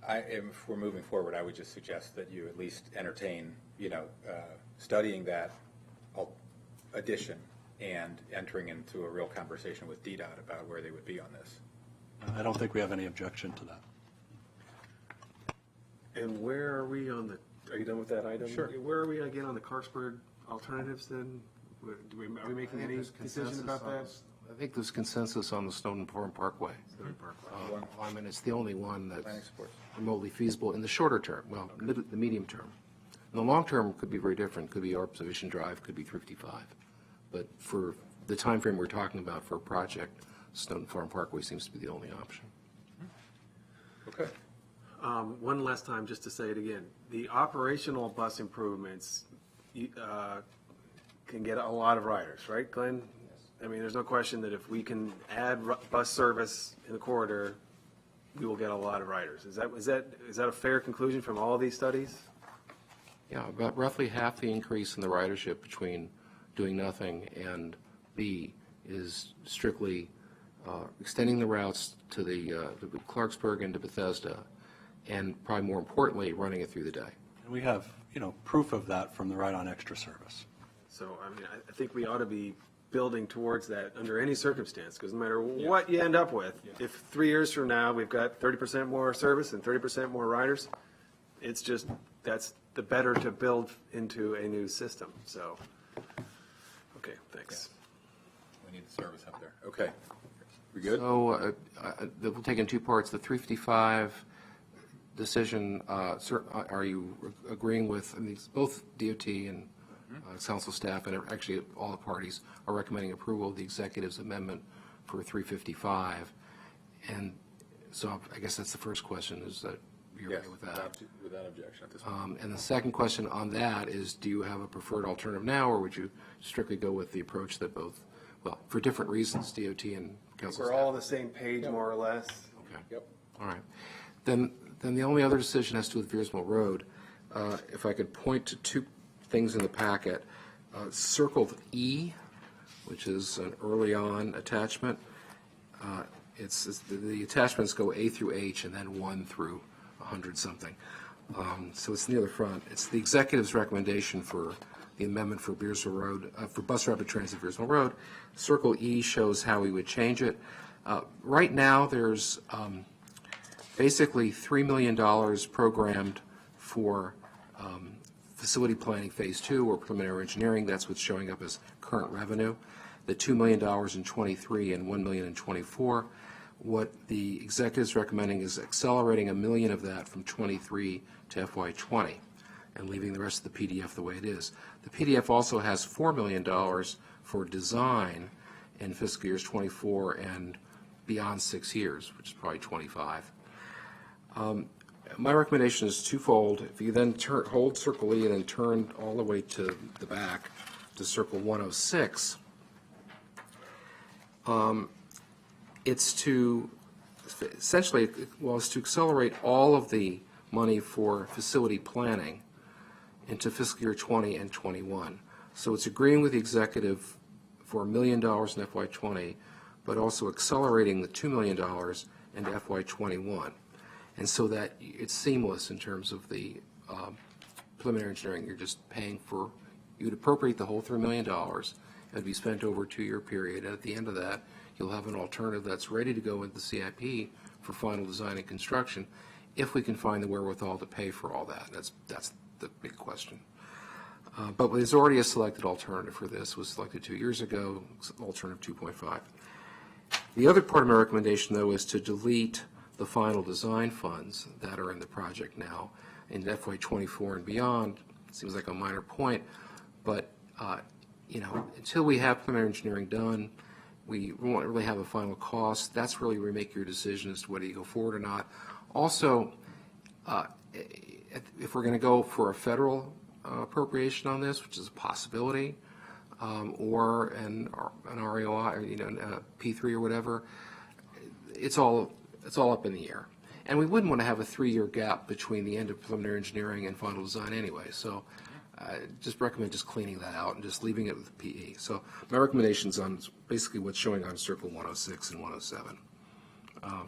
Speaker 1: If we're moving forward, I would just suggest that you at least entertain, studying that addition and entering into a real conversation with DDOT about where they would be on this.
Speaker 8: I don't think we have any objection to that.
Speaker 3: And where are we on are you done with that item?
Speaker 1: Sure.
Speaker 3: Where are we again on the Clarksburg alternatives then? Are we making any decision about that?
Speaker 2: I think there's consensus on the Snowden Farm Parkway. I mean, it's the only one
Speaker 1: Planning
Speaker 2: that's
Speaker 1: supports.
Speaker 2: remotely feasible in the shorter term, the medium term. In the long term, could be very different. Could be Observation Drive, could be 355. But for the time frame we're talking about for a project, Snowden Farm Parkway seems to be the only option.
Speaker 1: Okay.
Speaker 3: One last time, just to say it again, the operational bus improvements can get a lot of riders, right, Glenn? I mean, there's no question that if we can add bus service in the corridor, we will get a lot of riders. Is that a fair conclusion from all these studies?
Speaker 2: Yeah, about roughly half the increase in the ridership between doing nothing and B is strictly extending the routes to the Clarksburg and to Bethesda, and probably more importantly, running it through the day.
Speaker 8: And we have, proof of that from the Ride on Extra service.
Speaker 3: So, I mean, I think we ought to be building towards that under any circumstance, because no matter what you end up with, if 3 years from now, we've got 30% more service and 30% more riders, it's just, that's the better to build into a new system, so. Okay, thanks.
Speaker 1: We need the service up there. Okay. We good?
Speaker 2: So we'll take in two parts. The 355 decision, are you agreeing with, I mean, both DOT and council staff and actually all the parties are recommending approval of the executive's amendment for 355. And so I guess that's the first question, is that you're okay with that?
Speaker 1: Without objection at this point.
Speaker 2: And the second question on that is, do you have a preferred alternative now, or would you strictly go with the approach that both, well, for different reasons, DOT and council
Speaker 3: We're
Speaker 2: staff?
Speaker 3: all on the same page, more or less.
Speaker 2: Okay.
Speaker 1: Yep.
Speaker 2: All right. Then the only other decision has to do with Veers Mill Road. If I could point to two things in the packet, circled E, which is an early on attachment. The attachments go A through H and then 1 through 100 something. So it's near the front. It's the executive's recommendation for the amendment for Veers Mill Road, for bus rapid transit Veers Mill Road. Circle E shows how we would change it. Right now, there's basically $3 million programmed for facility planning phase 2 or preliminary engineering. That's what's showing up as current revenue. The $2 million in 23 and $1 million in 24. What the executive is recommending is accelerating $1 million of that from 23 to FY20 and leaving the rest of the PDF the way it is. The PDF also has $4 million for design in fiscal years 24 and beyond 6 years, which is probably 25. My recommendation is twofold. If you then hold Circle E and then turn all the way to the back to Circle 106, it's to essentially, well, it's to accelerate all of the money for facility planning into fiscal year 20 and 21. So it's agreeing with the executive for $1 million in FY20, but also accelerating the $2 million into FY21. And so that it's seamless in terms of the preliminary engineering. You're just paying for, you'd appropriate the whole $3 million. It'd be spent over a 2-year period. And at the end of that, you'll have an alternative that's ready to go into the CIP for final design and construction, if we can find the wherewithal to pay for all that. That's the big question. But there's already a selected alternative for this. It was selected 2 years ago, alternative 2.5. The other part of my recommendation, though, is to delete the final design funds that are in the project now in FY24 and beyond. It seems like a minor point, but until we have preliminary engineering done, we won't really have a final cost. That's really where you make your decision as to whether you go forward or not. Also, if we're going to go for a federal appropriation on this, which is a possibility, or an REOI, or a P3 or whatever, it's all up in the air. And we wouldn't want to have a 3-year gap between the end of preliminary engineering and final design anyway. So just recommend just cleaning that out and just leaving it with PE. So my recommendations on basically what's showing on Circle 106 and 107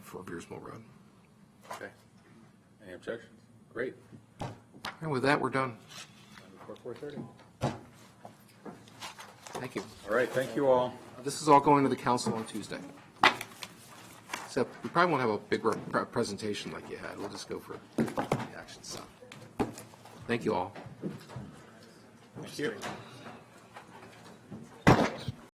Speaker 2: for Veers Mill Road.
Speaker 1: Okay. Any objections? Great.
Speaker 2: And with that, we're done.
Speaker 1: Before 4:30.
Speaker 2: Thank you.
Speaker 1: All right, thank you all.
Speaker 2: This is all going to the council on Tuesday. Except we probably won't have a big presentation like you had. We'll just go for the action stuff. Thank you all.
Speaker 1: Thank you.